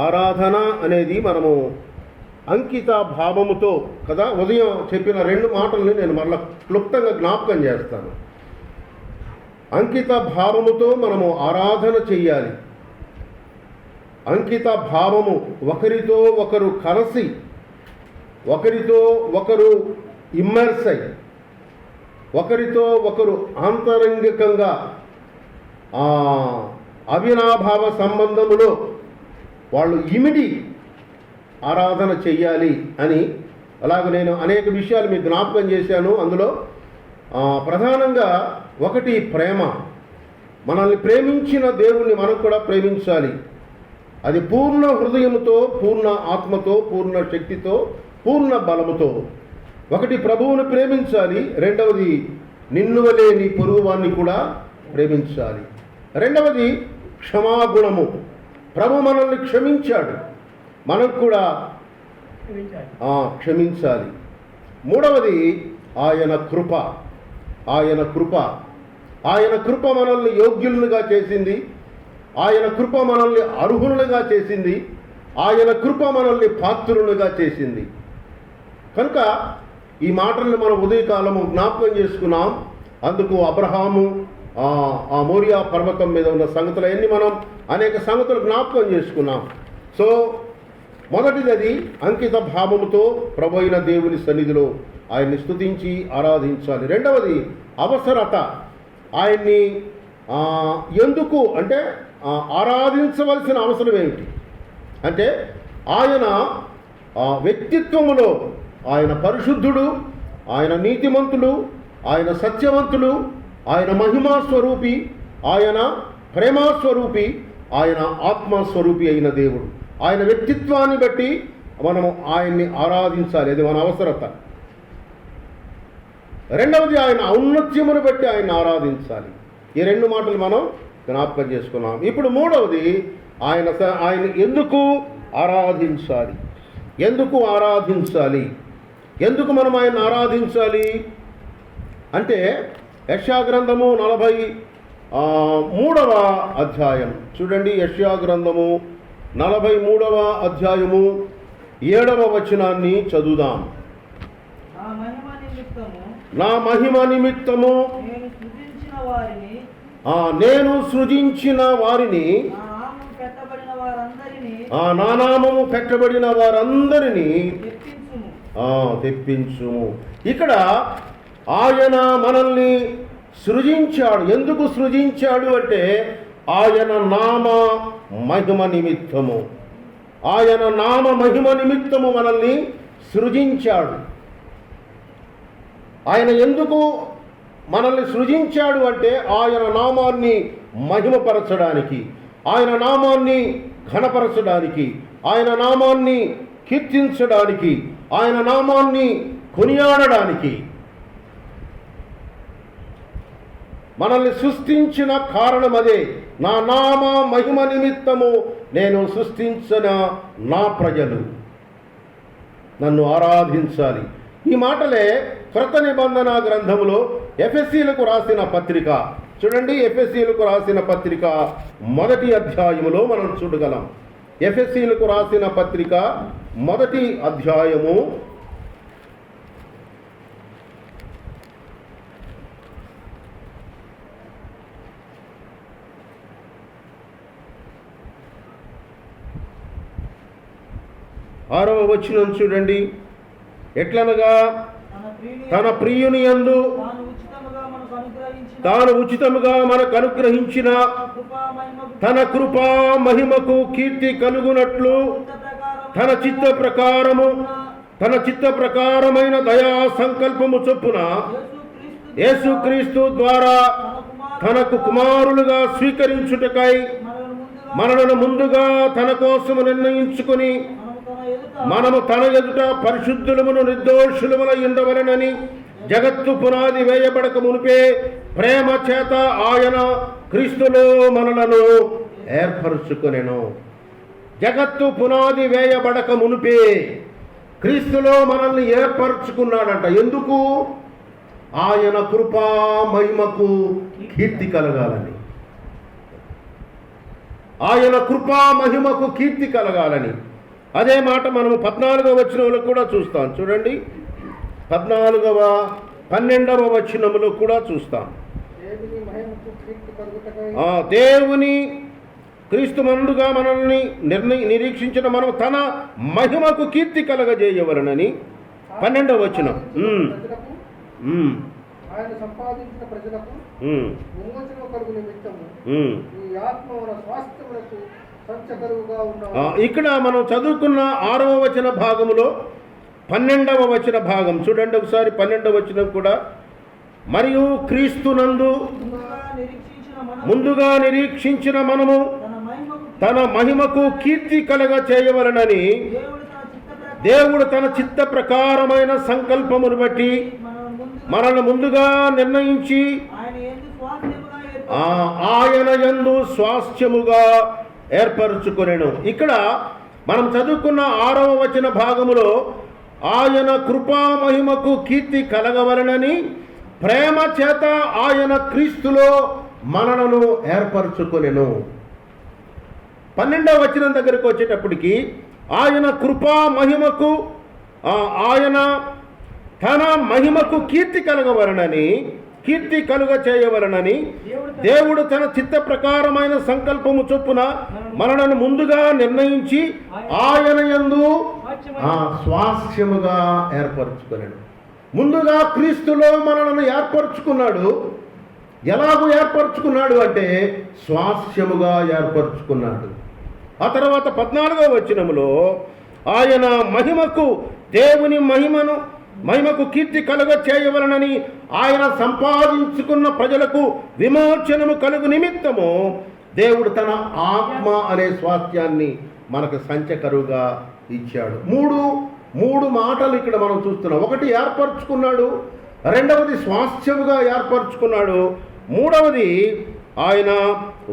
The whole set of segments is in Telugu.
ఆరాధన అనేది మనము అంకిత భావముతో కదా, ఉదయం చెప్పిన 2 మాటల్ని నేను మరలా క్లుప్తంగా జ్ఞాపకం చేస్తాను. అంకిత భావముతో మనము ఆరాధన చెయ్యాలి. అంకిత భావము, ఒకరితో ఒకరు కలిసి, ఒకరితో ఒకరు ఇమ్మర్స్ అయ్యి, ఒకరితో ఒకరు ఆంతరంగికంగా అవినాభావ సంబంధములో వాళ్ళు ఇమిడి ఆరాధన చెయ్యాలి అని. అలాగ నేను అనేక విషయాలు మీకు జ్ఞాపకం చేశాను. అందులో ప్రధానంగా ఒకటి ప్రేమ. మనల్ని ప్రేమించిన దేవుణ్ణి మనం కూడా ప్రేమించాలి. అది పూర్ణ హృదయముతో, పూర్ణ ఆత్మతో, పూర్ణ శక్తితో, పూర్ణ బలముతో. ఒకటి ప్రభువును ప్రేమించాలి, రెండవది నిన్ను వలె నీ పొరుగువాన్ని కూడా ప్రేమించాలి. రెండవది క్షమాగుణము. ప్రభు మనల్ని క్షమించాడు, మనం కూడా క్షమించాలి. మూడవది ఆయన కృప. ఆయన కృప, ఆయన కృప మనల్ని యోగ్యులుగా చేసింది. ఆయన కృప మనల్ని అర్హులుగా చేసింది. ఆయన కృప మనల్ని పాత్రులుగా చేసింది. కనుక ఈ మాటల్ని మనం ఉదయకాలము జ్ఞాపకం చేసుకున్నాం. అందుకు అబ్రహాము ఆ మోరియా పర్వతం మీద ఉన్న సంగతులన్నీ మనం అనేక సంగతులు జ్ఞాపకం చేసుకున్నాం. సో మొదటిది అది అంకిత భావముతో ప్రభు అయిన దేవుని సన్నిధిలో ఆయన్ని స్తుతించి ఆరాధించాలి. రెండవది అవసరత. ఆయన్ని ఎందుకు అంటే ఆరాధించవలసిన అవసరం ఏమిటి అంటే, ఆయన వ్యక్తిత్వములో ఆయన పరిశుద్ధుడు, ఆయన నీతిమంతుడు, ఆయన సత్యవంతుడు, ఆయన మహిమాస్వరూపి, ఆయన ప్రేమాస్వరూపి, ఆయన ఆత్మస్వరూపి అయిన దేవుడు. ఆయన వ్యక్తిత్వాన్ని బట్టి మనము ఆయన్ని ఆరాధించాలి. అది మన అవసరత. రెండవది ఆయన ఔన్నత్యమును బట్టి ఆయన ఆరాధించాలి. ఈ 2 మాటలు మనం జ్ఞాపకం చేసుకున్నాం. ఇప్పుడు మూడవది ఆయన ఎందుకు ఆరాధించాలి. ఎందుకు ఆరాధించాలి, ఎందుకు మనం ఆయన ఆరాధించాలి అంటే, యెషయా గ్రంథము 43వ అధ్యాయం చూడండి. యెషయా గ్రంథము 43వ అధ్యాయము 7వ వచనాన్ని చదువుదాం. నా మహిమ నిమిత్తము నేను సృజించిన వారిని, నా నామము పెట్టబడిన వారందరినీ తెప్పించుము. ఇక్కడ ఆయన మనల్ని సృజించాడు. ఎందుకు సృజించాడు అంటే, ఆయన నామ మహిమ నిమిత్తము. ఆయన నామ మహిమ నిమిత్తము మనల్ని సృజించాడు. ఆయన ఎందుకు మనల్ని సృజించాడు అంటే, ఆయన నామాన్ని మహిమపరచడానికి, ఆయన నామాన్ని ఘనపరచడానికి, ఆయన నామాన్ని కీర్తించడానికి, ఆయన నామాన్ని కొనియాడడానికి. మనల్ని సృష్టించిన కారణం అదే. నా నామ మహిమ నిమిత్తము నేను సృష్టించిన నా ప్రజలు నన్ను ఆరాధించాలి. ఈ మాటలే క్రొత్త నిబంధన గ్రంథములో ఎఫెసీయులకు రాసిన పత్రిక చూడండి. ఎఫెసీయులకు రాసిన పత్రిక 1వ అధ్యాయములో మనం చూడగలం. ఎఫెసీయులకు రాసిన పత్రిక 1వ అధ్యాయము 6వ వచనం చూడండి. ఎట్లనగా తన ప్రియుని యందు తాను ఉచితముగా మనకు అనుగ్రహించిన తన కృపా మహిమకు కీర్తి కలుగునట్లు తన చిత్త ప్రకారమైన దయా సంకల్పము చొప్పున యేసుక్రీస్తు ద్వారా తనకు కుమారులుగా స్వీకరించుటకై మనలను ముందుగా తన కోసము నిర్ణయించుకుని, మనము తన ఎదుట పరిశుద్ధులమును నిర్దోషులములై ఉండవలెనని జగత్తు పునాది వేయబడక మునిపే ప్రేమ చేత ఆయన క్రీస్తులో మనలను ఏర్పరుచుకొనెను. జగత్తు పునాది వేయబడక మునిపే క్రీస్తులో మనల్ని ఏర్పరచుకున్నాడంట. ఎందుకు? ఆయన కృపా మహిమకు కీర్తి కలగాలని. ఆయన కృపా మహిమకు కీర్తి కలగాలని. అదే మాట మనము 14వ వచనంలో కూడా చూస్తాం. చూడండి, 14వ 12వ వచనములో కూడా చూస్తాం. దేవుని క్రీస్తు మందుగా మనల్ని నిరీక్షించిన మనం తన మహిమకు కీర్తి కలగజేయవలనని 12వ వచనం. ఆయన సంపాదించిన ప్రజలకు విమోచన కలుగు నిమిత్తము ఈ ఆత్మ మన స్వాస్థ్యములకు సంచకరువుగా ఉన్న. ఇక్కడ మనం చదువుకున్న 6వ వచన భాగములో 12వ వచన భాగం చూడండి ఒకసారి. 12వ వచనం కూడా, మరియు క్రీస్తునందు ముందుగా నిరీక్షించిన మనము తన మహిమకు కీర్తి కలగ చేయవలనని దేవుడు తన చిత్త ప్రకారమైన సంకల్పమును బట్టి మనల్ని ముందుగా నిర్ణయించి ఆయన యందు స్వాస్థ్యముగా ఏర్పరచుకొనెను. ఇక్కడ మనం చదువుకున్న 6వ వచన భాగములో ఆయన కృపా మహిమకు కీర్తి కలగవలనని ప్రేమ చేత ఆయన క్రీస్తులో మనలను ఏర్పరచుకొనెను. 12వ వచనం దగ్గరికి వచ్చేటప్పటికి ఆయన కృపా మహిమకు ఆయన తన మహిమకు కీర్తి కలగవలనని, కీర్తి కలుగ చేయవలనని దేవుడు తన చిత్త ప్రకారమైన సంకల్పము చొప్పున మనలను ముందుగా నిర్ణయించి ఆయన యందు స్వాస్థ్యముగా ఏర్పరచుకున్నాడు. ముందుగా క్రీస్తులో మనలను ఏర్పరచుకున్నాడు. ఎలాగూ ఏర్పరచుకున్నాడు అంటే స్వాస్థ్యముగా ఏర్పరచుకున్నాడు. ఆ తర్వాత 14వ వచనములో ఆయన మహిమకు, దేవుని మహిమకు కీర్తి కలుగ చేయవలనని ఆయన సంపాదించుకున్న ప్రజలకు విమోచనము కలుగు నిమిత్తము దేవుడు తన ఆత్మ అనే స్వాస్థ్యాన్ని మనకు సంచకరువుగా ఇచ్చాడు. మూడు మాటలు ఇక్కడ మనం చూస్తున్నాం. ఒకటి ఏర్పరచుకున్నాడు, రెండవది స్వాస్థ్యముగా ఏర్పరచుకున్నాడు, మూడవది ఆయన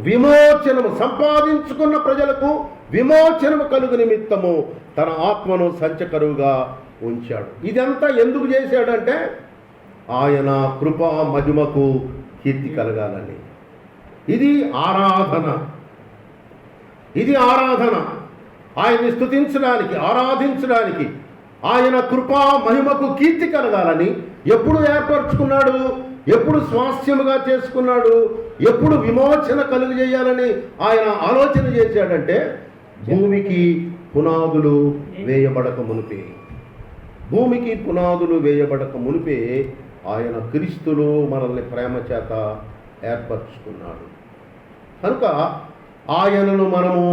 విమోచనము, సంపాదించుకున్న ప్రజలకు విమోచనము కలుగు నిమిత్తము తన ఆత్మను సంచకరువుగా ఉంచాడు. ఇదంతా ఎందుకు చేశాడంటే ఆయన కృపా మహిమకు కీర్తి కలగాలని. ఇది ఆరాధన. ఆయన్ని స్తుతించడానికి, ఆరాధించడానికి, ఆయన కృపా మహిమకు కీర్తి కలగాలని ఎప్పుడు ఏర్పరచుకున్నాడు, ఎప్పుడు స్వాస్థ్యముగా చేసుకున్నాడు, ఎప్పుడు విమోచన కలుగు చేయాలని ఆయన ఆలోచన చేశాడంటే భూమికి పునాదులు వేయబడక మునిపే ఆయన క్రీస్తులో మనల్ని ప్రేమ చేత ఏర్పరచుకున్నాడు. కనుక ఆయనను మనము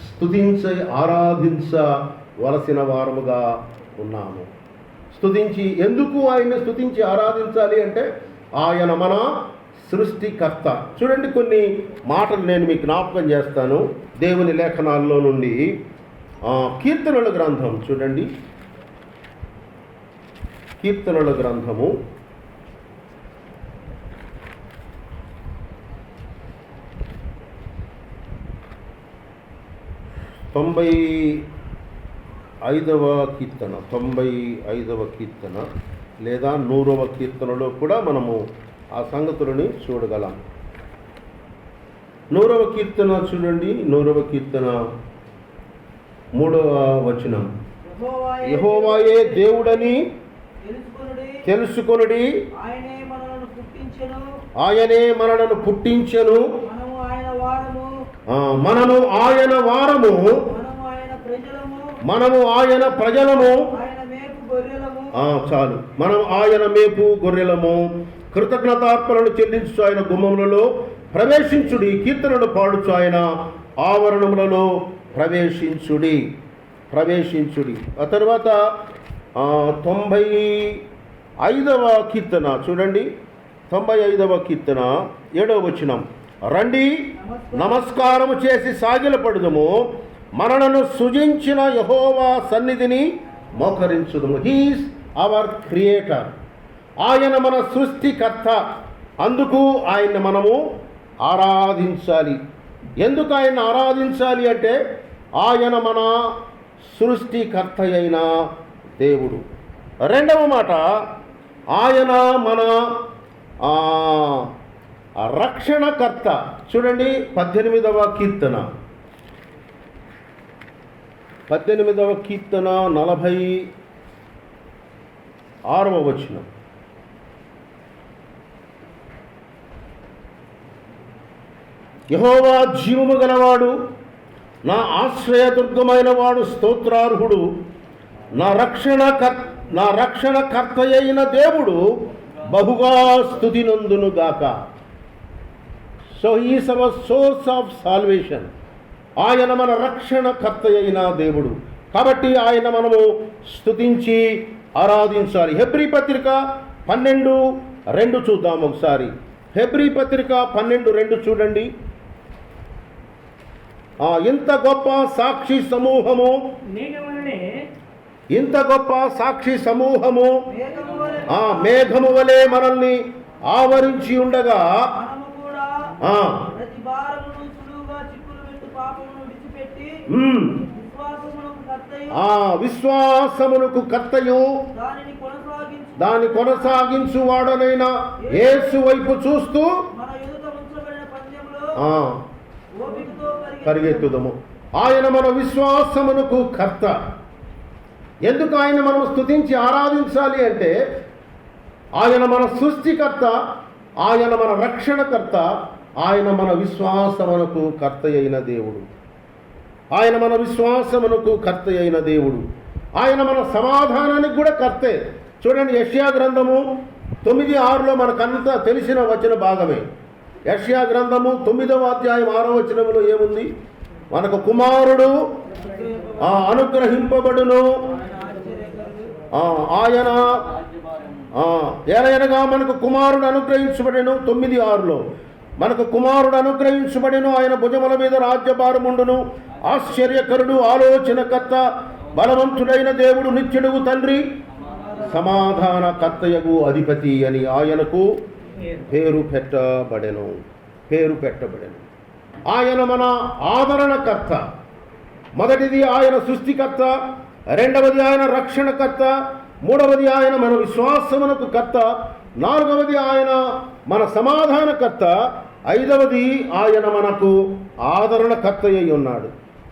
స్తుతించి ఆరాధించవలసిన వారముగా ఉన్నాము. ఎందుకు ఆయన్ని స్తుతించి ఆరాధించాలి అంటే ఆయన మన సృష్టికర్త. చూడండి, కొన్ని మాటలు నేను మీకు జ్ఞాపకం చేస్తాను దేవుని లేఖనాల్లో నుండి. కీర్తనల గ్రంథం చూడండి, కీర్తనల గ్రంథము 95వ కీర్తన లేదా 100వ కీర్తనలో కూడా మనము ఆ సంగతులని చూడగలం. 100వ కీర్తన చూడండి, 100వ కీర్తన 3వ వచనం, యెహోవాయే దేవుడని తెలుసుకొనుడి, ఆయనే మనలను పుట్టించెను, మనము ఆయన వారము, మనము ఆయన ప్రజలము. చాలు, మనం ఆయన మేపు గొర్రెలము. కృతజ్ఞతార్పణలు చెల్లించు ఆయన గుమ్మములలో ప్రవేశించుడి, కీర్తనలు పాడుచు ఆయన ఆవరణములలో ప్రవేశించుడి. ఆ తర్వాత 95వ కీర్తన చూడండి, 95వ కీర్తన 7వ వచనం, రండి నమస్కారము చేసి సాగిలపడుదుము, మనలను సృజించిన యెహోవా సన్నిధిని మోకరించుదుము. He is our creator. ఆయన మన సృష్టికర్త. అందుకు ఆయన్ని మనము ఆరాధించాలి. ఎందుకు ఆయన్ని ఆరాధించాలి అంటే ఆయన మన సృష్టికర్త అయిన దేవుడు. రెండవ మాట, ఆయన మన రక్షణకర్త. చూడండి 18వ కీర్తన 18వ కీర్తన 46వ వచనం. యెహోవా జీవము గలవాడు, నా ఆశ్రయదుర్గమైన వాడు, స్తోత్రార్హుడు, నా రక్షణకర్త అయిన దేవుడు బహుగా స్తుతి నందునుగాక. So is our source of salvation. ఆయన మన రక్షణకర్త అయిన దేవుడు, కాబట్టి ఆయన మనము స్తుతించి ఆరాధించాలి. హెబ్రీ పత్రిక 12:2 చూద్దాం ఒకసారి. హెబ్రీ పత్రిక 12:2 చూడండి. ఇంత గొప్ప సాక్షి సమూహము, ఇంత గొప్ప సాక్షి సమూహము మేఘము వలె మనల్ని ఆవరించి ఉండగా విశ్వాసమునకు కర్తయు దాని కొనసాగించు వాడనైన యేసు వైపు చూస్తూ పరిగెత్తుదము. ఆయన మన విశ్వాసమునకు కర్త. ఎందుకు ఆయన మనం స్తుతించి ఆరాధించాలి అంటే, ఆయన మన సృష్టికర్త, ఆయన మన రక్షణకర్త, ఆయన మన విశ్వాసమునకు కర్త అయిన దేవుడు. ఆయన మన విశ్వాసమునకు కర్త అయిన దేవుడు. ఆయన మన సమాధానానికి కూడా కర్తే. చూడండి, యెషయా గ్రంథము 9:6 మనకంతా తెలిసిన వచన భాగమే. యెషయా గ్రంథము 9వ అధ్యాయం 6వ వచనంలో ఏముంది? మనకు కుమారుడు అనుగ్రహింపబడును, ఆయన ఏలయనగా మనకు కుమారుడు అనుగ్రహించబడెను. 9:6 మనకు కుమారుడు అనుగ్రహించబడెను, ఆయన భుజముల మీద రాజ్యభారముండును. ఆశ్చర్యకరుడు, ఆలోచనకర్త, బలవంతుడైన దేవుడు, నిత్యుడు తండ్రి, సమాధాన కర్తయగు అధిపతి అని ఆయనకు పేరు పెట్టబడెను. ఆయన మన ఆదరణకర్త. మొదటిది ఆయన సృష్టికర్త, రెండవది ఆయన రక్షణకర్త, మూడవది ఆయన మన విశ్వాసమునకు కర్త, నాలుగవది ఆయన మన సమాధానకర్త, ఐదవది ఆయన మనకు ఆదరణకర్త అయి ఉన్నాడు.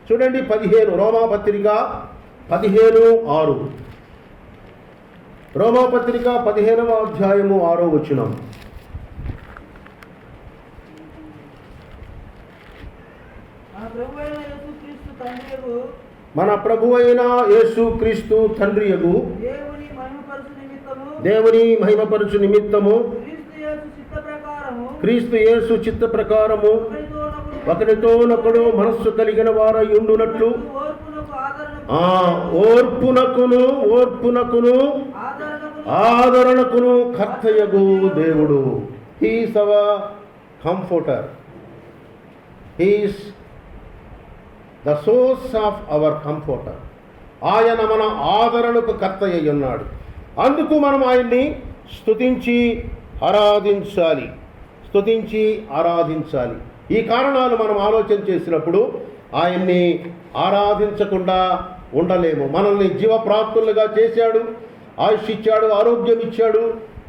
చూడండి 15 రోమాపత్రిక 15:6. రోమాపత్రిక 15వ అధ్యాయము 6వ వచనం. మన ప్రభువైన యేసుక్రీస్తు తండ్రియగు దేవుని మహిమపరచు నిమిత్తము క్రీస్తు యేసు చిత్త ప్రకారము ఒకరితోనొకడు మనస్సు కలిగిన వారై ఉండునట్లు ఓర్పునకును ఆదరణకును కర్తయగు దేవుడు. He is our comforter. He is the source of our comforter. ఆయన మన ఆదరణకు కర్త అయి ఉన్నాడు. అందుకు మనం ఆయన్ని స్తుతించి ఆరాధించాలి. ఈ కారణాలు మనం ఆలోచన చేసినప్పుడు ఆయన్ని ఆరాధించకుండా ఉండలేము. మనల్ని జీవప్రాప్తులుగా చేశాడు, ఆయుష్ ఇచ్చాడు, ఆరోగ్యం ఇచ్చాడు,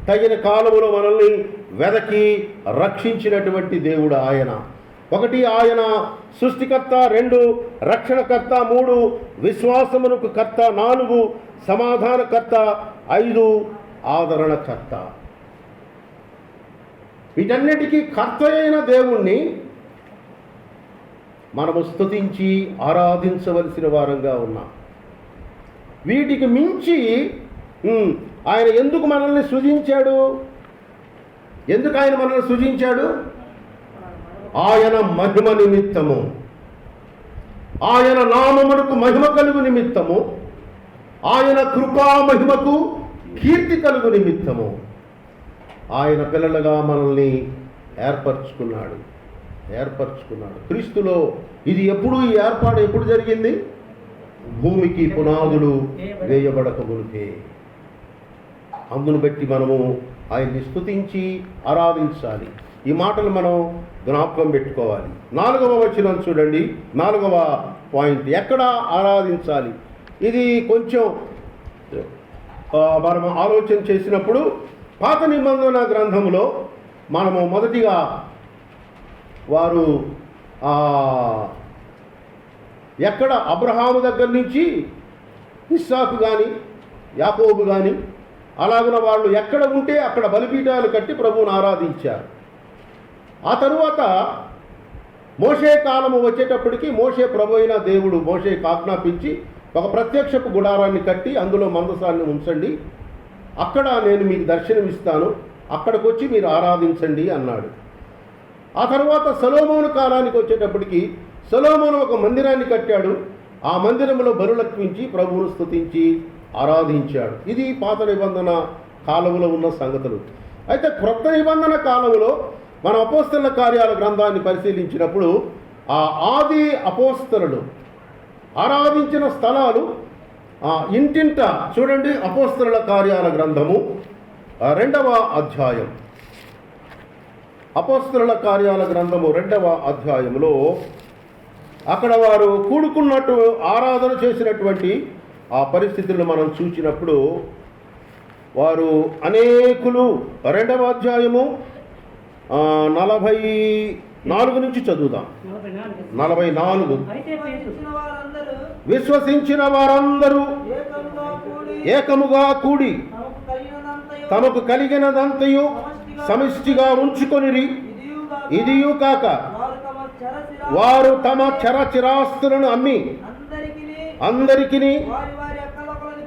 తగిన కాలములో మనల్ని వెదకి రక్షించినటువంటి దేవుడు ఆయన. 1 ఆయన సృష్టికర్త, 2 రక్షణకర్త, 3 విశ్వాసమునకు కర్త, 4 సమాధానకర్త, 5 ఆదరణకర్త. వీటన్నిటికీ కర్త అయిన దేవుణ్ణి మనము స్తుతించి ఆరాధించవలసిన వారంగా ఉన్నాం. వీటికి మించి ఆయన ఎందుకు మనల్ని సృజించాడు? ఎందుకు ఆయన మనల్ని సృజించాడు? ఆయన మహిమ నిమిత్తము, ఆయన నామమునకు మహిమ కలుగు నిమిత్తము, ఆయన కృపా మహిమకు కీర్తి కలుగు నిమిత్తము ఆయన పిల్లలుగా మనల్ని ఏర్పరచుకున్నాడు. క్రీస్తులో ఇది ఈ ఏర్పాటు ఎప్పుడు జరిగింది? భూమికి పునాదులు వేయబడక మునిపే. అందును బట్టి మనము ఆయన్ని స్తుతించి ఆరాధించాలి. ఈ మాటలు మనం జ్ఞాపకం పెట్టుకోవాలి. 4వ వచనం చూడండి, 4వ పాయింట్. ఎక్కడ ఆరాధించాలి? ఇది కొంచెం మనం ఆలోచన చేసినప్పుడు పాత నిబంధన గ్రంథంలో మనము మొదటిగా వారు ఎక్కడ అబ్రహాము దగ్గర నుంచి ఇస్సాకు కానీ యాకోబు కానీ అలాగున వాళ్ళు ఎక్కడ ఉంటే అక్కడ బలిపీఠాలు కట్టి ప్రభువును ఆరాధించారు. ఆ తరువాత మోషే కాలము వచ్చేటప్పటికి మోషే ప్రభు అయిన దేవుడు మోషేకి ఆజ్ఞాపించి ఒక ప్రత్యక్షపు గుడారాన్ని కట్టి అందులో మందసాన్ని ఉంచండి, అక్కడ నేను మీకు దర్శనమిస్తాను, అక్కడికి వచ్చి మీరు ఆరాధించండి అన్నాడు. ఆ తర్వాత సొలొమోను కాలానికి వచ్చేటప్పటికి సొలొమోను ఒక మందిరాన్ని కట్టాడు. ఆ మందిరంలో బలులర్పించి ప్రభువును స్తుతించి ఆరాధించాడు. ఇది పాత నిబంధన కాలంలో ఉన్న సంగతులు. అయితే క్రొత్త నిబంధన కాలంలో మన అపోస్తలుల కార్యాల గ్రంథాన్ని పరిశీలించినప్పుడు ఆ ఆది అపోస్తలులు ఆరాధించిన స్థలాలు ఇంటింట చూడండి. అపోస్తలుల కార్యాల గ్రంథము 2వ అధ్యాయం, అపోస్తలుల కార్యాల గ్రంథము 2వ అధ్యాయంలో అక్కడ వారు కూడుకున్నట్టు ఆరాధన చేసినటువంటి ఆ పరిస్థితులను మనం చూసినప్పుడు వారు అనేకులు 2వ అధ్యాయము 44 నుంచి చదువుదాం. 44 విశ్వసించిన వారందరూ ఏకముగా కూడి తమకు కలిగినదంతయు సమిష్టిగా ఉంచుకొనిరి. ఇదియు కాక వారు తమ చరచిరాస్తులను అమ్మి అందరికిని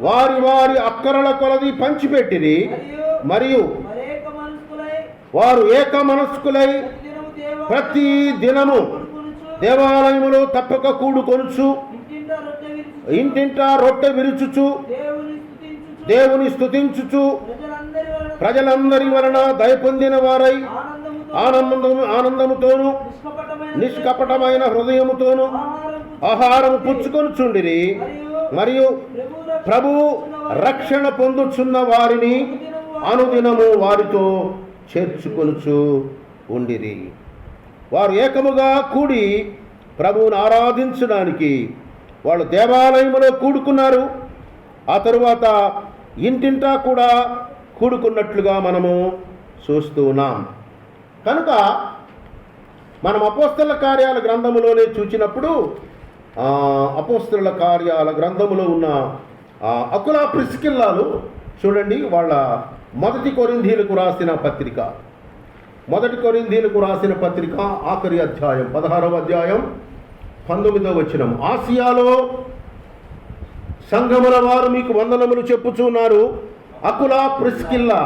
వారి వారి అక్కరల కొలది పంచిపెట్టిరి. మరియు వారు ఏక మనస్కులై ప్రతి దినము దేవాలయములో తప్పక కూడుకొనుచు ఇంటింటా రొట్టె విరుచుచు దేవుని స్తుతించుచు ప్రజలందరి వలన దయ పొందిన వారై ఆనందముతోను నిష్కపటమైన హృదయముతోను ఆహారము పుచ్చుకొనుచుండిరి. మరియు ప్రభువు రక్షణ పొందుచున్న వారిని అనుదినము వారితో చేర్చుకొనుచు ఉండిరి. వారు ఏకముగా కూడి ప్రభువును ఆరాధించడానికి వాళ్ళు దేవాలయములో కూడుకున్నారు. ఆ తరువాత ఇంటింటా కూడా కూడుకున్నట్లుగా మనము చూస్తూ ఉన్నాం. కనుక మనం అపోస్తలుల కార్యాల గ్రంథములోనే చూచినప్పుడు అపోస్తలుల కార్యాల గ్రంథములో ఉన్న అకుల ప్రిస్కిల్లాలు చూడండి, వాళ్ళ మొదటి కొరింథీయులకు రాసిన పత్రిక ఆఖరి అధ్యాయం 16వ అధ్యాయం 19వ వచనం. ఆసియాలో సంఘముల వారు మీకు వందనములు చెప్పుచున్నారు. అకుల ప్రిస్కిల్లా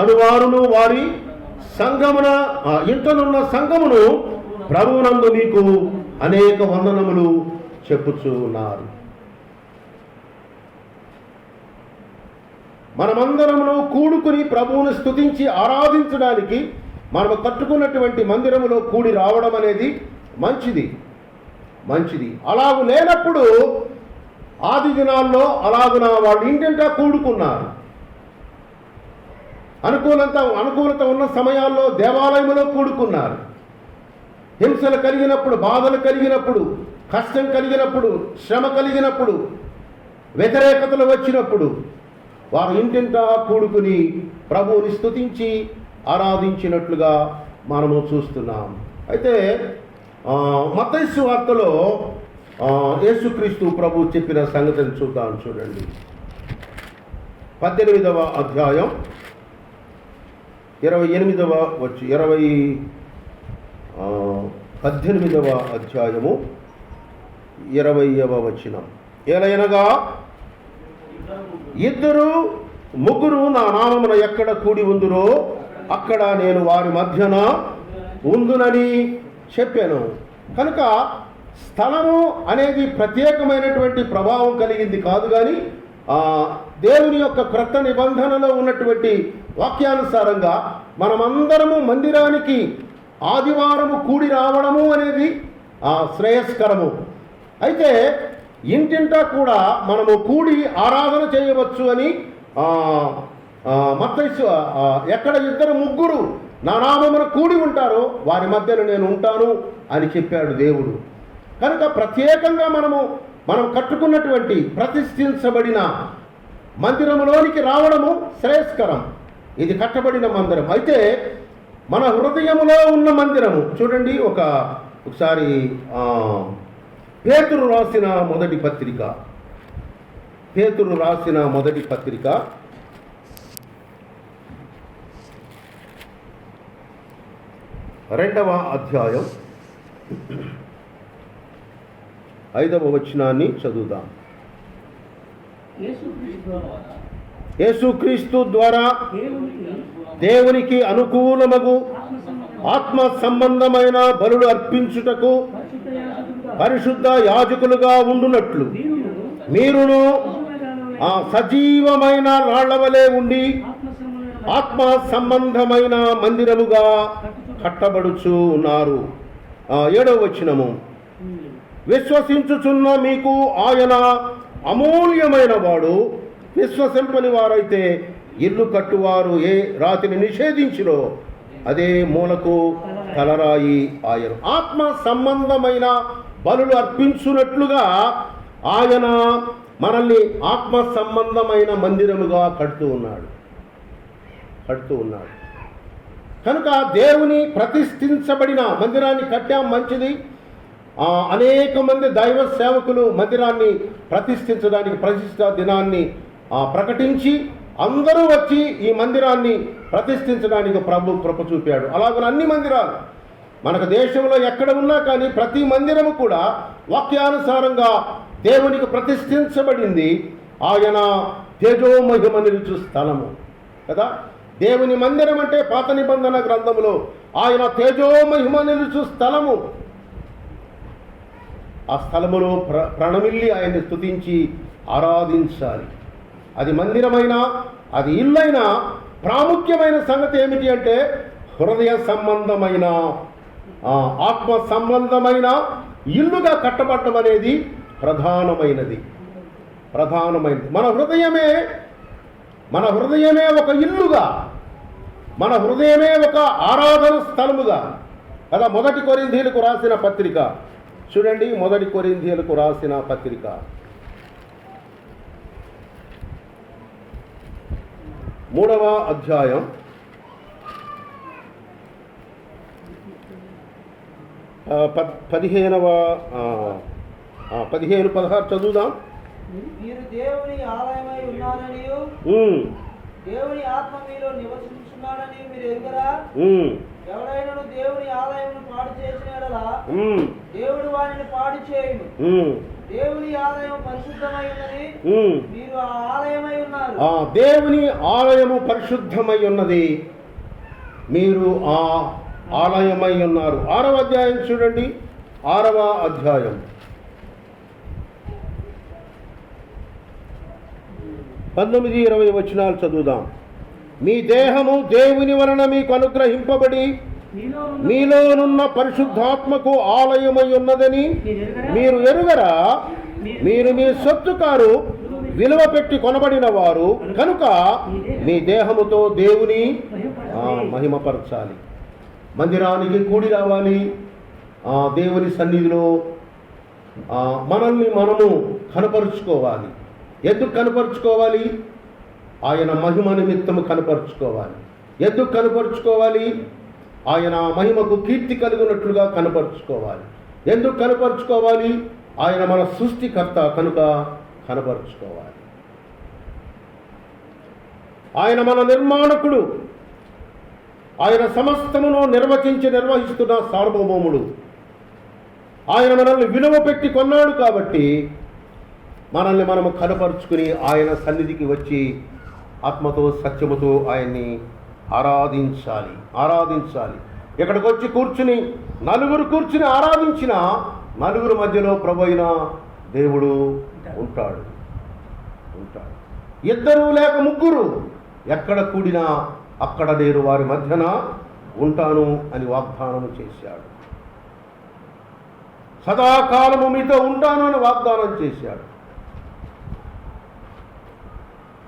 అనువారును వారి సంఘమున ఇంటనున్న సంఘమును ప్రభువునందు మీకు అనేక వందనములు చెప్పుచున్నారు. మనమందరమును కూడుకుని ప్రభువును స్తుతించి ఆరాధించడానికి మనము కట్టుకున్నటువంటి మందిరములో కూడి రావడం అనేది మంచిది. అలాగు లేనప్పుడు ఆది దినాల్లో అలాగున వాళ్ళు ఇంటింటా కూడుకున్నారు. అనుకూలత ఉన్న సమయాల్లో దేవాలయములో కూడుకున్నారు. హింసలు కలిగినప్పుడు, బాధలు కలిగినప్పుడు, కష్టం కలిగినప్పుడు, శ్రమ కలిగినప్పుడు, వ్యతిరేకతలు వచ్చినప్పుడు వారు ఇంటింటా కూడుకుని ప్రభువుని స్తుతించి ఆరాధించినట్లుగా మనము చూస్తున్నాం. అయితే మత్తయి సువార్తలో యేసుక్రీస్తు ప్రభు చెప్పిన సంగతిని చూద్దాం. చూడండి, 18వ అధ్యాయం 18వ అధ్యాయము 20వ వచనం. ఏలయనగా ఇద్దరు ముగ్గురు నా నామమున ఎక్కడ కూడి ఉందురో అక్కడ నేను వారి మధ్యన ఉందునని చెప్పాను. కనుక స్థలము అనేది ప్రత్యేకమైనటువంటి ప్రభావం కలిగింది కాదు, కానీ దేవుని యొక్క క్రొత్త నిబంధనలో ఉన్నటువంటి వాక్యానుసారంగా మనమందరము మందిరానికి ఆదివారము కూడి రావడము అనేది శ్రేయస్కరము. అయితే ఇంటింటా కూడా మనము కూడి ఆరాధన చేయవచ్చు అని మత్తయి ఎక్కడ ఇద్దరు ముగ్గురు నా నామమున కూడి ఉంటారో వారి మధ్యన నేను ఉంటాను అని చెప్పాడు దేవుడు. కనుక ప్రత్యేకంగా మనం కట్టుకున్నటువంటి ప్రతిష్ఠించబడిన మందిరములోనికి రావడము శ్రేయస్కరం. ఇది కట్టబడిన మందిరం. అయితే మన హృదయములో ఉన్న మందిరము చూడండి, ఒకసారి పేతురు రాసిన మొదటి పత్రిక, పేతురు రాసిన మొదటి పత్రిక 2వ అధ్యాయం 5వ వచనాన్ని చదువుదాం. యేసుక్రీస్తు ద్వారా దేవునికి అనుకూలమగు ఆత్మ సంబంధమైన బలులు అర్పించుటకు పరిశుద్ధ యాజకులుగా ఉండునట్లు మీరును ఆ సజీవమైన రాళ్లవలే ఉండి ఆత్మ సంబంధమైన మందిరముగా కట్టబడుచు ఉన్నారు. 7వ వచనము, విశ్వసించుచున్న మీకు ఆయన అమూల్యమైన వాడు, విశ్వసింపని వారైతే ఇల్లు కట్టువారు ఏ రాతిని నిషేధించిరో అదే మూలకు తలరాయి ఆయను. ఆత్మ సంబంధమైన బలులు అర్పించున్నట్లుగా ఆయన మనల్ని ఆత్మ సంబంధమైన మందిరముగా కడుతూ ఉన్నాడు. కనుక దేవుని ప్రతిష్ఠించబడిన మందిరాన్ని కట్టాం, మంచిది. అనేక మంది దైవ సేవకులు మందిరాన్ని ప్రతిష్ఠించడానికి ప్రతిష్ఠా దినాన్ని ప్రకటించి అందరూ వచ్చి ఈ మందిరాన్ని ప్రతిష్ఠించడానికి ప్రభు కృప చూపాడు. అలాగే అన్ని మందిరాలు మనకు దేశంలో ఎక్కడ ఉన్నా కానీ ప్రతి మందిరము కూడా వాక్యానుసారంగా దేవునికి ప్రతిష్ఠించబడింది. ఆయన తేజోమహిమ నిలుచు స్థలము కదా. దేవుని మందిరం అంటే పాత నిబంధన గ్రంథములో ఆయన తేజోమహిమ నిలుచు స్థలము. ఆ స్థలములో ప్రణమిల్లి ఆయన్ని స్తుతించి ఆరాధించాలి. అది మందిరమైనా అది ఇల్లైనా ప్రాముఖ్యమైన సంగతి ఏమిటి అంటే హృదయ సంబంధమైన ఆత్మ సంబంధమైన ఇల్లుగా కట్టబడటం అనేది ప్రధానమైనది. మన హృదయమే ఒక ఇల్లుగా, మన హృదయమే ఒక ఆరాధన స్థలముగా కదా. 1 కొరింథీయులకు రాసిన పత్రిక చూడండి, 1 కొరింథీయులకు రాసిన పత్రిక 3వ అధ్యాయం 15-16 చదువుదాం. మీరు దేవుని ఆలయమై ఉన్నారనియు దేవుని ఆత్మ మీలో నివసించున్నాడని మీరు ఎరుగరా? ఎవడైనను దేవుని ఆలయమును పాడు చేసిన యెడల దేవుడు వానిని పాడు చేయును. దేవుని ఆలయం పరిశుద్ధమై ఉన్నది, మీరు ఆ ఆలయమై ఉన్నారు. దేవుని ఆలయము పరిశుద్ధమై ఉన్నది, మీరు ఆ ఆలయమై ఉన్నారు. 6వ అధ్యాయం చూడండి, 6వ అధ్యాయం 19-20 వచనాలు చదువుదాం. మీ దేహము దేవుని వలన మీకు అనుగ్రహింపబడి మీలోనున్న పరిశుద్ధాత్మకు ఆలయమై ఉన్నదని మీరు ఎరుగరా? మీరు మీ సొత్తు కారు, విలువ పెట్టి కొనబడిన వారు కనుక మీ దేహముతో దేవుని మహిమపరచాలి. మందిరానికి కూడి రావాలి. దేవుని సన్నిధిలో మనల్ని మనము కనపరుచుకోవాలి. ఎందుకు కనపరుచుకోవాలి? ఆయన మహిమ నిమిత్తము కనపరుచుకోవాలి. ఎందుకు కనపరుచుకోవాలి? ఆయన మహిమకు కీర్తి కలిగినట్లుగా కనపరుచుకోవాలి. ఎందుకు కనపరుచుకోవాలి? ఆయన మన సృష్టికర్త కనుక కనపరుచుకోవాలి. ఆయన మన నిర్మాణకుడు, ఆయన సమస్తమును నిర్వహిస్తున్న సార్వభౌముడు. ఆయన మనల్ని విలువ పెట్టి కొన్నాడు కాబట్టి మనల్ని మనము కనపరుచుకుని ఆయన సన్నిధికి వచ్చి ఆత్మతో సత్యముతో ఆయన్ని ఆరాధించాలి. ఇక్కడికి వచ్చి కూర్చుని నలుగురు కూర్చుని ఆరాధించిన నలుగురు మధ్యలో ప్రభువైన దేవుడు ఉంటాడు. 2 లేక 3 ఎక్కడ కూడినా అక్కడ నేను వారి మధ్యన ఉంటాను అని వాగ్దానము చేశాడు. సదాకాలము మీతో ఉంటాను అని వాగ్దానం చేశాడు.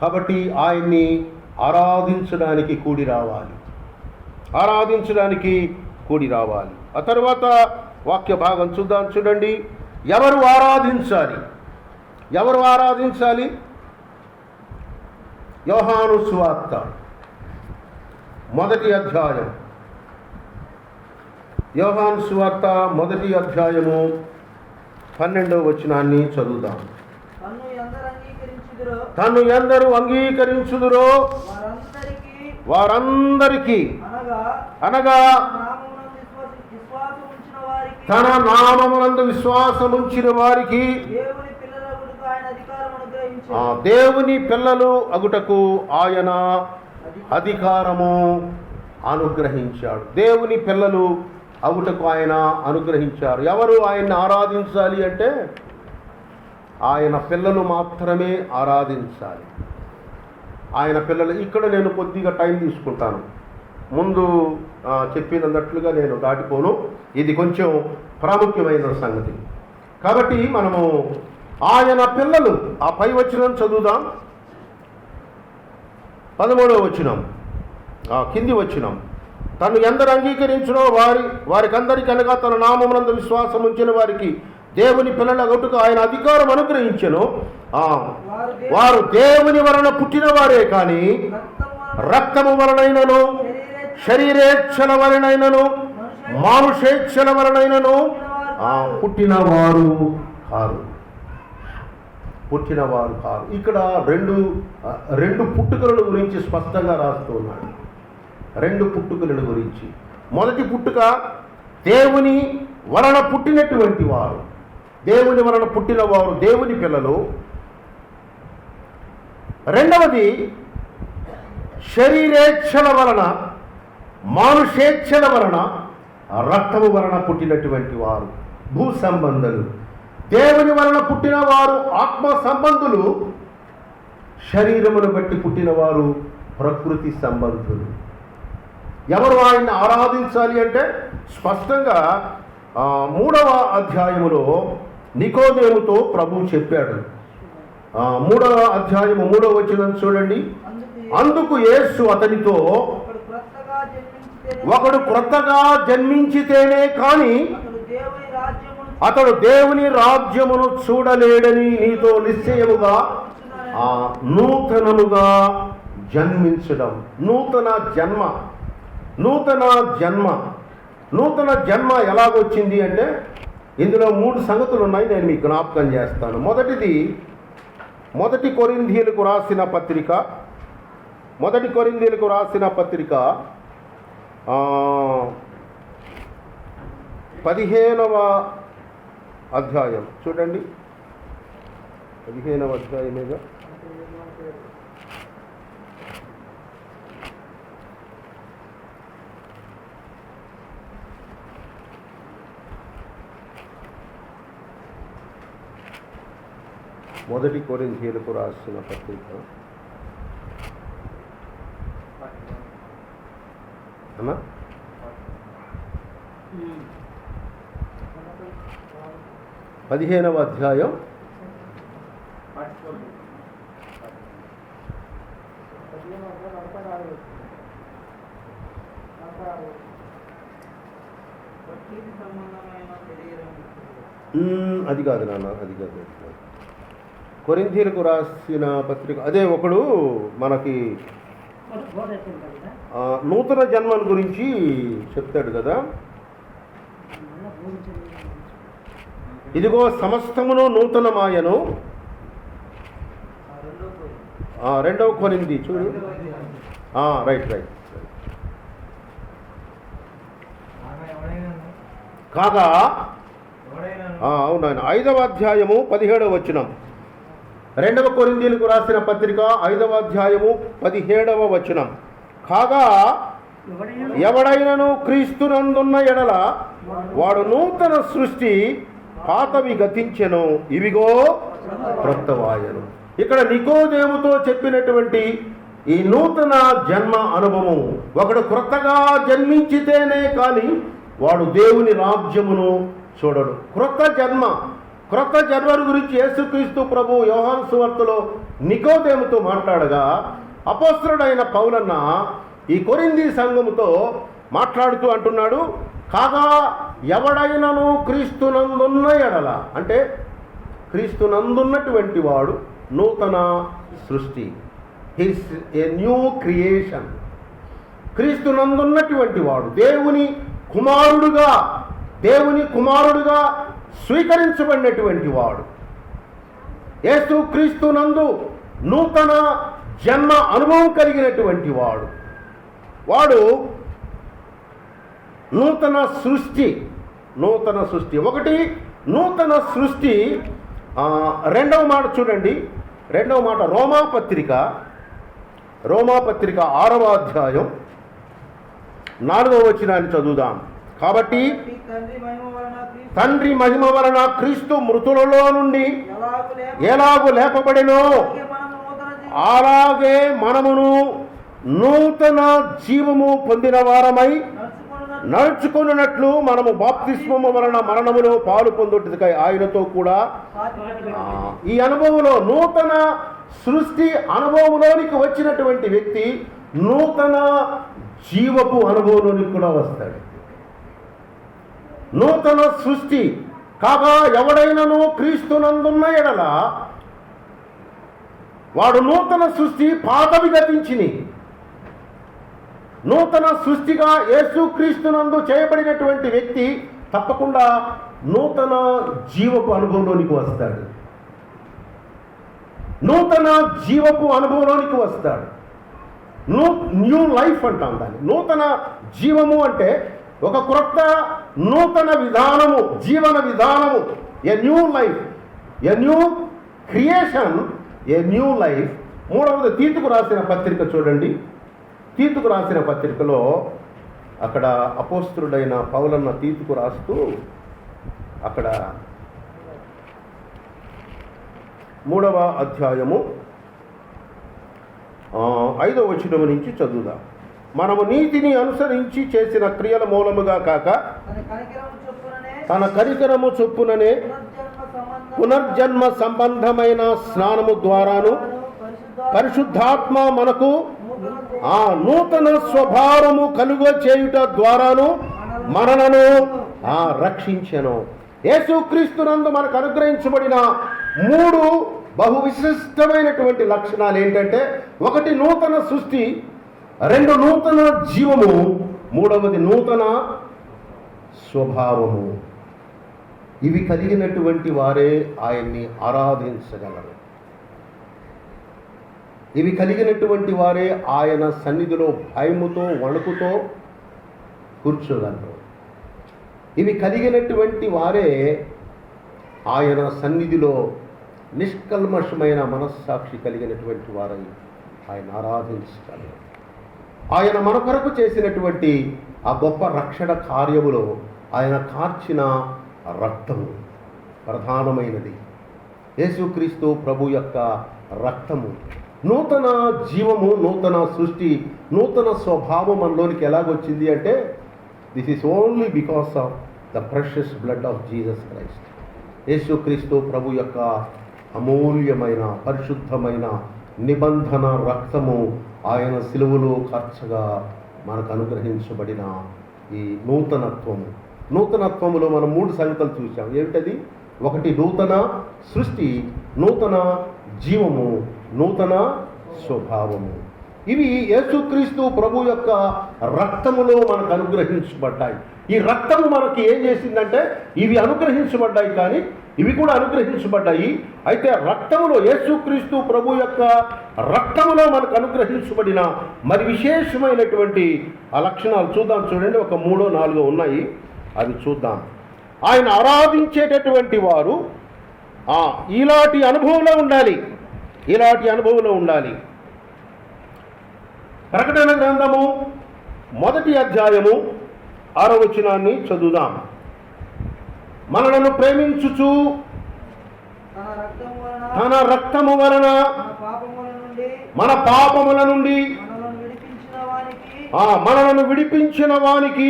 కాబట్టి ఆయన్ని ఆరాధించడానికి కూడి రావాలి. ఆ తర్వాత వాక్య భాగం చూడండి. ఎవరు ఆరాధించాలి? యోహాను సువార్త 1వ అధ్యాయం, యోహాను సువార్త 1వ అధ్యాయము 12వ వచనాన్ని చదువుదాం. తన్ను తను ఎందరు అంగీకరించుదురో ఎందరు అంగీకరించుదురో వారందరికీ అనగా తన నామమునందు విశ్వాసముంచిన వారికి దేవుని పిల్లలు అగుటకు ఆయన అధికారము అనుగ్రహించాడు. దేవుని పిల్లలు అగుటకు ఆయన అనుగ్రహించారు. ఎవరు ఆయన్ని ఆరాధించాలి అంటే ఆయన పిల్లలు మాత్రమే ఆరాధించాలి. ఆయన పిల్లలు. ఇక్కడ నేను కొద్దిగా టైం తీసుకుంటాను, ముందు చెప్పినట్లుగా నేను దాటిపోను. ఇది కొంచెం ప్రాముఖ్యమైన సంగతి కాబట్టి మనము ఆయన పిల్లలు ఆ పై వచనం చదువుదాం. 13వ వచనం, కింది వచనం. తను ఎందరు అంగీకరించినో వారికందరికీ అనగా తన నామమునందు విశ్వాసం ఉంచిన వారికి దేవుని పిల్లల గొట్టుకు ఆయన అధికారం అనుగ్రహించెను. వారు దేవుని వలన పుట్టిన వారే కానీ రక్తము వలనైనను శరీరేచ్ఛల వలనైనను మానుషేచ్ఛల వలనైనను పుట్టినవారు కారు. ఇక్కడ రెండు పుట్టుకల గురించి స్పష్టంగా రాస్తూ ఉన్నాడు. రెండు పుట్టుకల గురించి. మొదటి పుట్టుక దేవుని వలన పుట్టినటువంటి వారు, దేవుని వలన పుట్టిన వారు దేవుని పిల్లలు. రెండవది శరీరేచ్ఛల వలన మానుషేచ్ఛల వలన రక్తము వలన పుట్టినటువంటి వారు భూ సంబంధులు. దేవుని వలన పుట్టిన వారు ఆత్మ సంబంధులు, శరీరమును బట్టి పుట్టిన వారు ప్రకృతి సంబంధులు. ఎవరు ఆయన్ని ఆరాధించాలి అంటే స్పష్టంగా 3వ అధ్యాయములో నికోదేముతో ప్రభువు చెప్పాడు. 3వ అధ్యాయము 3వ వచనం చూడండి. అందుకు యేసు అతనితో, ఒకడు క్రొత్తగా జన్మించితేనే కానీ అతడు దేవుని రాజ్యమును చూడలేడని నీతో నిశ్చయముగా నూతనముగా జన్మించడం. నూతన జన్మ ఎలాగొచ్చింది అంటే ఇందులో 3 సంగతులు ఉన్నాయి, నేను మీకు జ్ఞాపకం చేస్తాను. మొదటి కొరింథీయులకు రాసిన పత్రిక 15వ అధ్యాయం చూడండి. 15వ అధ్యాయమేగా. మొదటి కొరింథీయులకు రాసిన పత్రిక అన్నా 15వ అధ్యాయం 16. అది కాదు నాన్న, అది కాదు. కొరింథీయులకు రాసిన పత్రిక అదే. ఒకడు మనకి నూతన జన్మల గురించి చెప్తాడు కదా. ఇదిగో సమస్తమును నూతనమాయను. 2వ కొరింథీ చూడు. రైట్. కాగా అవునాయన 5వ అధ్యాయము 17వ వచనం. 2వ కొరింథీయులకు రాసిన పత్రిక 5వ అధ్యాయము 17వ వచనం. కాగా ఎవడైనను క్రీస్తునందున్న ఎడల వాడు నూతన సృష్టి, పాతవి గతించెను, ఇవిగో క్రొత్తవాయెను. ఇక్కడ నికోదేముతో చెప్పినటువంటి ఈ నూతన జన్మ అనుభవం, ఒకడు క్రొత్తగా జన్మించితేనే కానీ వాడు దేవుని రాజ్యమును చూడడు. క్రొత్త జన్మ గురించి యేసుక్రీస్తు ప్రభు యోహాను సువార్తలో నికోదేముతో మాట్లాడగా, అపోస్తలుడైన పౌలన్న ఈ కొరింథీ సంఘముతో మాట్లాడుతూ అంటున్నాడు, కాగా ఎవడైనను క్రీస్తునందున్న ఎడల, అంటే క్రీస్తునందున్నటువంటి వాడు నూతన సృష్టి, హిస్ ఏ న్యూ క్రియేషన్. క్రీస్తునందున్నటువంటి వాడు దేవుని కుమారుడుగా స్వీకరించబడినటువంటి వాడు, యేసుక్రీస్తునందు నూతన జన్మ అనుభవం కలిగినటువంటి వాడు, వాడు నూతన సృష్టి. ఒకటి నూతన సృష్టి. రెండవ మాట చూడండి, రెండవ మాట రోమాపత్రిక 6వ అధ్యాయం 4వ వచనాన్ని చదువుదాం. కాబట్టి తండ్రి మహిమ వలన క్రీస్తు మృతులలో నుండి ఎలాగూ లేపబడినో అలాగే మనమును నూతన జీవము పొందిన వారమై నడుచుకున్నట్లు మనము బాప్తిస్మము వలన మరణములో పాలు పొందుటకై ఆయనతో కూడా ఈ అనుభవంలో నూతన సృష్టి అనుభవంలోనికి వచ్చినటువంటి వ్యక్తి నూతన జీవపు అనుభవంలోనికి కూడా వస్తాడు. నూతన సృష్టి కాగా ఎవడైనను క్రీస్తునందున్న ఎడల వాడు నూతన సృష్టి, పాతవి గతించిని. నూతన సృష్టిగా యేసుక్రీస్తునందు చేయబడినటువంటి వ్యక్తి తప్పకుండా నూతన జీవపు అనుభవంలోనికి వస్తాడు. నూతన జీవపు అనుభవంలోనికి వస్తాడు. న్యూ లైఫ్ అంటాం దాన్ని. నూతన జీవము అంటే ఒక క్రొత్త నూతన విధానము, జీవన విధానము. A new life, a new creation, a new life. మూడవది తీతుకు రాసిన పత్రిక చూడండి. తీతుకు రాసిన పత్రికలో అక్కడ అపోస్తలుడైన పౌలన్న తీతుకు రాస్తూ అక్కడ 3వ అధ్యాయము 5వ వచనం నుంచి చదువుదాం. మనము నీతిని అనుసరించి చేసిన క్రియల మూలముగా కాక తన కనికరము చొప్పుననే పునర్జన్మ సంబంధమైన స్నానము ద్వారాను పరిశుద్ధాత్మ మనకు నూతన స్వభావము కలుగ చేయుట ద్వారాను మనలను రక్షించెను. యేసుక్రీస్తునందు మనకు అనుగ్రహించబడిన 3 బహు విశిష్టమైనటువంటి లక్షణాలు ఏంటంటే, ఒకటి నూతన సృష్టి, 2 నూతన జీవము, 3వది నూతన స్వభావము. ఇవి కలిగినటువంటి వారే ఆయన్ని ఆరాధించగలరు. ఇవి కలిగినటువంటి వారే ఆయన సన్నిధిలో భయముతో వణుకుతో కూర్చోగలరు. ఇవి కలిగినటువంటి వారే ఆయన సన్నిధిలో నిష్కల్మషమైన మనస్సాక్షి కలిగినటువంటి వారై ఆయన ఆరాధించగలరు. ఆయన మన కొరకు చేసినటువంటి ఆ గొప్ప రక్షణ కార్యములో ఆయన కార్చిన రక్తము ప్రధానమైనది. యేసుక్రీస్తు ప్రభు యొక్క రక్తము. నూతన జీవము, నూతన సృష్టి, నూతన స్వభావం మనలోనికి ఎలాగొచ్చింది అంటే, this is only because of the precious blood of Jesus Christ. యేసుక్రీస్తు ప్రభు యొక్క అమూల్యమైన పరిశుద్ధమైన నిబంధన రక్తము ఆయన సిలువలో ఖర్చుగా మనకు అనుగ్రహించబడిన ఈ నూతనత్వము. నూతనత్వములో మనం 3 సంగతులు చూసాం. ఏమిటది? ఒకటి నూతన సృష్టి, నూతన జీవము, నూతన స్వభావము. ఇవి యేసుక్రీస్తు ప్రభు యొక్క రక్తములో మనకు అనుగ్రహించబడ్డాయి. ఈ రక్తము మనకి ఏం చేసిందంటే, ఇవి అనుగ్రహించబడ్డాయి, కానీ ఇవి కూడా అనుగ్రహించబడ్డాయి. అయితే రక్తములో, యేసుక్రీస్తు ప్రభు యొక్క రక్తములో మనకు అనుగ్రహించబడిన మరి విశేషమైనటువంటి ఆ లక్షణాలు చూద్దాం. చూడండి, ఒక 3-4 ఉన్నాయి, అవి చూద్దాం. ఆయన ఆరాధించేటటువంటి వారు ఇలాంటి అనుభవంలో ఉండాలి. ఇలాంటి అనుభవంలో ఉండాలి. ప్రకటన గ్రంథము 1వ అధ్యాయము 6వ వచనాన్ని చదువుదాం. మనలను ప్రేమించుచు తన రక్తము వలన మన పాపముల నుండి మనలను విడిపించిన వానికి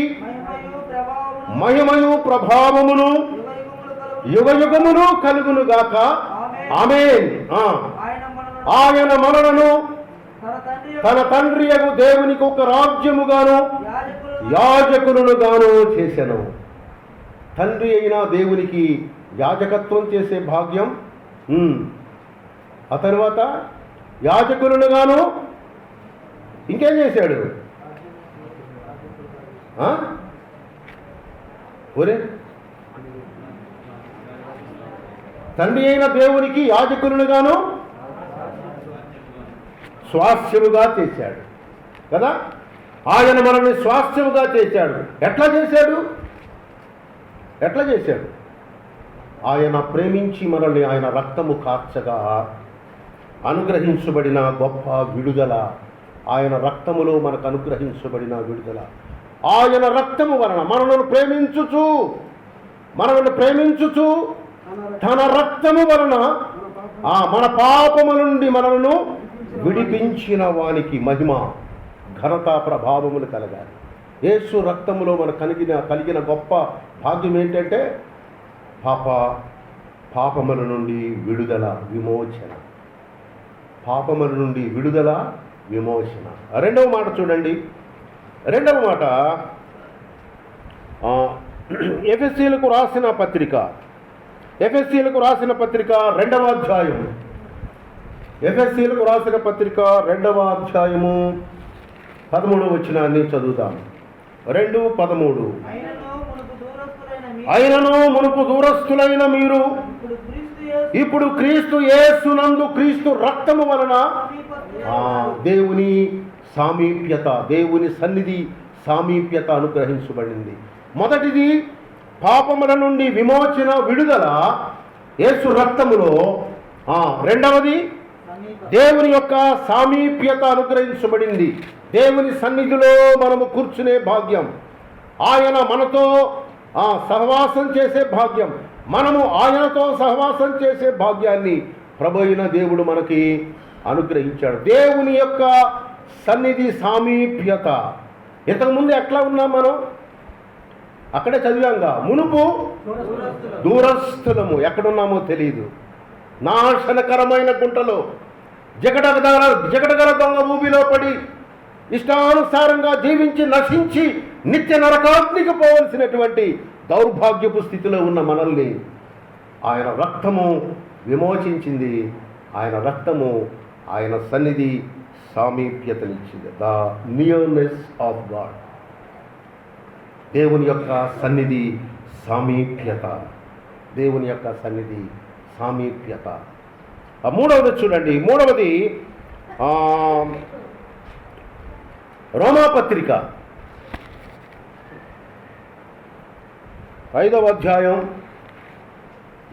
మహిమయు ప్రభావమును యుగయుగమును కలుగునుగాక. ఆమేన్. ఆయన మనలను తన తండ్రి యగు దేవునికి ఒక రాజ్యముగాను యాజకులుగాను చేసెను. తండ్రి అయిన దేవునికి యాజకత్వం చేసే భాగ్యం, ఆ తర్వాత యాజకులుగాను ఇంకేం చేశాడు? ఒరే తండ్రి అయిన దేవునికి యాజకులుగాను స్వాస్థ్యముగా చేశాడు కదా. ఆయన మనల్ని స్వాస్థ్యముగా చేశాడు. ఎట్లా చేశాడు? ఆయన ప్రేమించి మనల్ని ఆయన రక్తము కార్చగా అనుగ్రహించబడిన గొప్ప విడుదల. ఆయన రక్తములో మనకు అనుగ్రహించబడిన విడుదల. ఆయన రక్తము వలన మనల్ని ప్రేమించుచు తన రక్తము వలన మన పాపము నుండి మనలను విడిపించిన వానికి మహిమ ఘనత ప్రభావములు కలగాలి. యేసు రక్తములో మనకు కలిగిన గొప్ప భాగ్యం ఏంటంటే పాపముల నుండి విడుదల, విమోచన. పాపముల నుండి విడుదల, విమోచన. రెండవ మాట చూడండి. రెండవ మాట ఎఫెసీయులకు రాసిన పత్రిక 2వ అధ్యాయం. ఎఫెసీయులకు రాసిన పత్రిక 2వ అధ్యాయము 13వ వచనాన్ని చదువుదాం. 2:13. అయినను మునుపు దూరస్తులైన మీరు ఇప్పుడు క్రీస్తు యేసునందు క్రీస్తు రక్తము వలన దేవుని సామీప్యత, దేవుని సన్నిధి సామీప్యత అనుగ్రహించబడింది. మొదటిది పాపముల నుండి విమోచన, విడుదల యేసు రక్తములో. రెండవది దేవుని యొక్క సామీప్యత అనుగ్రహించబడింది. దేవుని సన్నిధిలో మనము కూర్చునే భాగ్యం, ఆయన మనతో సహవాసం చేసే భాగ్యం, మనము ఆయనతో సహవాసం చేసే భాగ్యాన్ని ప్రభు అయిన దేవుడు మనకి అనుగ్రహించాడు. దేవుని యొక్క సన్నిధి సామీప్యత. ఇంతకుముందు ఎట్లా ఉన్నాం మనం? అక్కడే చదివాంగా. మునుపు దూరస్థులము. ఎక్కడున్నామో తెలియదు. నాశనకరమైన గుంటలో, జగడగల దొంగ ఊబిలో పడి ఇష్టానుసారంగా జీవించి నశించి నిత్య నరకాగ్నికి పోవలసినటువంటి దౌర్భాగ్యపు స్థితిలో ఉన్న మనల్ని ఆయన రక్తము విమోచించింది. ఆయన రక్తము, ఆయన సన్నిధి సామీప్యతనిచ్చింది. The nearness of God. దేవుని యొక్క సన్నిధి సామీప్యత. దేవుని యొక్క సన్నిధి సామీప్యత. మూడవది చూడండి. మూడవది రోమాపత్రిక 5వ అధ్యాయం.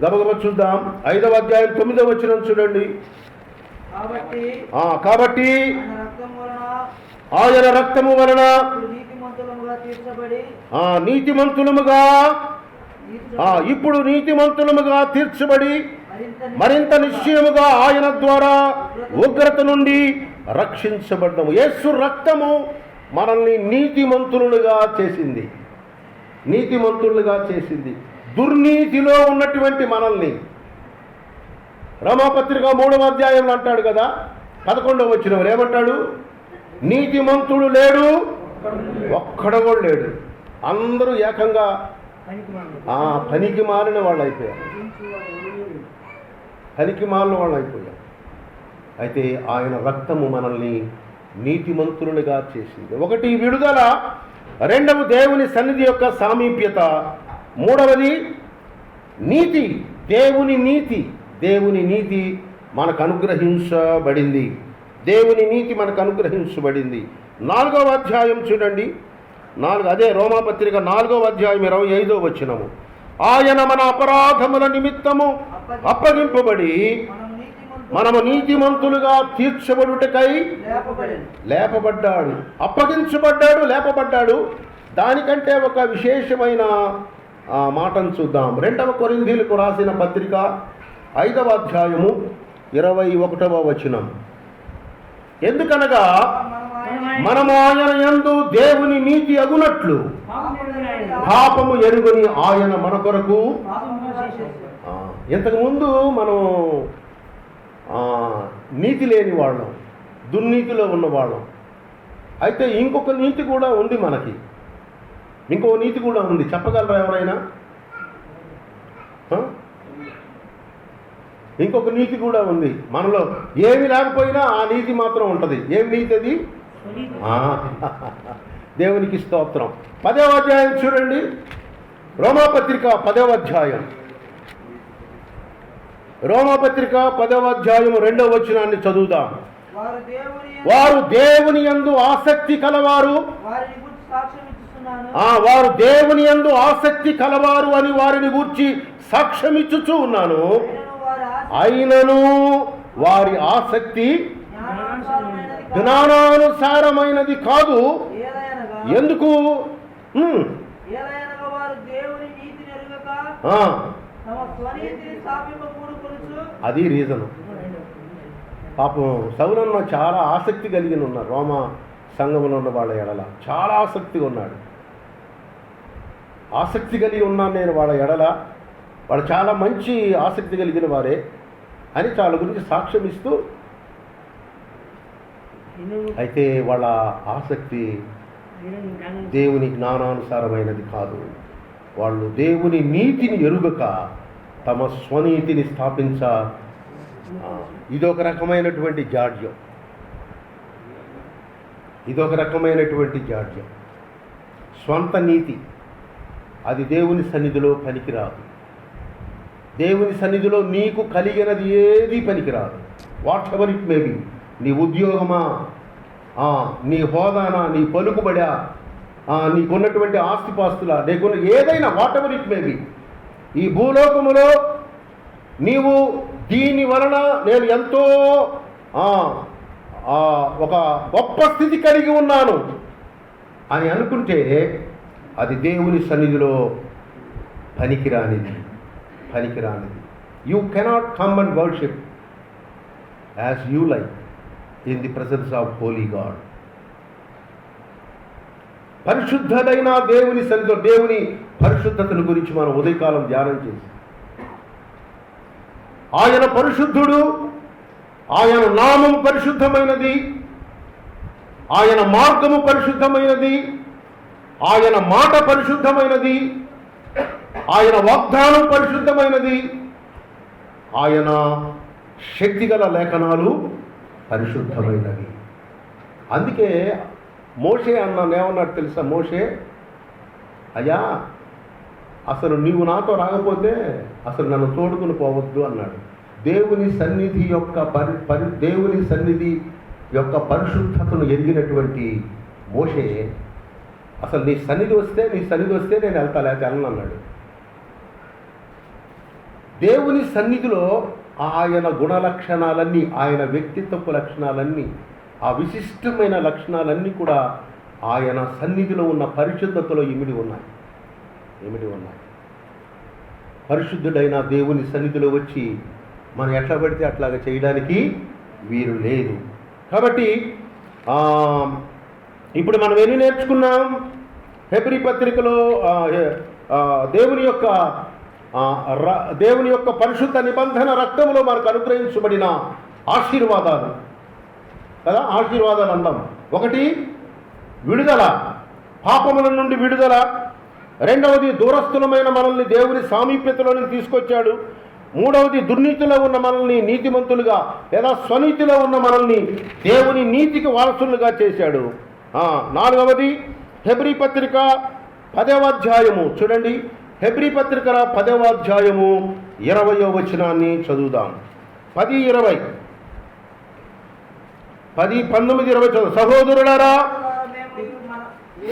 గబగబ చూద్దాం. 5వ అధ్యాయం 9వ వచనం చూడండి. కాబట్టి ఆయన రక్తము వలన ఇప్పుడు నీతిమంతులముగా తీర్చబడి మరింత నిశ్చయముగా ఆయన ద్వారా ఉగ్రత నుండి రక్షించబడ్డాము. యేసు రక్తము మనల్ని నీతిమంతులుగా చేసింది. దుర్నీతిలో ఉన్నటువంటి మనల్ని రోమాపత్రిక 3వ అధ్యాయంలో అంటాడు కదా, 11వ వచనం ఏమంటాడు? నీతిమంతుడు లేడు, ఒక్కడు కూడా లేడు. అందరూ ఏకంగా పనికి మాలిన వాళ్ళు అయిపోయారు. అయితే ఆయన రక్తము మనల్ని నీతిమంతులుగా చేసింది. ఒకటి విడుదల, రెండవ దేవుని సన్నిధి యొక్క సామీప్యత, మూడవది నీతి. దేవుని నీతి మనకు అనుగ్రహించబడింది. 4వ అధ్యాయం చూడండి. అదే రోమాపత్రిక 4వ అధ్యాయం 25వ వచనము. ఆయన మన అపరాధముల నిమిత్తము అప్పగింపబడి మనము నీతిమంతులుగా తీర్చబడుటకై లేపబడ్డాడు. అప్పగించబడ్డాడు, లేపబడ్డాడు. దానికంటే ఒక విశేషమైన మాటను చూద్దాం. 2వ కొరింథీయులకు రాసిన పత్రిక 5వ అధ్యాయము 21వ వచనం. ఎందుకనగా మనము ఆయన యందు దేవుని నీతి అగునట్లు పాపము ఎరుగని ఆయన మన కొరకు. ఇంతకుముందు మనం నీతి లేని వాళ్ళం, దుర్నీతిలో ఉన్నవాళ్ళం. అయితే ఇంకొక నీతి కూడా ఉంది మనకి. చెప్పగలరా ఎవరైనా? ఇంకొక నీతి కూడా ఉంది మనలో. ఏమి లేకపోయినా ఆ నీతి మాత్రం ఉంటుంది. ఏం నీతి అది? దేవునికి స్తోత్రం. 10వ అధ్యాయం చూడండి. రోమాపత్రిక 10వ అధ్యాయం రోమపత్రిక 10వ అధ్యాయము 2వ వచనాన్ని చదువుదాం. వారు దేవుని వారు దేవుని యందు ఆసక్తి కలవారు, వారిని గురించి సాక్ష్యం ఇస్తున్నాను. వారు దేవుని యందు ఆసక్తి కలవారు అని వారిని గూర్చి సాక్ష్యమిచ్చుచూ ఉన్నాను. అయినను వారి ఆసక్తి జ్ఞానానుసారమైనది కాదు. ఎందుకు? వారు దేవుని నీతిని ఎరుగక తమ స్వనీతిని స్థాపింపకూడకొనుచు. అది రీజను. పాపం సౌలన్న చాలా ఆసక్తి కలిగి ఉన్నారు. రోమ సంఘంలో ఉన్న వాళ్ళ ఎడల చాలా ఆసక్తిగా ఉన్నాడు. ఆసక్తి కలిగి ఉన్నాను నేను వాళ్ళ ఎడల, వాళ్ళు చాలా మంచి ఆసక్తి కలిగిన వారే అని వాళ్ళ గురించి సాక్ష్యం ఇస్తూ, అయితే వాళ్ళ ఆసక్తి దేవుని జ్ఞానానుసారమైనది కాదు. వాళ్ళు దేవుని నీతిని ఎరుగక తమ స్వనీతిని స్థాపించ, ఇదొక రకమైనటువంటి జాడ్యం. ఇదొక రకమైనటువంటి జాడ్యం. స్వంత నీతి అది దేవుని సన్నిధిలో పనికిరాదు. దేవుని సన్నిధిలో నీకు కలిగినది ఏది పనికిరాదు. What ever it may be. నీ ఉద్యోగమా, నీ హోదానా, నీ పలుకుబడా, నీకున్నటువంటి ఆస్తిపాస్తులా, నీకున్న ఏదైనా, what ever it may be, ఈ భూలోకములో నీవు దీని వలన నేను ఎంతో ఒక గొప్ప స్థితి కలిగి ఉన్నాను అని అనుకుంటే అది దేవుని సన్నిధిలో పనికిరానిది. You cannot come and worship as you like in the presence of holy God. పరిశుద్ధుడైన దేవుని సన్నిధిలో దేవుని పరిశుద్ధతను గురించి మనం ఉదయకాలం ధ్యానం చేసి, ఆయన పరిశుద్ధుడు, ఆయన నామము పరిశుద్ధమైనది, ఆయన మార్గము పరిశుద్ధమైనది, ఆయన మాట పరిశుద్ధమైనది, ఆయన వాగ్దానం పరిశుద్ధమైనది, ఆయన శక్తిగల లేఖనాలు పరిశుద్ధమైనవి. అందుకే మోషే ఏమన్నాడు తెలుసా? మోషే, అయ్యా అసలు నీవు నాతో రాకపోతే అసలు నన్ను తోడుకుని పోవద్దు అన్నాడు. దేవుని సన్నిధి యొక్క పరిశుద్ధతను ఎరిగినటువంటి మోషే అసలు నీ సన్నిధి వస్తే నేను వెళ్తా, లేకపోతే వెళ్ళను అన్నాడు. దేవుని సన్నిధిలో ఆయన గుణలక్షణాలన్నీ, ఆయన వ్యక్తిత్వపు లక్షణాలన్నీ, ఆ విశిష్టమైన లక్షణాలన్నీ కూడా ఆయన సన్నిధిలో ఉన్న పరిశుద్ధతలో ఇమిడి ఉన్నాయి. పరిశుద్ధుడైన దేవుని సన్నిధిలో వచ్చి మనం ఎట్లా పడితే అట్లాగా చేయడానికి వీరు లేదు. కాబట్టి ఇప్పుడు మనం ఎన్ని నేర్చుకున్నాం? హెబ్రీ పత్రికలో దేవుని యొక్క పరిశుద్ధ నిబంధన రక్తంలో మనకు అనుగ్రహించబడిన ఆశీర్వాదాలు కదా. ఆశీర్వాదాలు అందాం. ఒకటి, విడుదల, పాపముల నుండి విడుదల. రెండవది, దూరస్థులమైన మనల్ని దేవుని సామీప్యతలోనికి తీసుకొచ్చాడు. మూడవది, దుర్నీతిలో ఉన్న మనల్ని నీతిమంతులుగా లేదా స్వనీతిలో ఉన్న మనల్ని దేవుని నీతికి వారసులుగా చేశాడు. నాలుగవది, హెబ్రీ పత్రిక 10వ అధ్యాయము చూడండి. హెబ్రీ పత్రిక 10వ అధ్యాయము 20వ వచనాన్ని చదువుదాం. 10, 20, 10, 19, 20 చదువు.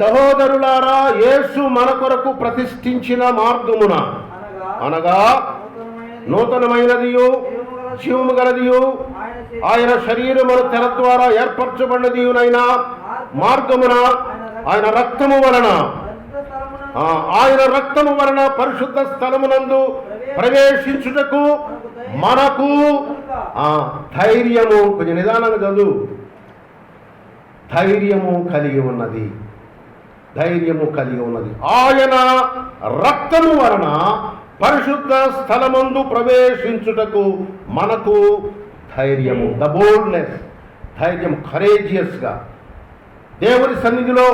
సహోదరులారా, యేసు మన కొరకు ప్రతిష్ఠించిన మార్గమున అనగా నూతనమైనదియు జీవము గలదియు ఆయన శరీరమును తెర ద్వారా ఏర్పరచబడినదియునైన మార్గమున ఆయన రక్తము వలన పరిశుద్ధ స్థలమునందు ప్రవేశించుటకు మనకు ధైర్యము, కొంచెం నిదానంగా చదువు, ధైర్యము కలిగి ఉన్నది. ఆయన రక్తము వలన పరిశుద్ధ స్థలమందు ప్రవేశించుటకు మనకు ధైర్యము, ద బోల్డ్నెస్, ధైర్యం, కరేజియస్గా దేవుని సన్నిధిలో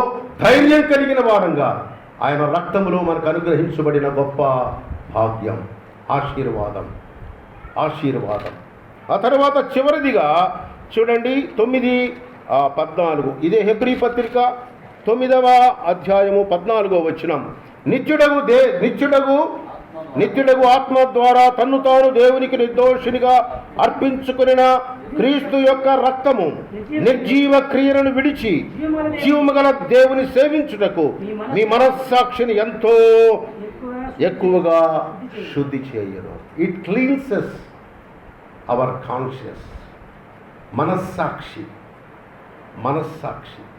ధైర్యం కలిగిన వారంగా ఆయన రక్తములో మనకు అనుగ్రహించబడిన గొప్ప భాగ్యం, ఆశీర్వాదం. ఆ తర్వాత చివరిదిగా చూడండి 9, 14. ఇదే హెబ్రీ పత్రిక 9వ అధ్యాయము 14వ వచనం. నిత్యుడగు నిత్యుడగు ఆత్మ ద్వారా తన్ను తాను దేవునికి నిర్దోషినిగా అర్పించుకునిన క్రీస్తు యొక్క రక్తము నిర్జీవ క్రియలను విడిచి జీవము గల దేవుని సేవించుటకు మీ మనస్సాక్షిని ఎంతో ఎక్కువగా శుద్ధి చేయను. It cleanses our conscious. మనస్సాక్షి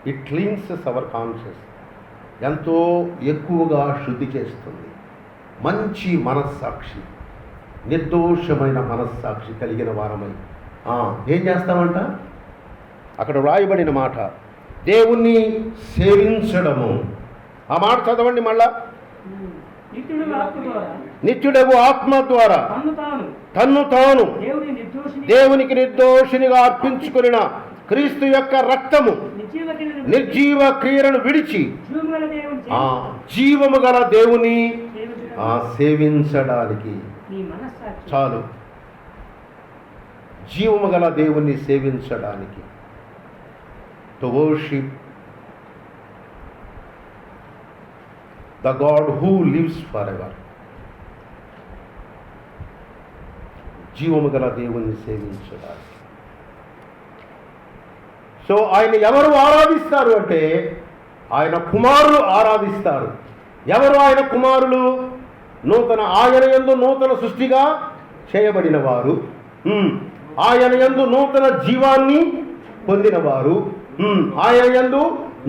ఇట్ క్లీన్సెస్ అవర్ కాన్షియస్. ఎంతో ఎక్కువగా శుద్ధి చేస్తుంది. మంచి మనస్సాక్షి, నిర్దోషమైన మనస్సాక్షి కలిగిన వారమై ఏం చేస్తామంట? అక్కడ వ్రాయబడిన మాట దేవుణ్ణి సేవించడము. ఆ మాట చదవండి మళ్ళా. నిత్యుడగు ఆత్మ ద్వారా తన్ను తాను దేవునికి నిర్దోషినిగా అర్పించుకున్న క్రీస్తు యొక్క రక్తము నిర్జీవ క్రియలను విడిచి జీవము గల దేవుని సేవించడానికి. చాలు, జీవము గల దేవుణ్ణి సేవించడానికి. To worship the God who lives for ever. జీవము గల దేవుణ్ణి సేవించడానికి. సో ఆయన ఎవరు ఆరాధిస్తారు అంటే ఆయన కుమారులు ఆరాధిస్తారు. ఎవరు ఆయన కుమారులు? ఆయన యందు నూతన సృష్టిగా చేయబడిన వారు, ఆయన యందు నూతన జీవాన్ని పొందినవారు, ఆయన యందు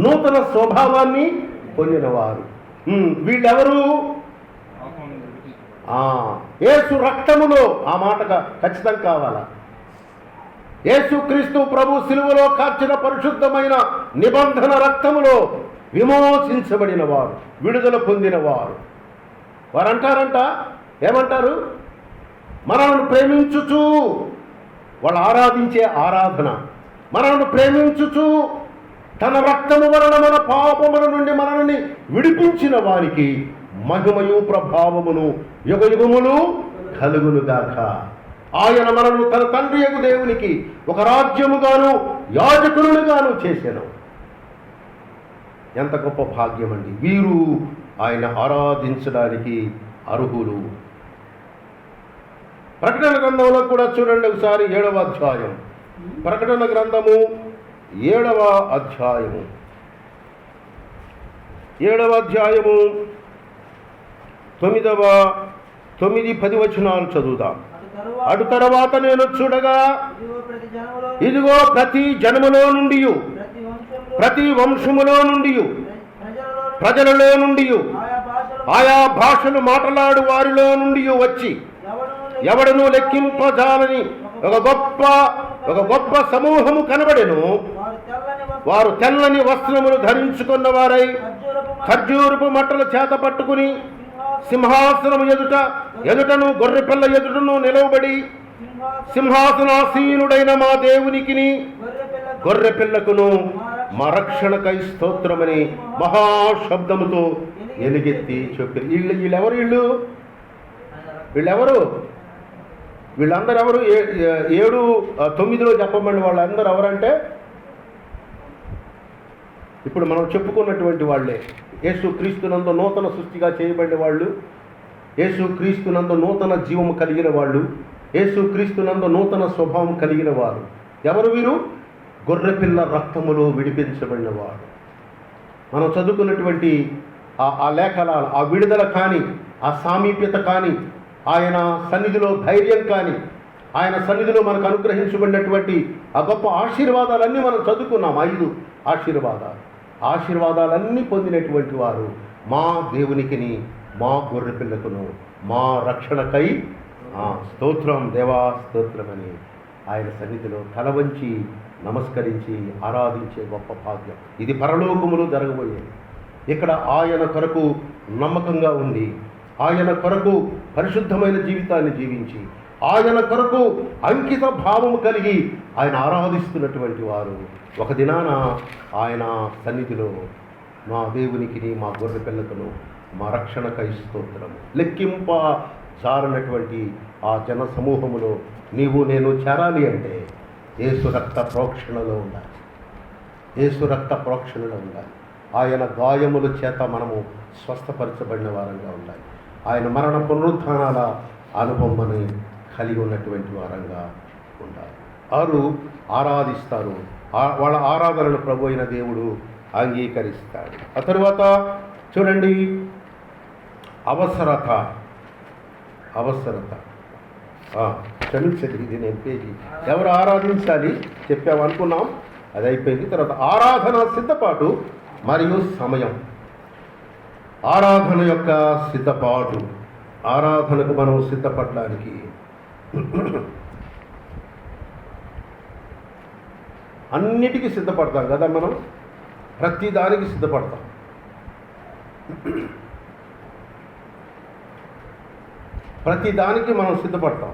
నూతన స్వభావాన్ని పొందినవారు. వీళ్ళెవరు? యేసు రక్తములో. ఆ మాటగా ఖచ్చితంగా కావాలా? యేసుక్రీస్తు ప్రభు శిలువలో కార్చిన పరిశుద్ధమైన నిబంధన రక్తములో విమోచించబడిన వారు, విడుదల పొందిన వారు. వారు అంటారంట, ఏమంటారు? మనల్ని ప్రేమించుచు, వాళ్ళు ఆరాధించే ఆరాధన, మనల్ని ప్రేమించుచు తన రక్తము వలన మన పాపముల నుండి మనల్ని విడిపించిన వారికి మహిమయు ప్రభావమును యుగయుగములు కలుగునుగాక. ఆయన మనను తన తండ్రి యగు దేవునికి ఒక రాజ్యముగాను యాజకులుగాను చేసెను. ఎంత గొప్ప భాగ్యం అండి! వీరు ఆయన ఆరాధించడానికి అర్హులు. ప్రకటన గ్రంథంలో కూడా చూడండి ఒకసారి. 7వ అధ్యాయం, ప్రకటన గ్రంథము 7వ అధ్యాయము 9-10 వచనాలు చదువుదాం. అటు తరువాత నేను చూడగా, ఇదిగో ప్రతి జనములో నుండి, ప్రతి వంశములో నుండి, ప్రజలలో నుండి, ఆయా భాషలు మాట్లాడు వారిలో నుండి వచ్చి ఎవడను లెక్కింపజాలని ఒక గొప్ప సమూహము కనబడెను. వారు తెల్లని వస్త్రములు ధరించుకున్న వారై ఖర్జూరపు మట్టల చేత పట్టుకుని సింహాసనము ఎదుటను గొర్రెపిల్ల ఎదుటను నిలవబడి, సింహాసనాసీనుడైన మా దేవునికిని గొర్రెపిల్లకును మా రక్షణకై స్తోత్రమని మహాశబ్దముతో ఎలుగెత్తి చెప్పి. వీళ్ళెవరు? వీళ్ళందరూ ఎవరు? 7-9లో చెప్పబడిన వాళ్ళందరూ ఎవరంటే ఇప్పుడు మనం చెప్పుకున్నటువంటి వాళ్ళే. యేసు క్రీస్తునందు నూతన సృష్టిగా చేయబడిన వాళ్ళు, యేసు క్రీస్తునందు నూతన జీవము కలిగిన వాళ్ళు, యేసు క్రీస్తునందు నూతన స్వభావం కలిగిన వారు. ఎవరు వీరు? గొర్రెపిల్ల రక్తములో విడిపించబడిన వాడు. మనం చదువుకున్నటువంటి ఆ లేఖనాలు, ఆ విడుదల కానీ, ఆ సామీప్యత కానీ, ఆయన సన్నిధిలో ధైర్యం కానీ, ఆయన సన్నిధిలో మనకు అనుగ్రహించబడినటువంటి ఆ గొప్ప ఆశీర్వాదాలన్నీ మనం చదువుకున్నాం. 5 ఆశీర్వాదాలన్నీ పొందినటువంటి వారు మా దేవునికిని, మా గొర్రెపిల్లకును, మా రక్షణకై స్తోత్రం, దేవా స్తోత్రమని ఆయన సన్నిధిలో తల వంచి నమస్కరించి ఆరాధించే గొప్ప భాగ్యం. ఇది పరలోకములో జరగబోయేది. ఇక్కడ ఆయన కొరకు నమ్మకంగా ఉండి, ఆయన కొరకు పరిశుద్ధమైన జీవితాన్ని జీవించి, ఆయన కొరకు అంకిత భావము కలిగి ఆయన ఆరాధిస్తున్నటువంటి వారు ఒక దినాన ఆయన సన్నిధిలో మా దేవునికి, మా గొర్రె పిల్లకును, మా రక్షణకై స్తోత్రము లెక్కింప జారనటువంటి ఆ జన సమూహములో నీవు నేను చేరాలి అంటే యేసు రక్త ప్రోక్షణలో ఉండాలి. యేసు రక్త ప్రోక్షణలో ఉండాలి. ఆయన గాయముల చేత మనము స్వస్థపరచబడిన వారంగా ఉండాలి. ఆయన మరణ పునరుత్థానాల అనుభవం కలిగి ఉన్నటువంటి వారంగా ఉండాలి. వారు ఆరాధిస్తారు, వాళ్ళ ఆరాధనను ప్రభు అయిన దేవుడు అంగీకరిస్తాడు. ఆ తరువాత చూడండి, అవసరత. క్షమించండి, ఇది నేను పేజీ ఎవరు ఆరాధించాలి చెప్పామనుకున్నాం, అది అయిపోయింది. తర్వాత ఆరాధన సిద్ధపాటు మరియు సమయం. ఆరాధన యొక్క సిద్ధపాటు, ఆరాధనకు మనం సిద్ధపడడానికి అన్నిటికీ సిద్ధపడతాం కదా, మనం ప్రతి దానికి సిద్ధపడతాం. ప్రతి దానికి మనం సిద్ధపడతాం.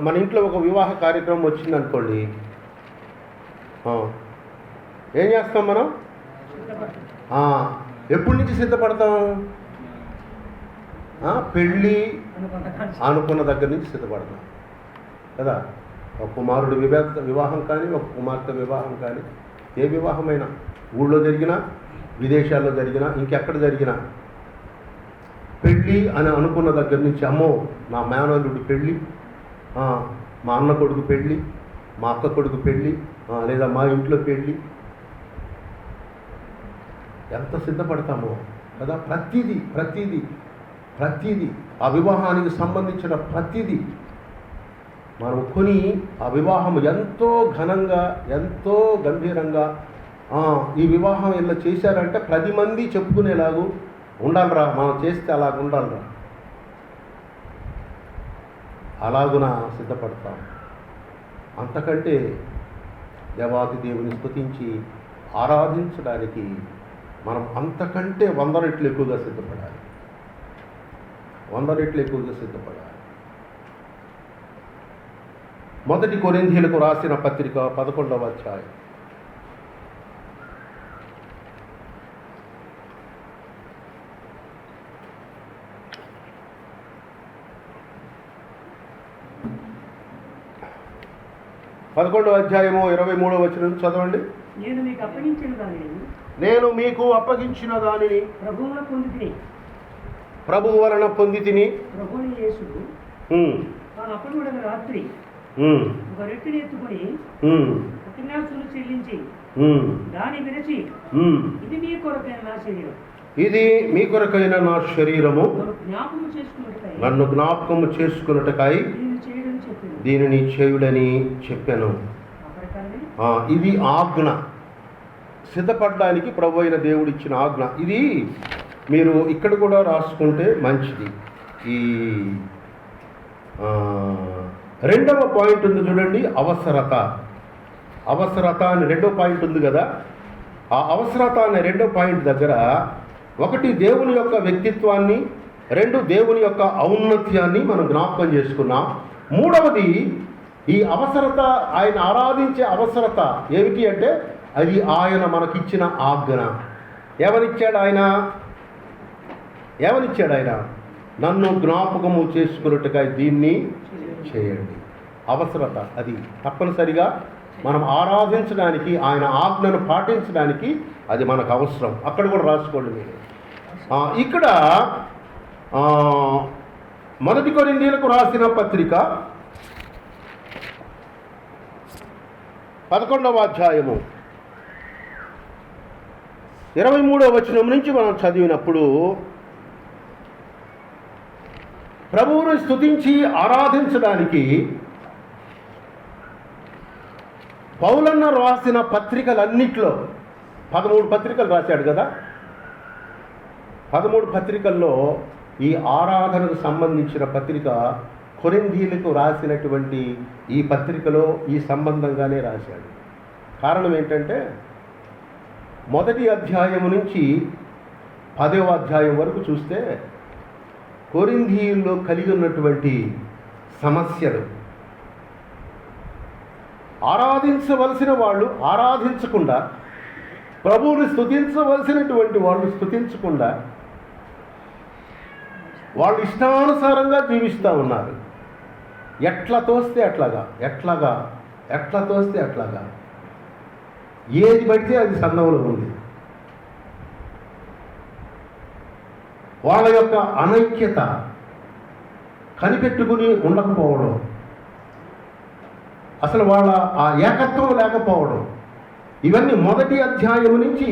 మన ఇంట్లో ఒక వివాహ కార్యక్రమం వచ్చిందనుకోండి, ఏం చేస్తాం మనం? ఎప్పటి నుంచి సిద్ధపడతాం? పెళ్ళి అనుకున్న దగ్గర నుంచి సిద్ధపడతాం కదా. ఒక కుమారుడు వివాహం కానీ, ఒక కుమార్తె వివాహం కానీ, ఏ వివాహమైనా, ఊళ్ళో జరిగినా, విదేశాల్లో జరిగినా, ఇంకెక్కడ జరిగినా, పెళ్ళి అని అనుకున్న దగ్గర నుంచి, అమ్మో నా మేనల్లుడి పెళ్ళి, మా అన్న కొడుకు పెళ్ళి, మా అక్క కొడుకు పెళ్ళి, లేదా మా ఇంట్లో పెళ్ళి, ఎంత సిద్ధపడతామో కదా. ప్రతిదీ ఆ వివాహానికి సంబంధించిన ప్రతిదీ మనం కొని, ఆ వివాహం ఎంతో ఘనంగా, ఎంతో గంభీరంగా, ఈ వివాహం ఇలా చేశారంటే 10 మంది చెప్పుకునేలాగూ ఉండాలిరా, మనం చేస్తే అలాగ ఉండాలిరా, అలాగున సిద్ధపడతాం. అంతకంటే దేవాది దేవుని స్తుతించి ఆరాధించడానికి మనం అంతకంటే 100 రెట్లు ఎక్కువగా సిద్ధపడాలి. 100 రెట్లు ఎక్కువగా సిద్ధపడాలి. మొదటి కొరింథీయులకు రాసిన పత్రిక 11వ అధ్యాయం. పదకొండవ అధ్యాయము 23వ వచనం చదవండి. నేను మీకు అప్పగించిన దానిని ప్రభువు వలన పొందితిని. ప్రభువుని యేసుడు తాను అప్పగించిన రాత్రి ఒక రెట్టుని ఎత్తుకొని కృతజ్ఞతాస్తుతులు చెల్లించి దాన్ని విరచి, ఇది మీ కొరకైన నా శరీరం, ఇది మీ కొరకైన నా శరీరము, నన్ను జ్ఞాపకము చేసుకున్నటకై దీనిని చేయుడని చెప్పాను. ఇది ఆజ్ఞ, సిద్ధపడడానికి ప్రభు అయిన దేవుడు ఇచ్చిన ఆజ్ఞ. ఇది మీరు ఇక్కడ కూడా రాసుకుంటే మంచిది. ఈ 2వ పాయింట్ ఉంది చూడండి, అవసరత అని 2వ పాయింట్ ఉంది కదా. ఆ అవసరత అనే 2వ పాయింట్ దగ్గర 1 దేవుని యొక్క వ్యక్తిత్వాన్ని, 2 దేవుని యొక్క ఔన్నత్యాన్ని మనం జ్ఞాపకం చేసుకున్నాం. 3వది ఈ అవసరత, ఆయన ఆరాధించే అవసరత ఏమిటి అంటే అది ఆయన మనకిచ్చిన ఆజ్ఞ. ఏమనిచ్చాడు ఆయన? నన్ను జ్ఞాపకము చేసుకున్నట్టుగా దీన్ని చేయండి. అవసరత అది తప్పనిసరిగా మనం ఆరాధించడానికి, ఆయన ఆజ్ఞను పాటించడానికి అది మనకు అవసరం. అక్కడ కూడా రాసుకోండి మీరు. ఇక్కడ మొదటి కొరింథీయులకు రాసిన పత్రిక 11వ అధ్యాయము 23వ వచనం నుంచి మనం చదివినప్పుడు, ప్రభువును స్తుతించి ఆరాధించడానికి పౌలన్న రాసిన పత్రికలన్నిట్లో 13 పత్రికలు రాశాడు కదా. 13 పత్రికల్లో ఈ ఆరాధనకు సంబంధించిన పత్రిక కొరింథీయులకు రాసినటువంటి ఈ పత్రికలో ఈ సంబంధంగానే రాశాడు. కారణం ఏంటంటే మొదటి అధ్యాయం నుంచి 10వ అధ్యాయం వరకు చూస్తే కొరింథీయుల్లో కలిగి ఉన్నటువంటి సమస్యలు, ఆరాధించవలసిన వాళ్ళు ఆరాధించకుండా, ప్రభువుని స్తుతించవలసినటువంటి వాళ్ళు స్తుతించకుండా, వాళ్ళు ఇష్టానుసారంగా జీవిస్తూ ఉన్నారు. ఎట్లా తోస్తే అట్లాగా ఏది పడితే అది సంఘంలో ఉంది. వాళ్ళ యొక్క అనైక్యత కనిపెట్టుకుని ఉండకపోవడం, అసలు వాళ్ళ ఆ ఏకత్వం లేకపోవడం, ఇవన్నీ 1వ అధ్యాయం నుంచి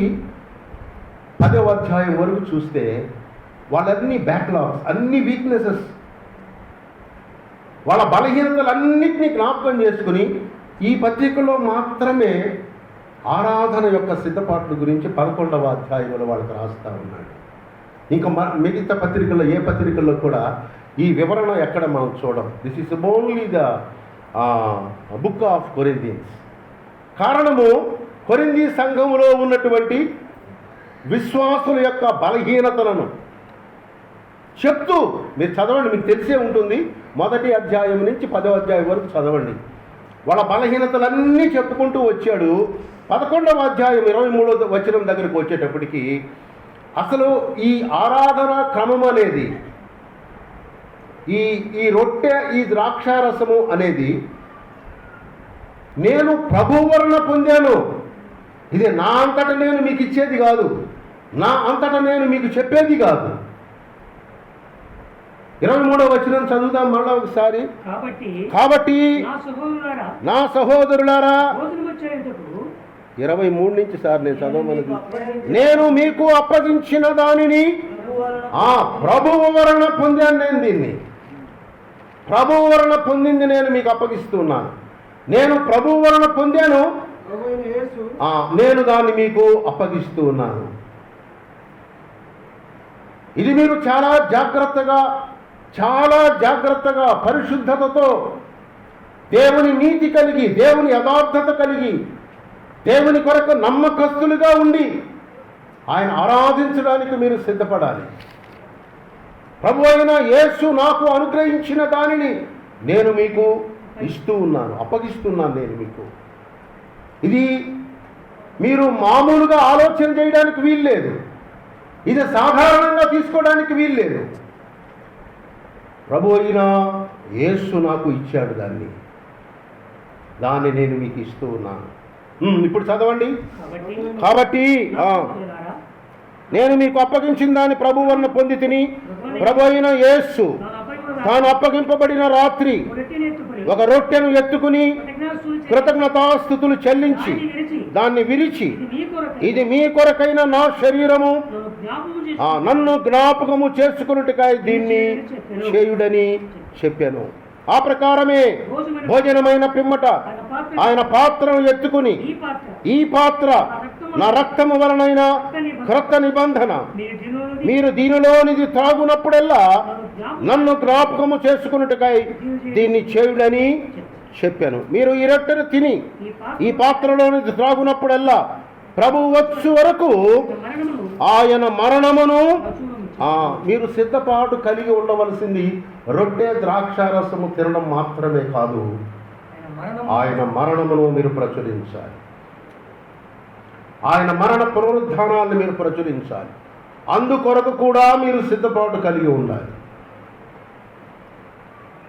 10వ అధ్యాయం వరకు చూస్తే వాళ్ళన్నీ బ్యాక్లాగ్స్, అన్ని వీక్నెసెస్, వాళ్ళ బలహీనతలన్నింటినీ జ్ఞాపకం చేసుకుని ఈ పత్రికలో మాత్రమే ఆరాధన యొక్క సిద్ధపాట్ల గురించి 11వ అధ్యాయంలో వాళ్ళకి రాస్తా ఉన్నాడు. ఇంకా మిగతా పత్రికల్లో ఏ పత్రికల్లో కూడా ఈ వివరణ ఎక్కడ మనం చూడం. This is only the book of Corinthians. కారణము, కొరింథీ సంఘములో ఉన్నటువంటి విశ్వాసుల యొక్క బలహీనతలను చెప్తూ, మీరు చదవండి, మీకు తెలిసే ఉంటుంది, 1వ అధ్యాయం నుంచి 10వ అధ్యాయం వరకు చదవండి. వాళ్ళ బలహీనతలన్నీ చెప్పుకుంటూ వచ్చాడు. 11వ అధ్యాయం 23వ వచనం దగ్గరికి వచ్చేటప్పటికి అసలు ఈ ఆరాధన క్రమం అనేది, ఈ రొట్టె, ఈ ద్రాక్షారసము అనేది నేను ప్రభువు వలన పొందాను. ఇది నా అంతట నేను మీకు ఇచ్చేది కాదు, నా అంతట నేను మీకు చెప్పేది కాదు. 23వ వచనం చదువుదాం మళ్ళా ఒకసారి. కాబట్టి నా సహోదరులారా, 23 నుంచి సార్ నేను చదవమన్నది, నేను మీకు అప్పగించిన దానిని ప్రభువు వలన పొందాను. నేను దీన్ని ప్రభువు వలన పొందింది నేను మీకు అప్పగిస్తున్నాను. నేను ప్రభువు వలన పొందాను, నేను దాన్ని మీకు అప్పగిస్తూ ఉన్నాను. ఇది మీరు చాలా జాగ్రత్తగా పరిశుద్ధతతో, దేవుని నీతి కలిగి, దేవుని యథార్థత కలిగి, దేవుని కొరకు నమ్మకస్తులుగా ఉండి ఆయన ఆరాధించడానికి మీరు సిద్ధపడాలి. ప్రభు అయిన యేసు నాకు అనుగ్రహించిన దానిని నేను మీకు ఇస్తూ ఉన్నాను, అప్పగిస్తున్నాను నేను మీకు. ఇది మీరు మామూలుగా ఆలోచన చేయడానికి వీల్లేదు, ఇది సాధారణంగా తీసుకోవడానికి వీల్లేదు. ప్రభు అయిన యేసు నాకు ఇచ్చాడు దాన్ని నేను మీకు ఇస్తూ ఉన్నాను. ఇప్పుడు చదవండి. కాబట్టి నేను మీకు అప్పగించిన దాన్ని ప్రభు వలన పొంది తిని, ప్రభు అయిన యేసు తాను అప్పగింపబడిన రాత్రి ఒక రొట్టెను ఎత్తుకుని కృతజ్ఞతాస్తుతులు చెల్లించి దాన్ని విరిచి, ఇది మీ కొరకైన నా శరీరము, నన్ను జ్ఞాపకము చేసుకున్నట్టుకాయ దీన్ని చేయుడని చెప్పాను. ఆ ప్రకారమే భోజనమైన పిమ్మట ఆయన పాత్రను ఎత్తుకుని, ఈ పాత్ర నా రక్తము వలనైన క్రొత్త నిబంధన, మీరు దీనిలోనిది త్రాగునప్పుడల్లా నన్ను జ్ఞాపకము చేసుకున్నట్టుకై దీన్ని చేయుడని చెప్పాను. మీరు ఈ రొట్టెను తిని ఈ పాత్రలోనిది త్రాగునప్పుడల్లా ప్రభువు వచ్చు వరకు ఆయన మరణమును మీరు సిద్ధపాటు కలిగి ఉండవలసింది రొట్టె ద్రాక్షారసము తినడం మాత్రమే కాదు, ఆయన మరణమును మీరు ప్రచురించాలి, ఆయన మరణ పునరుద్ధానాన్ని మీరు ప్రచురించాలి. అందుకొరకు కూడా మీరు సిద్ధపాటు కలిగి ఉండాలి.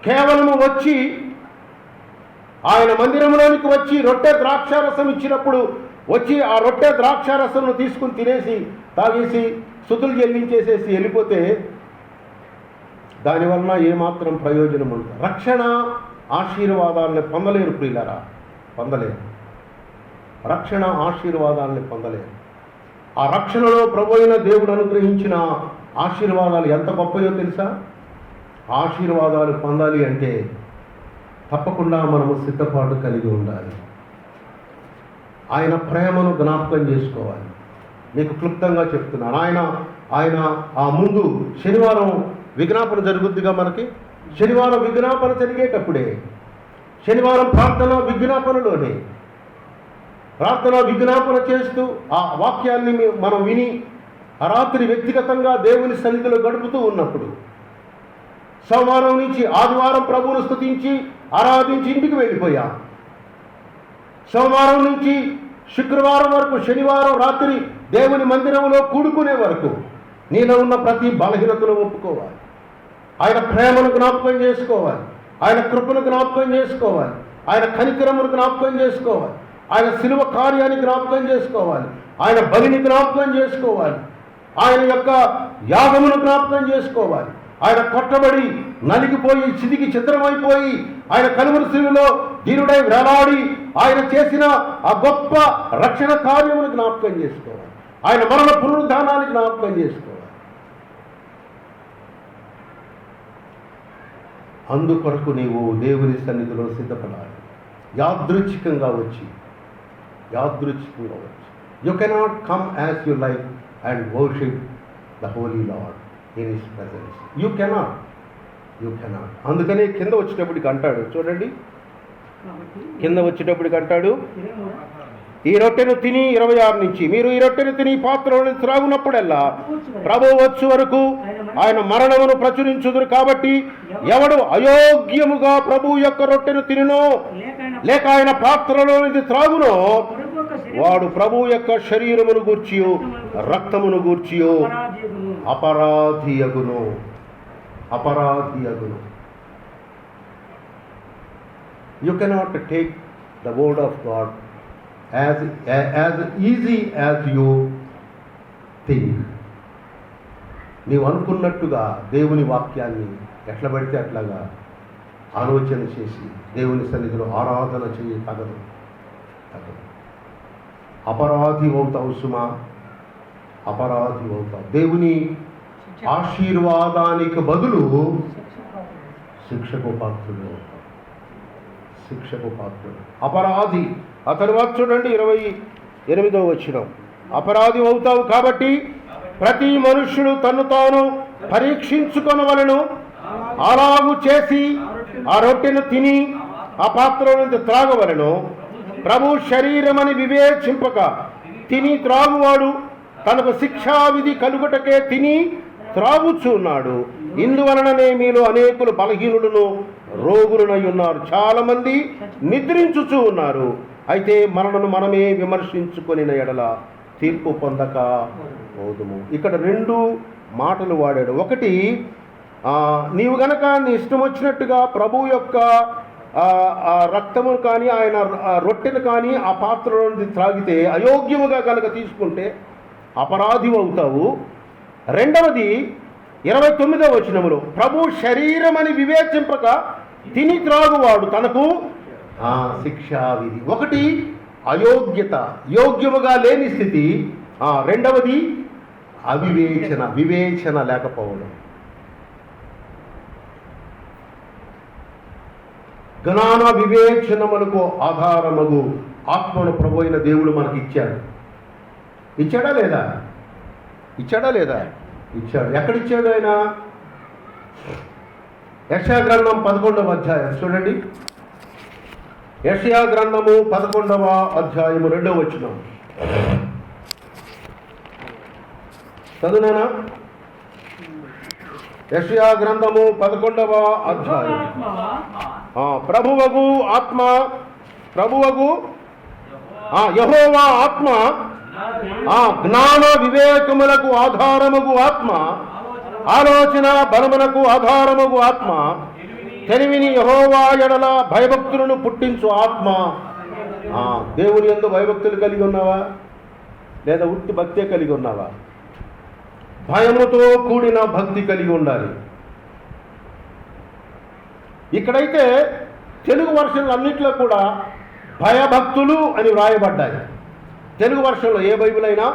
కేవలము వచ్చి ఆయన మందిరంలోనికి వచ్చి రొట్టె ద్రాక్షారసం ఇచ్చినప్పుడు వచ్చి ఆ రొట్టె ద్రాక్షారసంను తీసుకుని తినేసి తాగేసి స్తుతులు చెల్లించేసేసి వెళ్ళిపోతే దానివల్ల ఏమాత్రం ప్రయోజనం ఉంటుంది? రక్షణ ఆశీర్వాదాలని పొందలేరు ప్రియులారా, పొందలేరు. రక్షణ ఆశీర్వాదాలని పొందలేరు. ఆ రక్షణలో ప్రభు అయిన దేవుడు అనుగ్రహించిన ఆశీర్వాదాలు ఎంత గొప్పయో తెలుసా? ఆశీర్వాదాలు పొందాలి అంటే తప్పకుండా మనము సిద్ధపాటు కలిగి ఉండాలి. ఆయన ప్రేమను జ్ఞాపకం చేసుకోవాలి. మీకు క్లుప్తంగా చెప్తున్నాను. ఆయన ఆ ముందు శనివారం విజ్ఞాపన జరుగుద్దిగా మనకి. శనివారం విజ్ఞాపన జరిగేటప్పుడే, శనివారం ప్రార్థన విజ్ఞాపనలోనే, ప్రార్థన విజ్ఞాపన చేస్తూ ఆ వాక్యాన్ని మనం విని ఆ రాత్రి వ్యక్తిగతంగా దేవుని సన్నిధిలో గడుపుతూ ఉన్నప్పుడు, సోమవారం నుంచి ఆదివారం ప్రభువును స్తుతించి ఆరాధించి ఇంటికి వెళ్ళిపోయాం. సోమవారం నుంచి శుక్రవారం వరకు, శనివారం రాత్రి దేవుని మందిరంలో కూడుకునే వరకు నీలో ఉన్న ప్రతి బలహీనతను ఒప్పుకోవాలి. ఆయన ప్రేమను జ్ఞాపకం చేసుకోవాలి, ఆయన కృపను జ్ఞాపకం చేసుకోవాలి, ఆయన కనికరమును జ్ఞాపకం చేసుకోవాలి, ఆయన శిలువ కార్యాన్ని జ్ఞాపకం చేసుకోవాలి, ఆయన బలిని జ్ఞాపకం చేసుకోవాలి. ఆయన యొక్క యాగమును జ్ఞాపకం చేసుకోవాలి. ఆయన కొట్టబడి నలిగిపోయి చితికి చిత్రమైపోయి ఆయన కలువరి శిలువలో దీనుడై వేలాడి ఆయన చేసిన ఆ గొప్ప రక్షణ కార్యమును జ్ఞాపకం చేసుకోవాలి. ఆయన మరణ పునరుద్ధానాన్ని జ్ఞాపకం చేసుకోవాలి. అందుకొరకు నీవు దేవుని సన్నిధిలో సిద్ధపడాలి. యాదృచ్ఛికంగా వచ్చి you cannot come as you like and worship the holy Lord in his presence. You cannot. అందుకనే కింద వచ్చేటప్పటికి అంటాడు, చూడండి, కింద వచ్చేటప్పటికి అంటాడు, ఈ రొట్టెను తిని 26 నుంచి మీరు ఈ రొట్టెను తిని పాత్రలను త్రాగునప్పుడల్లా ప్రభు వచ్చు వరకు ఆయన మరణమును ప్రచురించుదురు. కాబట్టి ఎవడు అయోగ్యముగా ప్రభు యొక్క రొట్టెను తినునో లేక ఆయన పాత్రలోనిది త్రాగునో వాడు ప్రభు యొక్క శరీరమును గూర్చియో రక్తమును గూర్చియో అపరాధియగును. You cannot take the word of God as easy as you think. నీవు అనుకున్నట్టుగా దేవుని వాక్యాన్ని ఎట్లా పడితే అట్లాగా ఆలోచన చేసి దేవుని సన్నిధిలో ఆరాధన చేయ తగదు. అపరాధి అవుతావు సుమా, అపరాధి అవుతావు. దేవుని ఆశీర్వాదానికి బదులు శిక్షకు పాత్రుడు. అపరాధి. ఆ తరువాత చూడండి 28వ వచనం, అపరాధి అవుతావు కాబట్టి ప్రతి మనుష్యుడు తన్ను తాను పరీక్షించుకొనవలెను. అలాగు చేసి ఆ రొట్టెను తిని ఆ పాత్ర నుంచి త్రాగవలెను. ప్రభు శరీరమని వివేచింపక తిని త్రాగువాడు తనకు శిక్షావిధి కలుగుటకే తిని త్రాగుచున్నాడు. ఇందువలననే మీలో అనేకులు బలహీనులను రోగులనై ఉన్నారు. చాలా మంది నిద్రించుచూ ఉన్నారు. అయితే మనలను మనమే విమర్శించుకొనిన ఎడల తీర్పు పొందక పోదుము. ఇక్కడ 2 మాటలు వాడాడు. ఒకటి, నీవు గనక నీ ఇష్టం వచ్చినట్టుగా ప్రభు యొక్క ఆ రక్తమును కానీ ఆయన రొట్టెను కానీ ఆ పాత్రలో త్రాగితే అయోగ్యముగా కనుక తీసుకుంటే అపరాధి అవుతావు. రెండవది 29వ వచనములో ప్రభు శరీరమని వివేచింపక తిని త్రాగువాడు తనకు శిక్షావిధి. ఒకటి అయోగ్యత, యోగ్యముగా లేని స్థితి. రెండవది వివేచన లేకపోవడం. జ్ఞాన వివేచనములకు ఆధారమగు ఆత్మను ప్రభు అయిన దేవుడు మనకి ఇచ్చాడు. ఇచ్చాడా లేదా? ఇచ్చాడు. ఎక్కడిచ్చాడు ఆయన? యెషయా గ్రంథం 11వ అధ్యాయం చూడండి. యెషయా గ్రంథము 11వ అధ్యాయము 2వ వచనం చదువునా? యెషయా గ్రంథము 11వ అధ్యాయం. ప్రభువగు యెహోవా ఆత్మ, జ్ఞాన వివేకములకు ఆధారముగు ఆత్మ, ఆలోచన బలమునకు ఆధారముగు ఆత్మ, తెలివిని యెహోవా ఎడల భయభక్తులను పుట్టించు ఆత్మ. దేవుని యందు భయభక్తులు కలిగి ఉన్నావా? లేదా ఉత్తి భక్తే కలిగి ఉన్నావా? భయముతో కూడిన భక్తి కలిగి ఉండాలి. ఇక్కడైతే తెలుగు వర్షన్లు అన్నింటిలో కూడా భయభక్తులు అని వ్రాయబడ్డాయి. తెలుగు వర్షన్లో ఏ బైబిల్ అయినా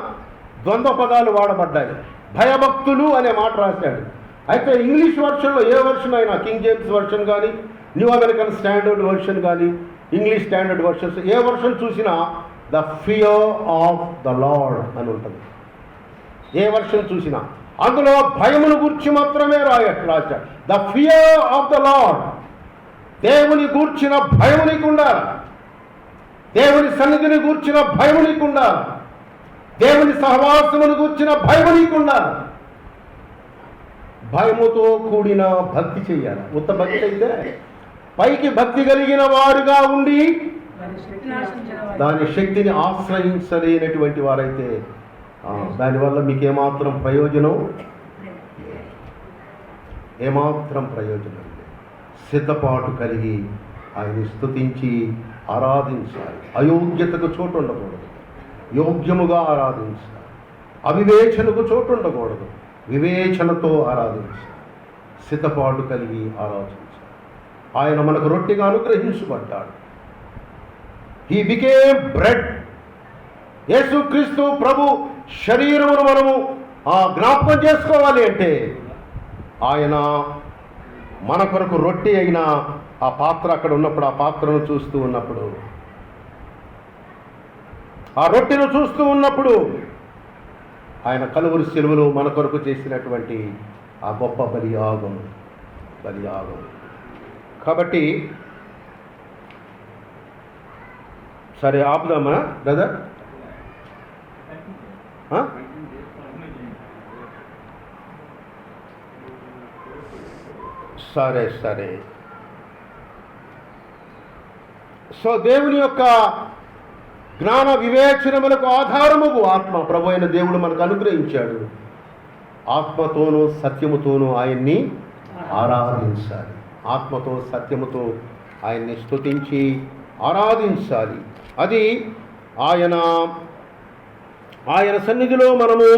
ద్వంద్వ పదాలు వాడబడ్డాయి. భయభక్తులు అనే మాట రాశాడు. అయితే ఇంగ్లీష్ వర్షన్లో ఏ వర్షన్ అయినా, కింగ్ జేమ్స్ వర్షన్ కానీ, న్యూ అమెరికన్ స్టాండర్డ్ వర్షన్ కానీ, ఇంగ్లీష్ స్టాండర్డ్ వర్షన్స్ ఏ వర్షన్ చూసినా the fear of the lord అని ఉంటుంది. ఏ వర్షన్ చూసినా అందులో భయమును గూర్చి మాత్రమే రాశాడు. The fear of the lord. దేవుని గూర్చిన భయము నీకుండాలి. దేవుని సన్నిధిని గూర్చిన భయము నీకుండాలి. దేవుని సహవాసమును గూర్చిన భయము నీకుండాలి. భయముతో కూడిన భక్తి చెయ్యాలి. ఉత్త భక్తి అయితే పైకి భక్తి కలిగిన వారుగా ఉండి దాని శక్తిని ఆశ్రయించలేనటువంటి వారైతే దానివల్ల మీకు ఏమాత్రం ప్రయోజనం లేదు. సిద్ధపాటు కలిగి ఆయన్ని స్తుతించి ఆరాధించాలి. అయోగ్యతకు చోటు ఉండకూడదు. యోగ్యముగా ఆరాధించాలి. అవివేచనకు చోటు ఉండకూడదు. వివేచనతో ఆరాధించాలి, సిద్ధపాటు కలిగి ఆరాధించాలి. ఆయన మనకు రొట్టెగా అనుగ్రహించబడ్డాడు. He became bread. యేసుక్రీస్తు ప్రభు శరీరమును మనము జ్ఞాపకం చేసుకోవాలి అంటే ఆయన మన కొరకు రొట్టె అయిన ఆ పాత్ర అక్కడ ఉన్నప్పుడు, ఆ పాత్రను చూస్తూ ఉన్నప్పుడు, ఆ రొట్టెను చూస్తూ ఉన్నప్పుడు ఆయన కలువరి శిలువలో మన కొరకు చేసినటువంటి ఆ గొప్ప బలియాగం. కాబట్టి సరే ఆపుదామా బ్రదర్? సరే. సో దేవుని యొక్క జ్ఞాన వివేచనములకు ఆధారముకు ఆత్మ ప్రభు అయిన దేవుడు మనకు అనుగ్రహించాడు. ఆత్మతోనూ సత్యముతోనూ ఆయన్ని ఆరాధించాలి. ఆత్మతో సత్యముతో ఆయన్ని స్తుతించి ఆరాధించాలి. అది ఆయన సన్నిధిలో మనము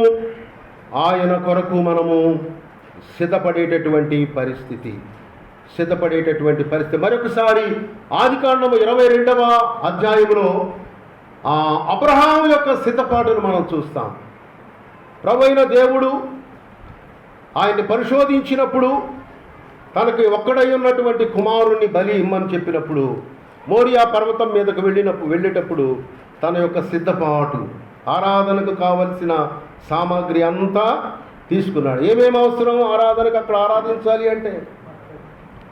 ఆయన కొరకు మనము సిద్ధపడేటటువంటి పరిస్థితి. మరొకసారి ఆదికాండము 22వ అధ్యాయంలో అబ్రహాము యొక్క సిద్ధపాటును మనం చూస్తాం. ప్రభు అయిన దేవుడు ఆయన్ని పరిశోధించినప్పుడు తనకి ఒక్కడై ఉన్నటువంటి కుమారుణ్ణి బలి ఇమ్మని చెప్పినప్పుడు, మోరియా పర్వతం మీదకు వెళ్ళేటప్పుడు తన యొక్క సిద్ధపాటు, ఆరాధనకు కావలసిన సామాగ్రి అంతా తీసుకున్నాడు. ఏమేమి అవసరం ఆరాధనకు? అక్కడ ఆరాధించాలి అంటే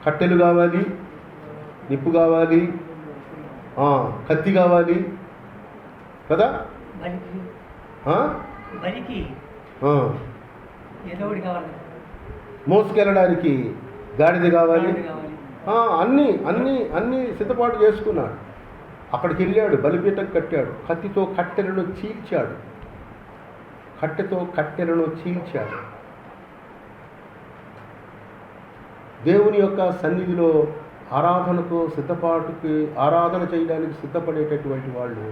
కట్టెలు కావాలి, నిప్పు కావాలి, కత్తి కావాలి కదా, మోసుకెళ్ళడానికి గాడిద కావాలి. అన్నీ సిద్ధపాటు చేసుకున్నాడు. అక్కడికి వెళ్ళాడు, బలిపీఠం కట్టాడు, కత్తితో కట్టెలను చీల్చాడు. దేవుని యొక్క సన్నిధిలో ఆరాధన చేయడానికి సిద్ధపడేటటువంటి వాళ్ళు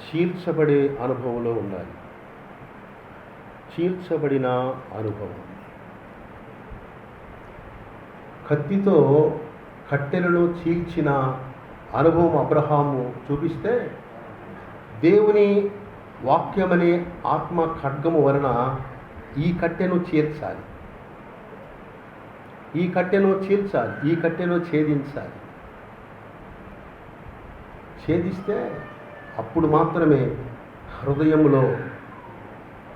చీల్చబడే అనుభవంలో ఉండాలి. చీల్చబడిన అనుభవం. కత్తితో కట్టెలను చీల్చిన అనుభవం అబ్రహాము చూపిస్తే, దేవుని వాక్యమనే ఆత్మ ఖడ్గము వలన ఈ కట్టెను చీల్చాలి, ఈ కట్టెను ఛేదించాలి. ఛేదిస్తే అప్పుడు మాత్రమే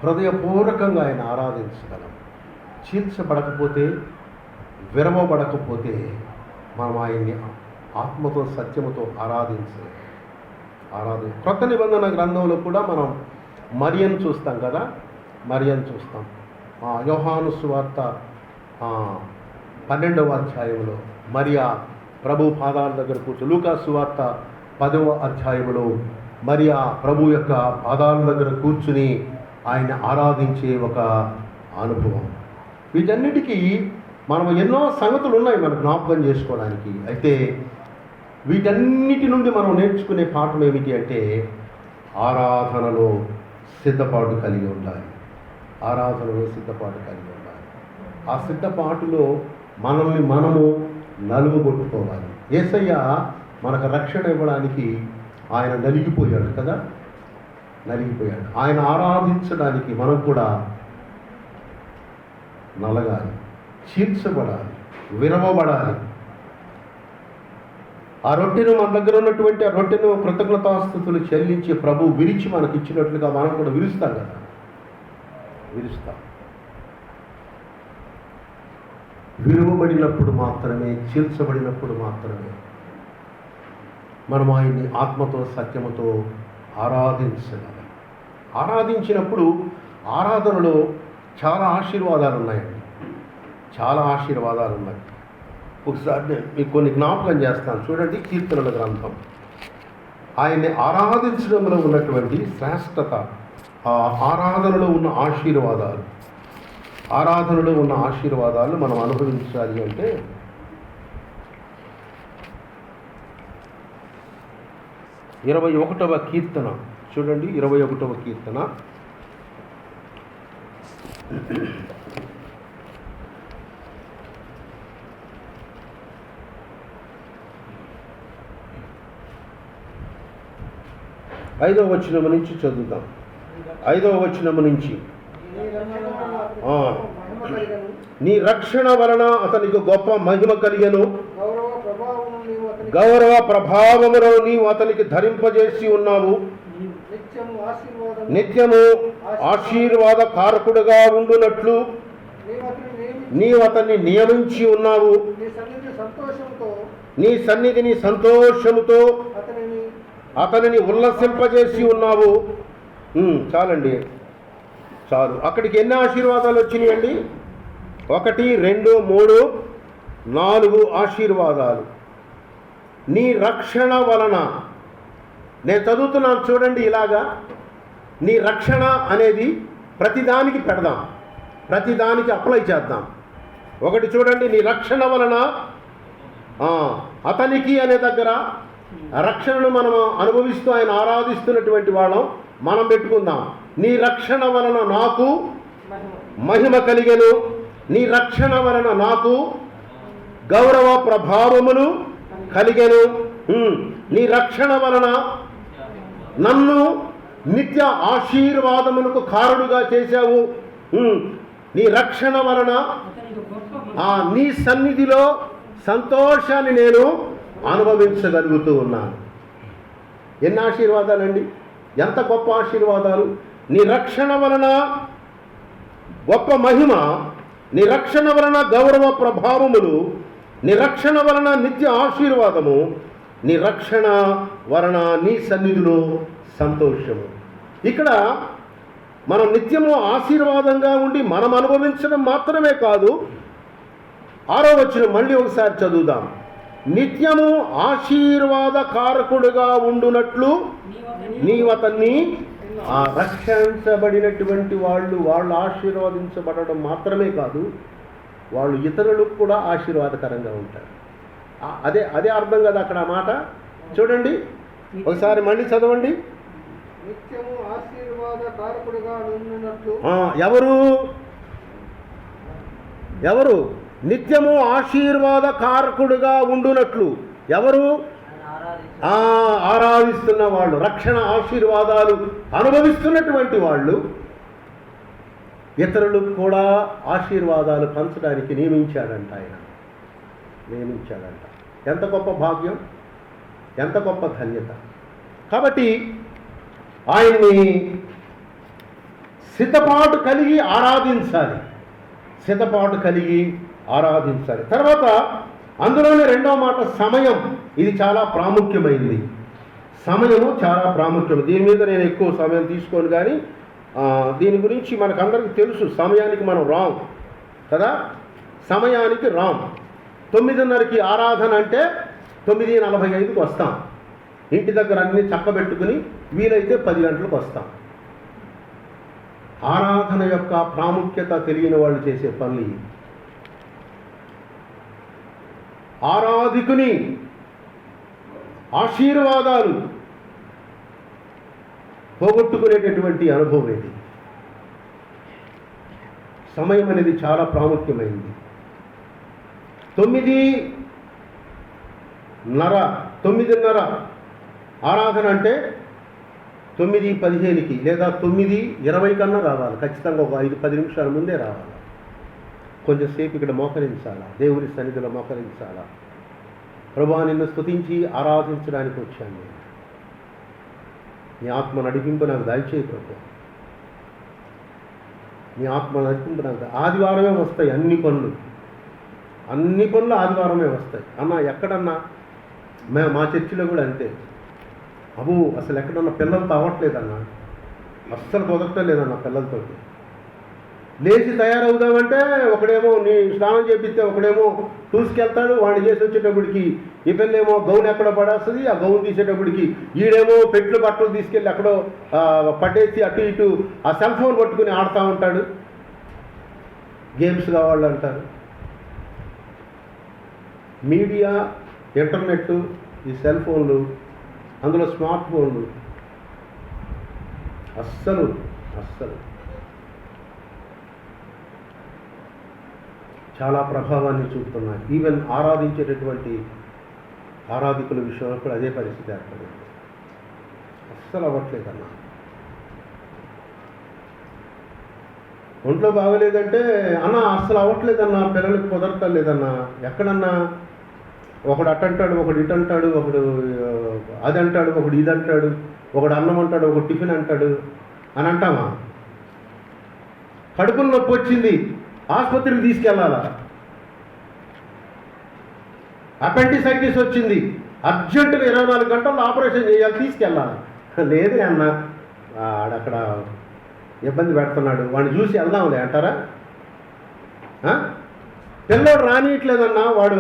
హృదయపూర్వకంగా ఆయన ఆరాధించగలం. చీల్చబడకపోతే, విరవబడకపోతే మనం ఆయన్ని ఆత్మతో సత్యముతో ఆరాధించాలి. క్రొత్త నిబంధన గ్రంథంలో కూడా మనం మరియను చూస్తాం కదా. యోహాను సువార్త 12వ అధ్యాయంలో మరియా ప్రభు పాదాల దగ్గర కూర్చొని, లూకా సువార్త 10వ అధ్యాయంలో మరియా ప్రభు యొక్క పాదాల దగ్గర కూర్చుని ఆయన ఆరాధించే ఒక అనుభవం. వీటన్నిటికీ మనం ఎన్నో సంగతులు ఉన్నాయి మనం జ్ఞాపకం చేసుకోవడానికి. అయితే వీటన్నిటి నుండి మనం నేర్చుకునే పాఠం ఏమిటి అంటే, ఆరాధనలో సిద్ధపాటు కలిగి ఉండాలి. ఆ సిద్ధపాటులో మనల్ని మనము నలుగుగొట్టుకోవాలి. యేసయ్య మనకు రక్షణ ఇవ్వడానికి ఆయన నలిగిపోయాడు కదా, ఆయన ఆరాధించడానికి మనం కూడా నలగాలి, చీల్చబడాలి, విరవబడాలి. ఆ రొట్టెను మన దగ్గర ఉన్నటువంటి ఆ రొట్టెను కృతజ్ఞతాస్తుతులు చెల్లించి ప్రభు విరిచి మనకి ఇచ్చినట్లుగా మనం కూడా విరుస్తాం కదా, విరువబడినప్పుడు మాత్రమే, చీల్చబడినప్పుడు మాత్రమే మనం ఆయన్ని ఆత్మతో సత్యముతో ఆరాధించగలం. ఆరాధించినప్పుడు ఆరాధనలో చాలా ఆశీర్వాదాలు ఉన్నాయండి, ఒకసారి నేను మీకు కొన్ని జ్ఞాపకం చేస్తాను. చూడండి, కీర్తనల గ్రంథం. ఆయన్ని ఆరాధించడంలో ఉన్నటువంటి శ్రేష్టత, ఆ ఆరాధనలో ఉన్న ఆశీర్వాదాలు మనం అనుభవించాలి అంటే, ఇరవై 21వ కీర్తన చూడండి. 21వ కీర్తన ఐదవ వచనము నుంచి చదువుతాం. 5వ వచనము నుంచి. నీ రక్షణ వలన అతనికి గొప్ప మహిమ కలిగెను, గౌరవ ప్రభావములను నీవు అతనికి ధరింపజేసి ఉన్నావు. నిత్యము ఆశీర్వాద కారకుడుగా ఉండునట్లు నీవు అతన్ని నియమించి ఉన్నావు. నీ సన్నిధిని సంతోషముతో అతనిని ఉల్లసింపజేసి ఉన్నావు. చాలండి, చాలు. అక్కడికి ఎన్ని ఆశీర్వాదాలు వచ్చినాయండి? 1, 2, 3, 4 ఆశీర్వాదాలు. నీ రక్షణ వలన. నేను చదువుతున్నాను చూడండి, ఇలాగా నీ రక్షణ అనేది ప్రతిదానికి పెడదాం, ప్రతిదానికి అప్లై చేద్దాం. ఒకటి చూడండి, నీ రక్షణ వలన. అతనికి అనే దగ్గర రక్షణను మనం అనుభవిస్తూ ఆయన ఆరాధిస్తున్నటువంటి వాళ్ళం మనం పెట్టుకుందాం. నీ రక్షణ వలన నాకు మహిమ కలిగెను, నీ రక్షణ వలన నాకు గౌరవ ప్రభావమును కలిగెను, నీ రక్షణ వలన నన్ను నిత్య ఆశీర్వాదమునకు కారణుగా చేశావు. నీ రక్షణ వలన నీ సన్నిధిలో సంతోషాన్ని నేను అనుభవించగలుగుతూ ఉన్నాను. ఎన్ని ఆశీర్వాదాలండి, ఎంత గొప్ప ఆశీర్వాదాలు! నీ రక్షణ వలన గొప్ప మహిమ, నీ రక్షణ వలన గౌరవ ప్రభావములు, నీ రక్షణ వలన నిత్య ఆశీర్వాదము, నీ రక్షణ వలన నీ సన్నిధిలో సంతోషము. ఇక్కడ మనం నిత్యము ఆశీర్వాదంగా ఉండి మనం అనుభవించడం మాత్రమే కాదు. 6వ వచనం మళ్ళీ ఒకసారి చదువుదాం. నిత్యము ఆశీర్వాద కారకుడుగా ఉండునట్లు నీవతన్ని. రక్షించబడినటువంటి వాళ్ళు ఆశీర్వదించబడడం మాత్రమే కాదు, వాళ్ళు ఇతరులకు కూడా ఆశీర్వాదకరంగా ఉంటారు. అదే అర్థం కదా అక్కడ మాట. చూడండి ఒకసారి మళ్ళీ చదవండి. నిత్యము ఆశీర్వాద కారకుడుగా ఉండునట్లు. ఎవరు నిత్యము ఆశీర్వాద కారకుడుగా ఉండునట్లు? ఎవరు? ఆరాధిస్తున్న వాళ్ళు, రక్షణ ఆశీర్వాదాలు అనుభవిస్తున్నటువంటి వాళ్ళు ఇతరులకు కూడా ఆశీర్వాదాలు పంచడానికి నియమించాడంట ఆయన. ఎంత గొప్ప భాగ్యం, ఎంత గొప్ప ధన్యత. కాబట్టి ఆయన్ని సిద్ధపాటు కలిగి ఆరాధించాలి. తర్వాత అందులోనే 2వ మాట సమయం. ఇది చాలా ప్రాముఖ్యమైనది. సమయము చాలా ప్రాముఖ్యం. దీని మీద నేను ఎక్కువ సమయం తీసుకోను, కానీ దీని గురించి మనకందరికీ తెలుసు. సమయానికి మనం రాంగ్ కదా, సమయానికి రాంగ్. 9:30కి ఆరాధన అంటే 9:45కి వస్తాం. ఇంటి దగ్గర అన్నీ చక్కబెట్టుకుని వీలైతే 10 గంటలకు వస్తాం. ఆరాధన యొక్క ప్రాముఖ్యత తెలియని వాళ్ళు చేసే పనులు. ఆరాధికుని ఆశీర్వాదాలు పోగొట్టుకునేటటువంటి అనుభవం ఇది. సమయం అనేది చాలా ప్రాముఖ్యమైనది. 9:30 ఆరాధన అంటే 9:15కి లేదా 9:20 కన్నా రావాలి. ఖచ్చితంగా ఒక 5-10 నిమిషాల ముందే రావాలి. కొంచెంసేపు ఇక్కడ మోకరించాలా, దేవుని సన్నిధిలో మోకరించాలా. ప్రభువా, నిన్ను స్తుతించి ఆరాధించడానికి వచ్చాను నేను. నీ ఆత్మ నడిపింపు నాకు దయచేయి ప్రభు. నీ ఆత్మ నడిపింపు నాకు. ఆదివారమే వస్తాయి అన్ని పనులు ఆదివారమే వస్తాయి. అన్న ఎక్కడన్నా మా చర్చిలో కూడా అంతే. అసలు ఎక్కడన్నా పిల్లలతో అవ్వట్లేదన్నా, అస్సలు కుదరట్లేదన్న పిల్లలతోటి. లేచి తయారవుదామంటే ఒకడేమో నీ స్నానం చేపిస్తే ఒకడేమో చూసుకెళ్తాడు. వాడిని చేసి వచ్చేటప్పటికి ఈ పిల్లేమో గౌన్ ఎక్కడో పడేస్తుంది. ఆ గౌన్ తీసేటప్పటికి ఈడేమో పెట్లు బట్టలు తీసుకెళ్ళి ఎక్కడో పట్టేసి అటు ఇటు ఆ సెల్ ఫోన్ పట్టుకుని ఆడుతూ ఉంటాడు. గేమ్స్ కావాలి అంటారు. మీడియా, ఇంటర్నెట్, ఈ సెల్ ఫోన్లు, అందులో స్మార్ట్ ఫోన్లు అస్సలు చాలా ప్రభావాన్ని చూపుతున్నాయి. ఈవెన్ ఆరాధించేటటువంటి ఆరాధికుల విషయంలో కూడా అదే పరిస్థితి ఏర్పడింది. అస్సలు అవ్వట్లేదన్నా. ఒంట్లో బాగలేదంటే అన్న అస్సలు అవ్వట్లేదన్నా, పిల్లలకి కుదరతలేదన్నా. ఎక్కడన్నా ఒకడు అటంటాడు, ఒకడు ఇటు అంటాడు, ఒకడు అది అంటాడు, ఒకడు ఇది అంటాడు, ఒకడు అన్నం అంటాడు, ఒకడు టిఫిన్ అంటాడు అని అంటామా? కడుపులో నొప్పి వచ్చింది, ఆసుపత్రికి తీసుకెళ్ళాలా? అపెండిసైటిస్ వచ్చింది, అర్జెంటుగా 24 గంటల్లో ఆపరేషన్ చేయాలి, తీసుకెళ్ళాలి. లేదే అన్న, ఆడక్కడ ఇబ్బంది పెడుతున్నాడు, వాడిని చూసి వెళ్దాంలే అంటారా? పిల్లోడు రానియట్లేదన్నా, వాడు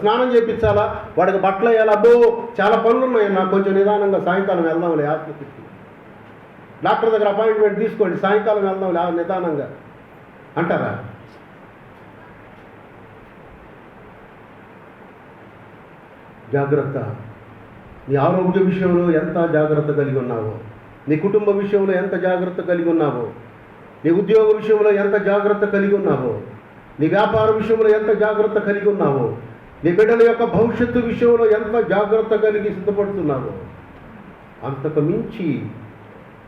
స్నానం చేయించాలా, వాడికి బట్టలు వేయాలి, అబ్బో చాలా పనులు ఉన్నాయన్నా, కొంచెం నిదానంగా సాయంకాలం వెళ్దాంలే ఆసుపత్రికి, డాక్టర్ దగ్గర అపాయింట్మెంట్ తీసుకోండి, సాయంకాలం వెళ్దాంలే నిదానంగా అంటారా? జాగ్రత్త. నీ ఆరోగ్య విషయంలో ఎంత జాగ్రత్త కలిగి ఉన్నావో, నీ కుటుంబ విషయంలో ఎంత జాగ్రత్త కలిగి ఉన్నావో, నీ ఉద్యోగ విషయంలో ఎంత జాగ్రత్త కలిగి ఉన్నావో, నీ వ్యాపార విషయంలో ఎంత జాగ్రత్త కలిగి ఉన్నావో, నీ బిడ్డల యొక్క భవిష్యత్తు విషయంలో ఎంత జాగ్రత్త కలిగి సిద్ధపడుతున్నావో, అంతకు మించి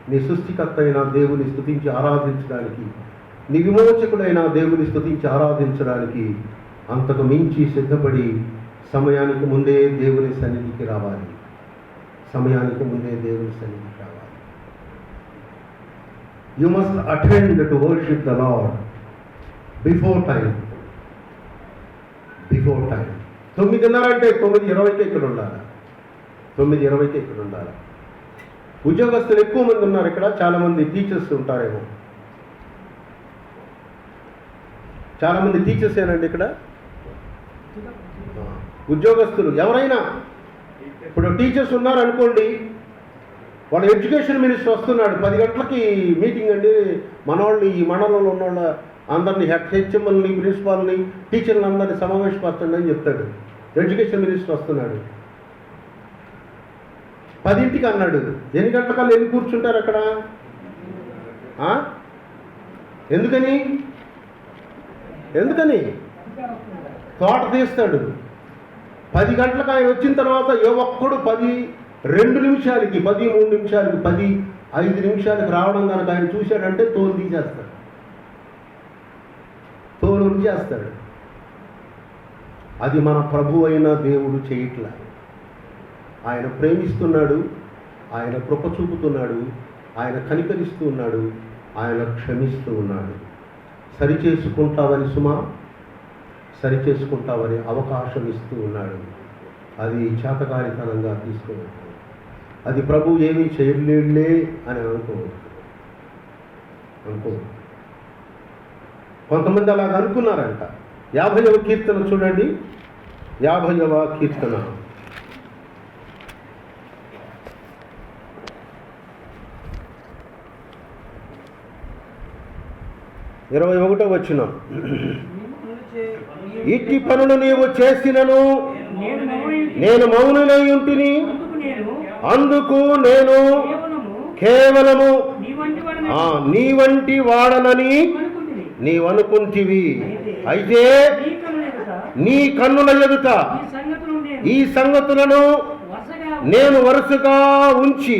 నీ సృష్టికర్త అయిన దేవుని స్తుతించి ఆరాధించడానికి, నీ విమోచకుడైన దేవుని స్తుతించి ఆరాధించడానికి అంతకు మించి సిద్ధపడి సమయానికి ముందే దేవుని సన్నిధికి రావాలి. సమయానికి ముందే దేవుని సన్నిధికి రావాలి. You must attend to worship the lord before time. 9:30 అంటే 9:20కే ఇక్కడ ఉండాలి. 9:20కే ఇక్కడ ఉండాలి. ఉద్యోగస్తులు ఎక్కువ మంది ఉన్నారు ఇక్కడ, చాలామంది టీచర్స్ ఉంటారేమో. చాలామంది టీచర్స్ ఏనండి ఇక్కడ. ఉద్యోగస్తులు ఎవరైనా, ఇప్పుడు టీచర్స్ ఉన్నారనుకోండి, వాళ్ళ ఎడ్యుకేషన్ మినిస్టర్ వస్తున్నాడు, 10 గంటలకి మీటింగ్ అండి, మనవాళ్ళని ఈ మండలంలో ఉన్న వాళ్ళ అందరినీ హెచ్ఎంఎల్ని, ప్రిన్సిపాల్ని, టీచర్లు అందరినీ సమావేశపరచండి అని చెప్తాడు. ఎడ్యుకేషన్ మినిస్టర్ వస్తున్నాడు. 10ంటికి అన్నాడు. ఎన్ని గంటలకల్లా వెళ్ళి కూర్చుంటారు అక్కడ? ఎందుకని తోట తీస్తాడు. 10 గంటలకు ఆయన వచ్చిన తర్వాత ఏ ఒక్కడు 10-2 నిమిషాలకి, 13 నిమిషాలకి, 15 నిమిషాలకి రావడం కనుక ఆయన చూశాడంటే తోలు తీసేస్తాడు, తోలు చేస్తాడు. అది మన ప్రభు అయిన దేవుడు చేయట్లా. ఆయన ప్రేమిస్తున్నాడు, ఆయన కృప చూపుతున్నాడు, ఆయన కనికరిస్తూ ఉన్నాడు, ఆయన క్షమిస్తూ ఉన్నాడు. సరిచేసుకుంటావని సుమా, సరిచేసుకుంటావని అవకాశం ఇస్తూ ఉన్నాడు. అది చేతకారితనంగా తీసుకోవచ్చు. అది ప్రభు ఏమీ చేయలేడులే అని అనుకో. కొంతమంది అలాగ అనుకున్నారంట. 50వ కీర్తన చూడండి, 50వ కీర్తన 21వ వచనం. ఇట్టి పనులు నీవు చేసినను నేను మౌనులై ఉంటిని, అందుకు నేను కేవలము నీ వంటి వాడనని నీవనుకుంటివి. అయితే నీ కన్నుల ఎదుట ఈ సంగతులను నేను వరుసగా ఉంచి,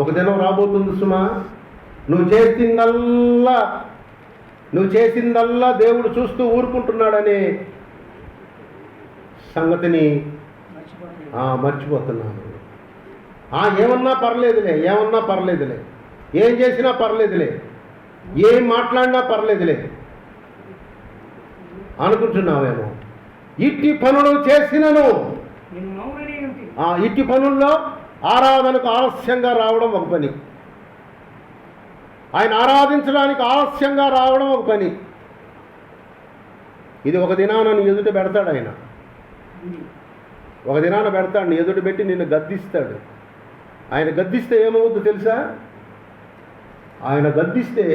ఒక దినం రాబోతుంది సుమా, నువ్వు చేసిందల్లా దేవుడు చూస్తూ ఊరుకుంటున్నాడనే సంగతిని మర్చిపోతున్నాను. ఏమన్నా పర్లేదులే, ఏం చేసినా పర్లేదులే, ఏం మాట్లాడినా పర్లేదులే అనుకుంటున్నావేమో. ఇట్టి పనులు చేసినను, ఇట్టి పనుల్లో ఆరాధనకు ఆలస్యంగా రావడం ఒక పని, ఆయన ఆరాధించడానికి ఆలస్యంగా రావడం ఒక పని. ఇది ఒక దినాన నీ ఎదుట పెడతాడు ఆయన. ఒక దినాన పెడతాడు, నీ ఎదుట పెట్టి నిన్ను గద్దిస్తాడు. ఆయన గద్దిస్తే ఏమవుతుందో తెలుసా? ఆయన గద్దిస్తే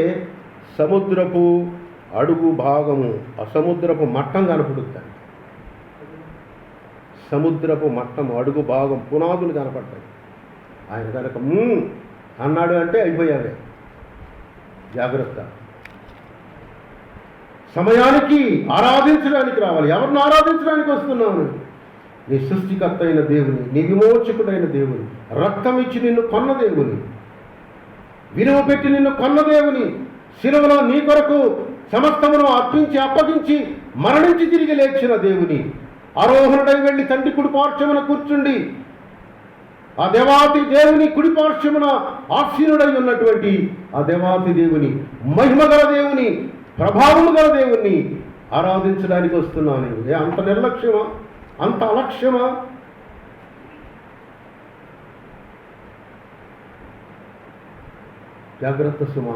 సముద్రపు అడుగు భాగము, ఆ సముద్రపు మట్టం కనపడుతుంది. సముద్రపు మట్టం అడుగు భాగం, పునాదులు కనపడతాయి. ఆయన కనుక అన్నాడు అంటే అయిపోయావే. జాగ్రత్త. సమయానికి ఆరాధించడానికి రావాలి. ఎవరిని ఆరాధించడానికి వస్తున్నావు? నీ సృష్టికర్త అయిన దేవుని, నీ విమోచకుడైన దేవుని, రక్తం ఇచ్చి నిన్ను కొన్న దేవుని, విలువ పెట్టి నిన్ను కొన్న దేవుని, శిలువలో నీ కొరకు సమస్తమును అర్పించి అప్పగించి మరణించి తిరిగి లేచిన దేవుని, ఆరోహణుడై వెళ్ళి తండ్రి కుడిపార్శ్వమున కూర్చుండి ఆ దేవాతి దేవుని కుడిపార్శ్వమున ఆసీనుడై ఉన్నటువంటి ఆ దేవాతి దేవుని, మహిమ గల దేవుని, ప్రభావము గల దేవుణ్ణి ఆరాధించడానికి వస్తున్నాను. అంత నిర్లక్ష్యమా? అంత అలక్ష్యమా? జాగ్రత్త సుమా.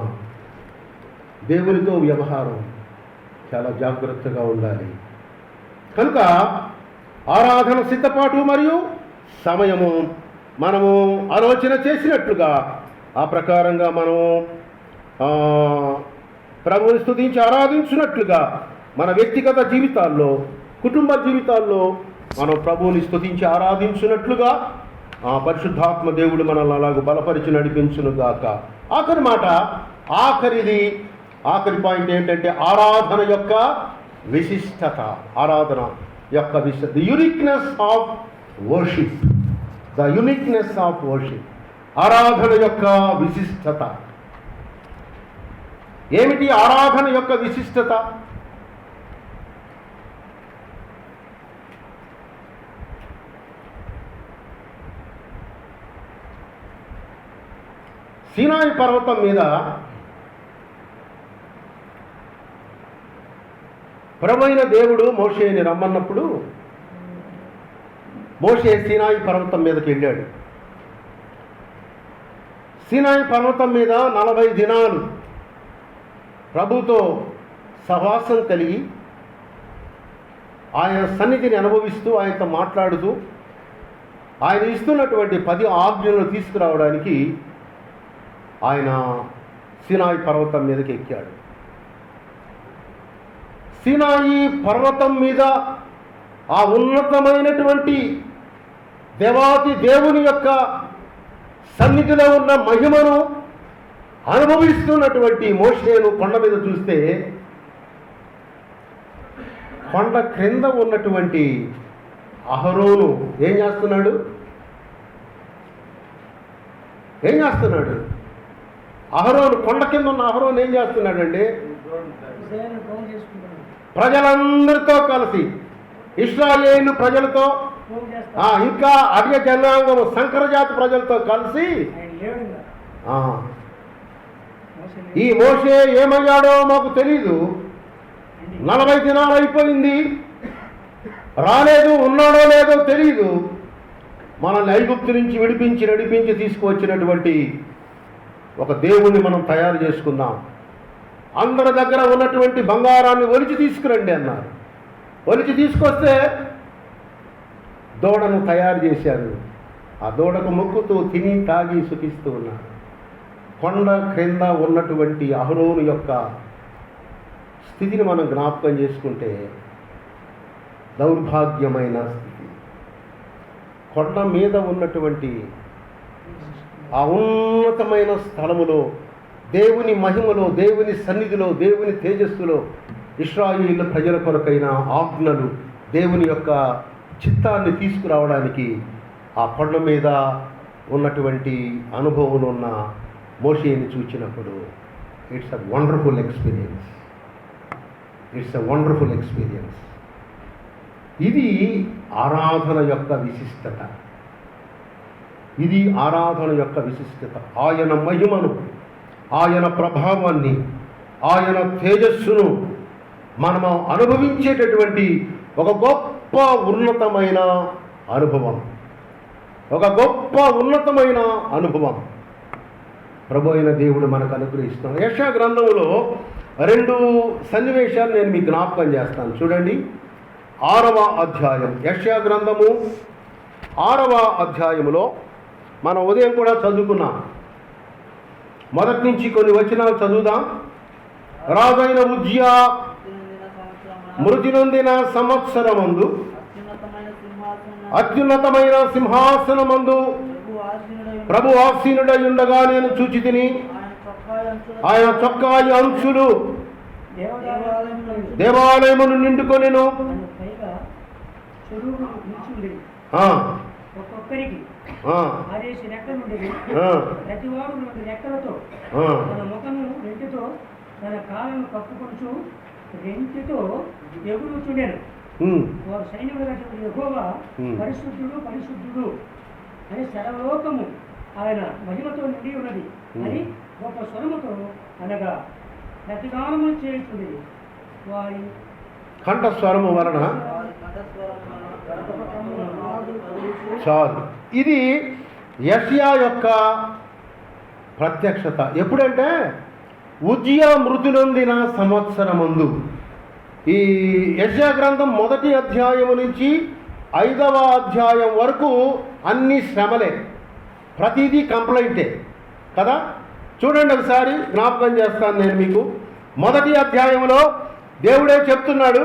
దేవునితో వ్యవహారం చాలా జాగ్రత్తగా ఉండాలి. కనుక ఆరాధన సిద్ధపాటు మరియు సమయము మనము ఆలోచన చేసినట్లుగా ఆ ప్రకారంగా మనము ప్రభువుని స్తుతించి ఆరాధించినట్లుగా మన వ్యక్తిగత జీవితాల్లో, కుటుంబ జీవితాల్లో మనం ప్రభువుని స్తుతించి ఆరాధించినట్లుగా ఆ పరిశుద్ధాత్మ దేవుడు మనల్ని అలాగ బలపరిచి నడిపించునుగాక. ఆఖరి మాట, ఆఖరి పాయింట్ ఏంటంటే ఆరాధన యొక్క విశిష్టత. ఆరాధన యొక్క విశిష్టత, the uniqueness of worship. The uniqueness of worship. ఆరాధన యొక్క విశిష్టత ఏమిటి? ఆరాధన యొక్క విశిష్టత సీనాయి పర్వతం మీద ప్రభువైన దేవుడు మోషేని రమ్మన్నప్పుడు మోషే సీనాయి పర్వతం మీదకి వెళ్ళాడు. సీనాయి పర్వతం మీద 40 దినాలు ప్రభుతో సహవాసం కలిగి ఆయన సన్నిధిని అనుభవిస్తూ, ఆయనతో మాట్లాడుతూ, ఆయన ఇస్తున్నటువంటి 10 ఆజ్ఞలను తీసుకురావడానికి ఆయన సీనాయి పర్వతం మీదకి ఎక్కాడు. సీనాయి పర్వతం మీద ఆ ఉన్నతమైనటువంటి దేవాతి దేవుని యొక్క సన్నిధిలో ఉన్న మహిమను అనుభవిస్తున్నటువంటి మోషేను కొండ మీద చూస్తే, కొండ క్రింద ఉన్నటువంటి అహరోను ఏం చేస్తున్నాడు? అహరోను, కొండ కింద ఉన్న అహరోను ఏం చేస్తున్నాడండి? ప్రజలందరితో కలిసి, ఇశ్రాయేలు ప్రజలతో, ఇంకా అర్య జనాంగము సంకరజాతి ప్రజలతో కలిసి ఈ మోషే ఏమయ్యాడో మాకు తెలీదు, 40 దినాలు అయిపోయింది, రాలేదు, ఉన్నాడో లేదో తెలీదు, మనల్ని ఐగుప్తు నుంచి విడిపించి నడిపించి తీసుకువచ్చినటువంటి ఒక దేవుణ్ణి మనం తయారు చేసుకుందాం, అందరి దగ్గర ఉన్నటువంటి బంగారాన్ని ఒలిచి తీసుకురండి అన్నారు. ఒలిచి తీసుకొస్తే దూడను తయారు చేశారు. ఆ దూడకు మొక్కుతూ తిని తాగి సుఖిస్తూ ఉన్నారు. కొండ క్రింద ఉన్నటువంటి అహరోను యొక్క స్థితిని మనం జ్ఞాపకం చేసుకుంటే దౌర్భాగ్యమైన స్థితి. కొండ మీద ఉన్నటువంటి ఆ ఉన్నతమైన స్థలములో, దేవుని మహిమలో, దేవుని సన్నిధిలో, దేవుని తేజస్సులో ఇశ్రాయేలు ప్రజల కొరకైన ఆజ్ఞలు, దేవుని యొక్క చిత్తాన్ని తీసుకురావడానికి ఆ కొండ మీద ఉన్నటువంటి అనుభవం ఉన్న మోషేని చూచినప్పుడు ఇట్స్ అ వండర్ఫుల్ ఎక్స్పీరియన్స్. ఇది ఆరాధన యొక్క విశిష్టత. ఆయన మహిమను, ఆయన ప్రభావాన్ని, ఆయన తేజస్సును మనము అనుభవించేటటువంటి ఒక గొప్ప ఉన్నతమైన అనుభవం ప్రభు అయిన దేవుడు మనకు అనుగ్రహిస్తున్నాడు. యెషయా గ్రంథంలో 2 సన్నివేశాలు నేను మీకు జ్ఞాపకం చేస్తాను. చూడండి, 6వ అధ్యాయం, యెషయా గ్రంథము 6వ అధ్యాయములో మనం ఉదయం కూడా చదువుకున్నాం. మొదటి నుంచి కొన్ని వచనాలు చదువుదాం. రాజైన ఉజ్జియా మృతి నొందిన సంవత్సరమందు అత్యున్నతమైన సింహాసనమందు ప్రభు ఆసీనుడై ఉండగా నేను చూచి తిని, ఆయన చొక్కాయి అంచులు దేవాలయమును నిండుకొనెను. పైగా చెరువు నిలిచిండేది. ఒక్కొక్కరికి 6 రెక్కలు ఉండేది. ప్రతివాడు 2 రెక్కలతో తన ముఖము రెంటితో తన కాళ్ళను కప్పుకొనుచు రెంటితో ఎగురుచుండెను. వారు సైన్యముల యెహోవా పరిశుద్ధుడు పరిశుద్ధుడు అని సర్వలోకము ఆయన మహిమతో నిండి ఉన్నది అని గొప్ప స్వరముతో అనగా ప్రతిగానము చేయుచుండేది. వారి కంఠస్వరము వలన చాలు. ఇది యెషయా యొక్క ప్రత్యక్షత. ఎప్పుడంటే ఉజ్జియా మృతి నొందిన సంవత్సరమందు. ఈ యెషయా గ్రంథం 1వ అధ్యాయం నుంచి 5వ అధ్యాయం వరకు అన్ని శ్రమలే, ప్రతిదీ కంప్లైంటే కదా. చూడండి ఒకసారి, జ్ఞాపకం చేస్తాను నేను మీకు. 1వ అధ్యాయంలో దేవుడే చెప్తున్నాడు,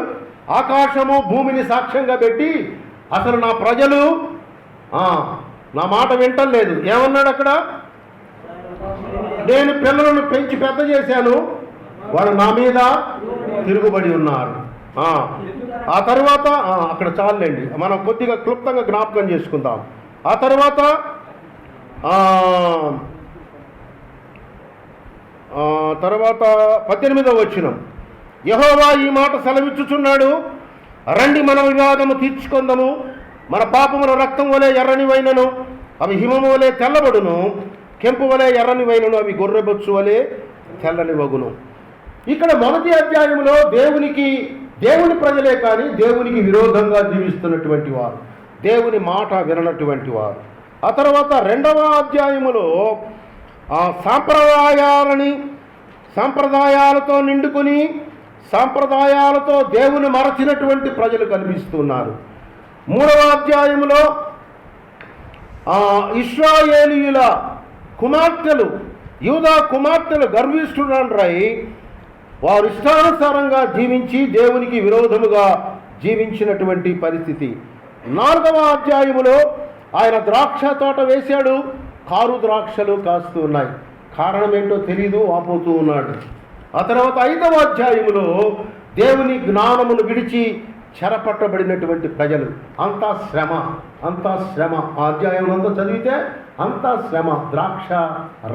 ఆకాశము భూమిని సాక్ష్యంగా పెట్టి అసలు నా ప్రజలు నా మాట వింటలేదు. ఏమన్నాడు అక్కడ? నేను పిల్లలను పెంచి పెద్ద చేశాను, వారు నా మీద తిరుగుబడి ఉన్నారు. ఆ తర్వాత అక్కడ చాలండి, మనం కొద్దిగా క్లుప్తంగా జ్ఞాపకం చేసుకుందాం. ఆ తర్వాత 18వ వచనం, యెహోవా ఈ మాట సెలవిచ్చుచున్నాడు, రండి మనం వివాదము తీర్చుకుందాము. మన పాపముల రక్తం వలె ఎర్రని వైనను అవి హిమము వలె తెల్లబడును, కెంపు వలె ఎర్రని వైనను అవి గొర్రెబొచ్చు వలె తెల్లని వగును. ఇక్కడ 1వ అధ్యాయంలో దేవుని ప్రజలే కానీ దేవునికి విరోధంగా జీవిస్తున్నటువంటి వారు, దేవుని మాట విననటువంటి వారు. ఆ తర్వాత 2వ అధ్యాయములో సాంప్రదాయాలతో నిండుకొని సాంప్రదాయాలతో దేవుని మరచినటువంటి ప్రజలు కనిపిస్తున్నారు. 3వ అధ్యాయములో ఇశ్రాయేలీయుల కుమార్తెలు, యూదా కుమార్తెలు గర్విష్ఠులై వారు ఇష్టానుసారంగా జీవించి దేవునికి విరోధముగా జీవించినటువంటి పరిస్థితి. 4వ అధ్యాయములో ఆయన ద్రాక్ష తోట వేశాడు, కారు ద్రాక్షలు కాస్తూ ఉన్నాయి. కారణం ఏంటో తెలీదు, వాపోతూ ఉన్నాడు. ఆ తర్వాత 5వ అధ్యాయములో దేవుని జ్ఞానమును విడిచి చెరపట్టబడినటువంటి ప్రజలు. అంతా శ్రమ. ఆ అధ్యాయంలో అంతా చదివితే అంతా శ్రమ. ద్రాక్ష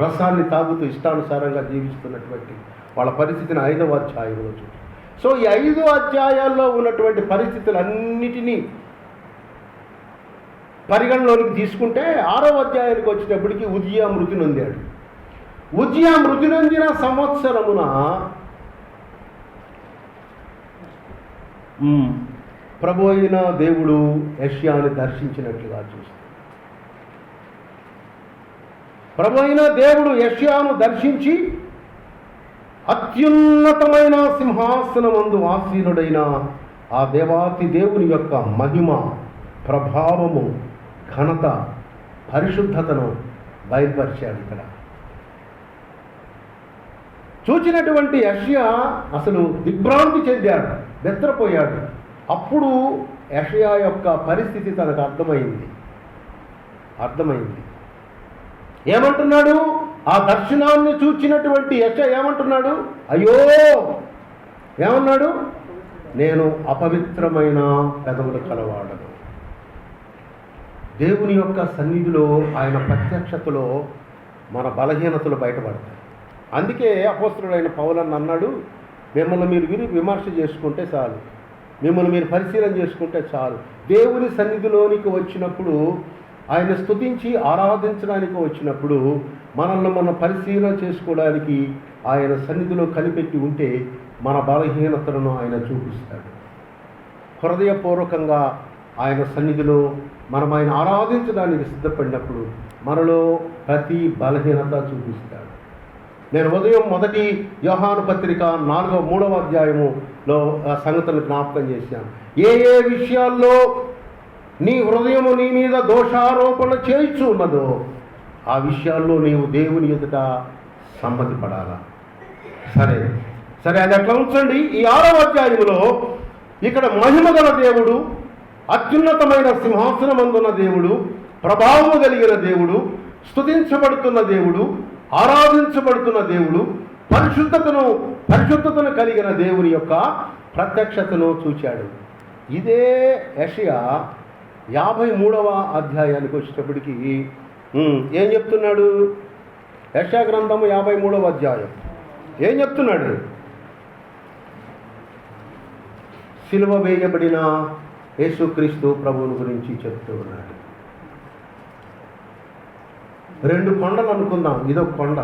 రసాన్ని తాగుతూ ఇష్టానుసారంగా జీవిస్తున్నటువంటి వాళ్ళ పరిస్థితిని 5వ అధ్యాయంలో చూసి. సో ఈ 5 అధ్యాయాల్లో ఉన్నటువంటి పరిస్థితులన్నిటినీ పరిగణలోనికి తీసుకుంటే 6వ అధ్యాయానికి వచ్చేటప్పటికి ఉజ్జియా మృతి నొందాడు. ఉజ్జియా మృతి నొందిన సంవత్సరమున ప్రభు అయిన దేవుడు యెషయాని దర్శించినట్లుగా చూస్తాం. ప్రభు అయిన దేవుడు యెషయాను దర్శించి అత్యున్నతమైన సింహాసనమందు ఆసీనుడైన ఆ దేవాతి దేవుని యొక్క మహిమ, ప్రభావము, ఘనత, పరిశుద్ధతను బయలుపరిచాడు. ఇక్కడ చూచినటువంటి యెషయా అసలు దిగ్భ్రాంతి చెందాడు, బెత్తరపోయాడు. అప్పుడు యెషయా యొక్క పరిస్థితి తనకు అర్థమైంది. ఏమంటున్నాడు? ఆ దర్శనాన్ని చూచినటువంటి యెషయా ఏమంటున్నాడు? అయ్యో, ఏమన్నాడు? నేను అపవిత్రమైన పెదవులు కలవాడను. దేవుని యొక్క సన్నిధిలో, ఆయన ప్రత్యక్షతలో మన బలహీనతలు బయటపడతాయి. అందుకే అపోస్తలుడైన పౌలు అన్నాడు, మిమ్మల్ని మీరు విమర్శ చేసుకుంటే చాలు, మిమ్మల్ని మీరు పరిశీలన చేసుకుంటే చాలు. దేవుని సన్నిధిలోనికి వచ్చినప్పుడు, ఆయన స్తుతించి ఆరాధించడానికి వచ్చినప్పుడు మనల్ని మనం పరిశీలన చేసుకోవడానికి ఆయన సన్నిధిలో కనిపెట్టి ఉంటే మన బలహీనతలను ఆయన చూపిస్తాడు. హృదయపూర్వకంగా ఆయన సన్నిధిలో మనం ఆయన ఆరాధించడానికి సిద్ధపడినప్పుడు మనలో ప్రతి బలహీనత చూపిస్తాడు. నేను ఉదయం 1 యోహాను పత్రిక 3వ అధ్యాయములో ఆ సంగతులు జ్ఞాపకం చేశాను. ఏ విషయాల్లో నీ హృదయము నీ మీద దోషారోపణ చేయించు ఉన్నదో ఆ విషయాల్లో నీవు దేవుని ఎదుట సమ్మతిపడాలా. సరే అది అట్లా ఉంచండి. ఈ 6వ అధ్యాయములో ఇక్కడ మహిమగల దేవుడు, అత్యున్నతమైన సింహాసనమందున్న దేవుడు, ప్రభావము కలిగిన దేవుడు, స్తుతించబడుతున్న దేవుడు, ఆరాధించబడుతున్న దేవుడు, పరిశుద్ధతను కలిగిన దేవుని యొక్క ప్రత్యక్షతను చూచాడు. ఇదే యెషయా 53వ అధ్యాయానికి వచ్చేటప్పటికి ఏం చెప్తున్నాడు? యెషయా గ్రంథము 53వ అధ్యాయం ఏం చెప్తున్నాడు? సిలువ వేయబడిన యేసుక్రీస్తు ప్రభువుని గురించి చెప్తూ ఉన్నాడు. 2 కొండలు అనుకుందాం, ఇదొక కొండ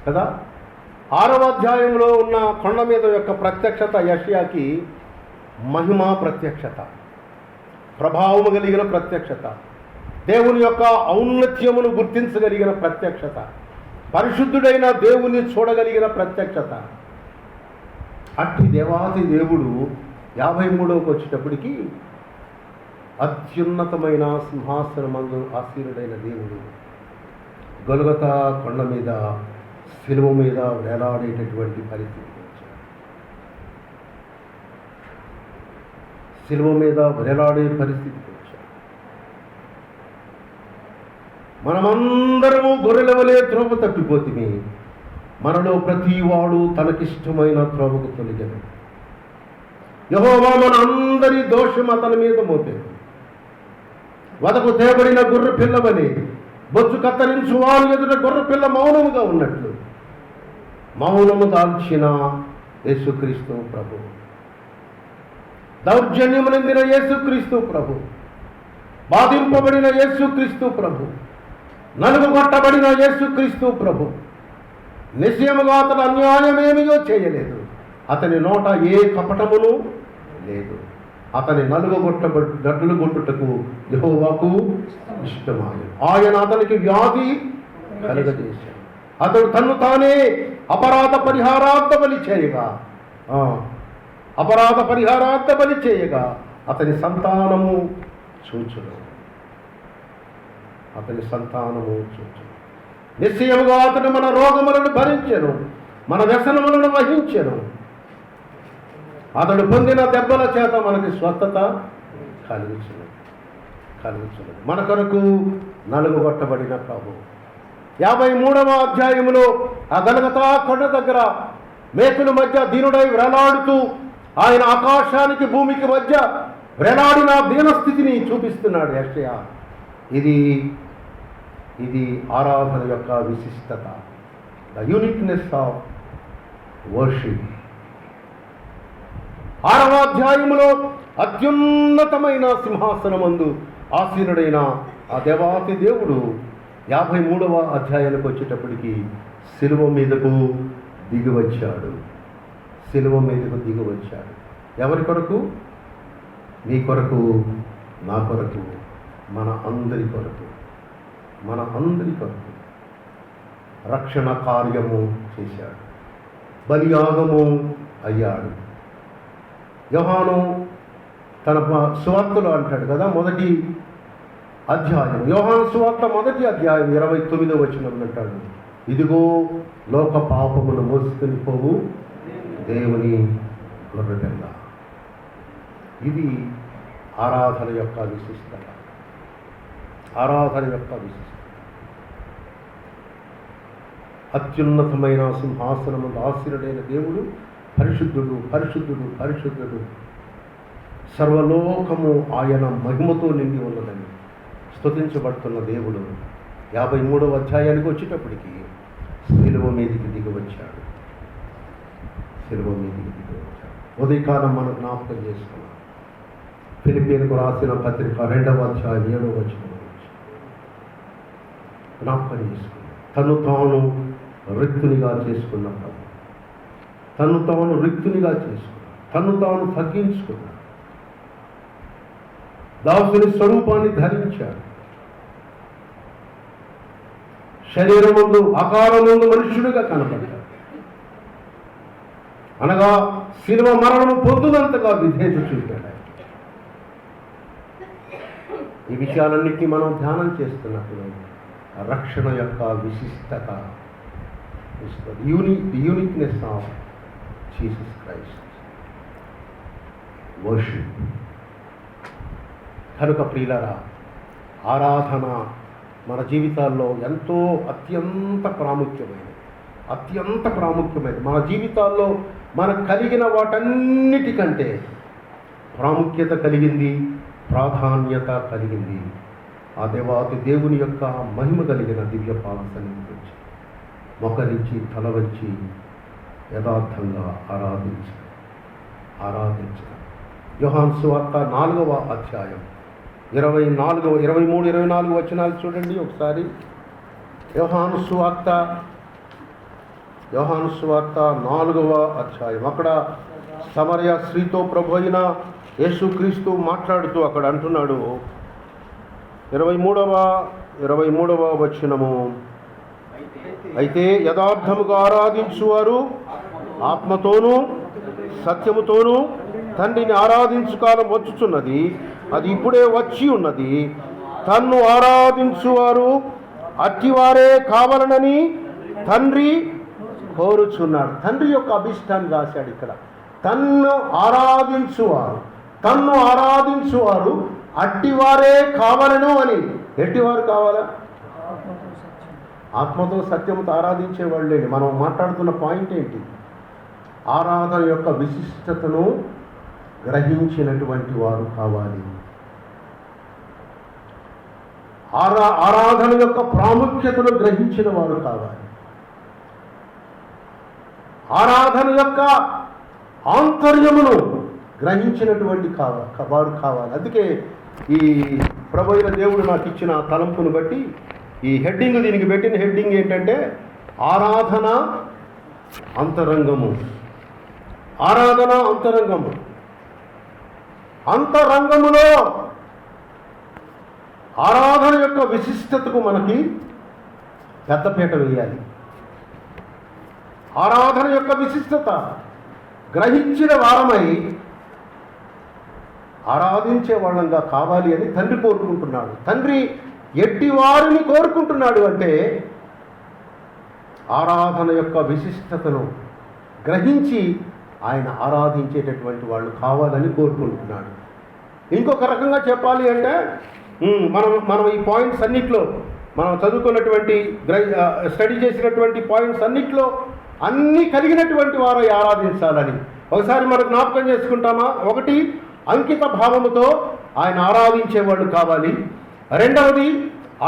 కదా. 6వ అధ్యాయంలో ఉన్న కొండ మీద యొక్క ప్రత్యక్షత యెషయాకి మహిమా ప్రత్యక్షత, ప్రభావము కలిగిన ప్రత్యక్షత, దేవుని యొక్క ఔన్నత్యమును గుర్తించగలిగిన ప్రత్యక్షత, పరిశుద్ధుడైన దేవుని చూడగలిగిన ప్రత్యక్షత. అట్టి దేవాది దేవుడు 53వకి వచ్చేటప్పటికి అత్యున్నతమైన సింహాసనమందు ఆసీనుడైన దేవుడు గొల్గొతా కొండ మీద శిలువ మీద వేలాడేటటువంటి పరిస్థితి వచ్చాడు. శిలువ మీద వేలాడే పరిస్థితికి వచ్చాడు. మనమందరము గొర్రెల వలె త్రోవ తప్పిపోతిమి, మనలో ప్రతి వాడు తనకిష్టమైన త్రోవకు తొలగను. యెహోవా మన అందరి దోషం అతని మీద మోపాడు. వదకు తేబడిన గొర్రె పిల్లవని బొచ్చు కత్తరించు వారు ఎదుట గొర్రె పిల్ల మౌనముగా ఉన్నట్లు మౌనము దాల్చిన యేసుక్రీస్తు ప్రభు, దౌర్జన్యము నిందిన యేసుక్రీస్తు ప్రభు, బాధింపబడిన యేసుక్రీస్తు ప్రభు, నలుగుగొట్టబడిన యేసుక్రీస్తు ప్రభు, నిశ్చయముగా అతడు అన్యాయమేమియో చేయలేదు, అతని నోట ఏ కపటమును లేదు, అతని నడులు కొట్టుటకు యెహోవాకు ఇష్టమాయను. ఆయన అతనికి వ్యాధి కలుగజేశాడు. అతడు తన్ను తానే అపరాధ పరిహారార్థ బలి చేయగా అతని సంతానము చూచును. నిశ్చయముగా అతడు మన రోగములను భరించెను, మన వ్యసనములను వహించెను. అతడు పొందిన దెబ్బల చేత మనకి స్వస్థత కలిగించును. మన కొరకు నలుగుగొట్టబడిన ప్రభు. 53వ అధ్యాయములో ఆ గొల్గొతా కొండ దగ్గర మేకుల మధ్య దీనుడై వేలాడుతూ ఆయన ఆకాశానికి భూమికి మధ్య వేలాడిన దీనస్థితిని చూపిస్తున్నాడు యెషయా. ఇది ఆరాధన యొక్క విశిష్టత, ద యూనిక్నెస్ ఆఫ్ వర్షిప్. 6వ అధ్యాయములో అత్యున్నతమైన సింహాసనమందు ఆసీనుడైన ఆ దేవాతి దేవుడు 53వ అధ్యాయానికి వచ్చేటప్పటికి శిలువ మీదకు దిగివచ్చాడు. ఎవరి కొరకు? నీ కొరకు, నా కొరకు, మన అందరి కొరకు రక్షణ కార్యము చేశాడు, బలియాగము అయ్యాడు. యోహాను తన సువార్తలో అంటాడు కదా, మొదటి అధ్యాయం, యోహాను సువార్త మొదటి అధ్యాయం 29వ వచనం అంటాడు, ఇదిగో లోక పాపమును మోసుకొని పోవు దేవుని గొర్రెపిల్ల. ఇది ఆరాధన యొక్క విశిష్టత. అత్యున్నతమైన సింహాసనము ఆసీనుడైన దేవుడు పరిశుద్ధుడు. సర్వలోకము ఆయన మహిమతో నిండి ఉన్నదని స్తుతించబడుతున్న దేవుడు 53వ అధ్యాయానికి వచ్చేటప్పటికి శిలువ మీదికి దిగివచ్చాడు. ఉదయకాలం మనం జ్ఞాపకం చేసుకున్నాం. ఫిలిప్పీయులకు రాసిన పత్రిక 2వ అధ్యాయం 7వ వచనం జ్ఞాపకం చేసుకున్నాం. తను తాను రిక్తునిగా చేసుకున్నాడు, తను తాను తగ్గించుకున్నాడు, దాసుని స్వరూపాన్ని ధరించాడు. శరీరముందు ఆకారముందు మనుష్యుడిగా కనపడ్డాడు. అనగా శిలువ మరణము పొందునంతగా విధేయత చూపాడు. ఈ విషయాలన్నిటినీ మనం ధ్యానం చేస్తున్నప్పుడు రక్షణ యొక్క విశిష్టత, uniqueness of Jesus Christ worship. కనుక ప్రియులారా, ఆరాధన మన జీవితాల్లో ఎంతో అత్యంత ప్రాముఖ్యమైనది. అత్యంత ప్రాముఖ్యమైనది. మన జీవితాల్లో మనకు కలిగిన వాటన్నిటికంటే ప్రాముఖ్యత కలిగింది, ప్రాధాన్యత కలిగింది ఆ దేవాతి దేవుని యొక్క మహిమ కలిగిన దివ్య పాద సన్నిధికి వచ్చి మొక్కరించి తల వంచి యథార్థంగా ఆరాధించడం. యోహాను సువార్త 4వ అధ్యాయం 23, 24 వచనాలు చూడండి ఒకసారి. యోహాను సువార్త 4వ అధ్యాయం. అక్కడ సమరయ స్త్రీతో ప్రభు అయిన యేసుక్రీస్తు మాట్లాడుతూ అక్కడ అంటున్నాడు, 23వ వచనము, అయితే యథార్థముగా ఆరాధించువారు ఆత్మతోనూ సత్యముతోనూ తండ్రిని ఆరాధించు కాలం వచ్చుచున్నది, అది ఇప్పుడే వచ్చి ఉన్నది. తన్ను ఆరాధించువారు అట్టివారే కావాలనని తండ్రి కోరుచున్నాడు. తండ్రి యొక్క అభిష్టాన్ని రాశాడు ఇక్కడ. తన్ను ఆరాధించువారు అట్టివారే కావాలను అని. ఎట్టివారు కావాలా? ఆత్మతో సత్యముతో ఆరాధించేవాళ్ళే. మనం మాట్లాడుతున్న పాయింట్ ఏంటి? ఆరాధన యొక్క విశిష్టతను గ్రహించినటువంటి వారు కావాలి. ఆరాధన యొక్క ప్రాముఖ్యతను గ్రహించిన వారు కావాలి. ఆరాధన యొక్క ఆంతర్యమును గ్రహించినటువంటి వారు కావాలి. అందుకే ఈ ప్రభు అయిన దేవుడు నాకు ఇచ్చిన తలంపును బట్టి ఈ హెడ్డింగ్, దీనికి పెట్టిన హెడ్డింగ్ ఏంటంటే ఆరాధన అంతరంగము. ఆరాధన అంతరంగము. అంతరంగములో ఆరాధన యొక్క విశిష్టతకు మనకి పెద్దపీట వేయాలి. ఆరాధన యొక్క విశిష్టత గ్రహించిన వారమై ఆరాధించే వాళ్ళంగా కావాలి అని తండ్రి కోరుకుంటున్నాడు. తండ్రి ఎట్టి వారిని కోరుకుంటున్నాడు అంటే ఆరాధన యొక్క విశిష్టతను గ్రహించి ఆయన ఆరాధించేటటువంటి వాళ్ళు కావాలని కోరుకుంటున్నాడు. ఇంకొక రకంగా చెప్పాలి అంటే మనం ఈ పాయింట్స్ అన్నిట్లో, మనం చదువుకున్నటువంటి స్టడీ చేసినటువంటి పాయింట్స్ అన్నిట్లో అన్నీ కలిగినటువంటి వారు ఆరాధించాలని ఒకసారి మనం జ్ఞాపకం చేసుకుంటామా? ఒకటి, అంకిత భావముతో ఆయన ఆరాధించేవాళ్ళు కావాలి. రెండవది,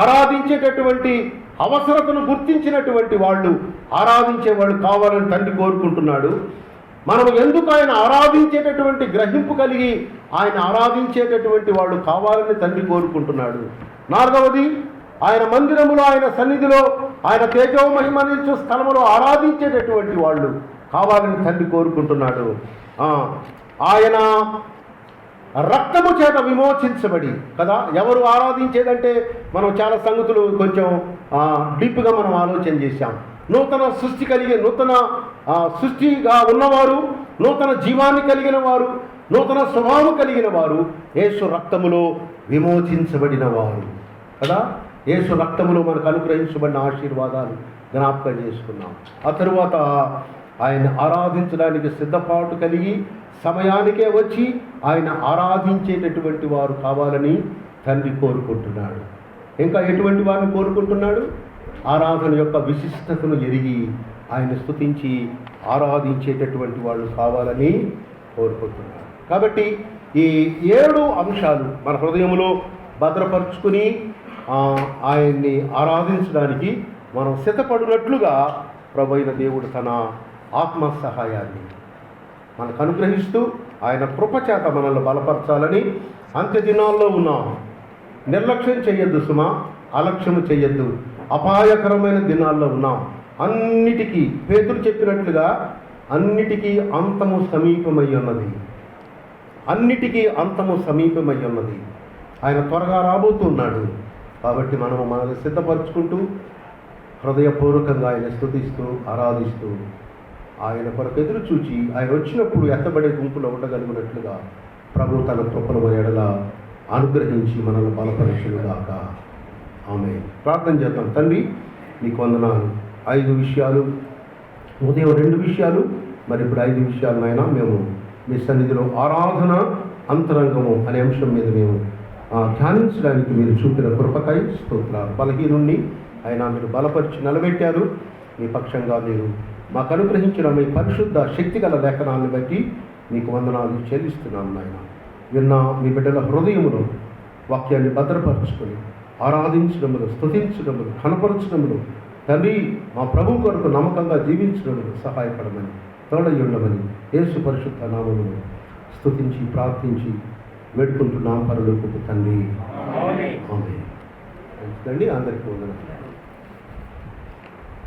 ఆరాధించేటటువంటి అవసరతను గుర్తించినటువంటి వాళ్ళు ఆరాధించేవాళ్ళు కావాలని తండ్రి కోరుకుంటున్నాడు. మనం ఎందుకు ఆయన ఆరాధించేటటువంటి గ్రహింపు కలిగి ఆయన ఆరాధించేటటువంటి వాళ్ళు కావాలని తండ్రి కోరుకుంటున్నాడు. నాలుగవది, ఆయన మందిరములో, ఆయన సన్నిధిలో, ఆయన తేజోమహిమనిచ్చు స్థలములో ఆరాధించేటటువంటి వాళ్ళు కావాలని తండ్రి కోరుకుంటున్నాడు. ఆయన రక్తము చేత విమోచించబడి కదా ఎవరు ఆరాధించేదంటే మనం చాలా సంగతులు కొంచెం డీప్గా మనం ఆలోచన చేశాం. నూతన సృష్టి కలిగి, నూతన సృష్టిగా ఉన్నవారు, నూతన జీవాన్ని కలిగిన వారు, నూతన స్వభావం కలిగిన వారు యేసు రక్తములో విమోచించబడిన వారు కదా. యేసు రక్తములో మనకు అనుగ్రహించబడిన ఆశీర్వాదాలు జ్ఞాపకం చేసుకున్నాం. ఆ తరువాత ఆయన ఆరాధించడానికి సిద్ధపాటు కలిగి సమయానికే వచ్చి ఆయన ఆరాధించేటటువంటి వారు కావాలని తండ్రి కోరుకుంటున్నాడు. ఇంకా ఎటువంటి వారిని కోరుకుంటున్నాడు? ఆరాధన యొక్క విశిష్టతను ఎరిగి ఆయన స్తుతించి ఆరాధించేటటువంటి వాళ్ళు కావాలని కోరుకుంటున్నాడు. కాబట్టి ఈ 7 అంశాలు మన హృదయంలో భద్రపరుచుకుని ఆయన్ని ఆరాధించడానికి మనం సిద్ధపడినట్లుగా ప్రభువైన దేవుడు తన ఆత్మ సహాయాన్ని మనకు అనుగ్రహిస్తూ ఆయన కృపచేత మనల్ని బలపరచాలని అంత్య దినాల్లో ఉన్నాం. నిర్లక్ష్యం చేయొద్దు సుమా, అలక్ష్యం చేయొద్దు. అపాయకరమైన దినాల్లో ఉన్నాం. అన్నిటికీ పేతురు చెప్పినట్లుగా అన్నిటికీ అంతము సమీపమై ఉన్నది. అన్నిటికీ అంతము సమీపమై ఉన్నది. ఆయన త్వరగా రాబోతున్నాడు. కాబట్టి మనము మనల్ని సిద్ధపరచుకుంటూ హృదయపూర్వకంగా ఆయన స్తుతిస్తూ ఆరాధిస్తూ ఆయన కొరకు ఎదురు చూచి ఆయన వచ్చినప్పుడు ఎత్తబడే గుంపులో ఉండగలిగినట్లుగా ప్రభు తన కృపను మన ఎడల అనుగ్రహించి మనల్ని బలపరచుగాక. ఆమె ప్రార్థన చేద్దాం. తండ్రి నీకు వందనాలు. 5 విషయాలు, ఉదయం 2 విషయాలు, మరి ఇప్పుడు 5 విషయాలు నాయన మేము మీ సన్నిధిలో ఆరాధన అంతరంగము అనే అంశం మీద మేము ధ్యానించడానికి మీరు చూపిన కృపకై స్తోత్రాలు. బలహీనుణ్ణి అయినా మీరు బలపరిచి నిలబెట్టారు. మీ పక్షంగా మీరు మాకు అనుగ్రహించిన మీ పరిశుద్ధ శక్తిగల లేఖనాన్ని బట్టి మీకు వందనాలు చెల్లిస్తున్నాం నాయన. విన్న మీ బిడ్డల హృదయమును వాక్యాన్ని భద్రపరచుకొని ఆరాధించడములు, స్తుతించడములు, కనపరచడములు తండ్రి మా ప్రభు కొరకు నమ్మకంగా జీవించడములు సహాయపడమని, తోడై ఉండమని యేసు పరిశుద్ధ నామమును స్తుతించి ప్రార్థించి వేడుకుంటున్నాం పరలోకపు తండ్రి. ఆమేన్. అందరికీ వందనాలు.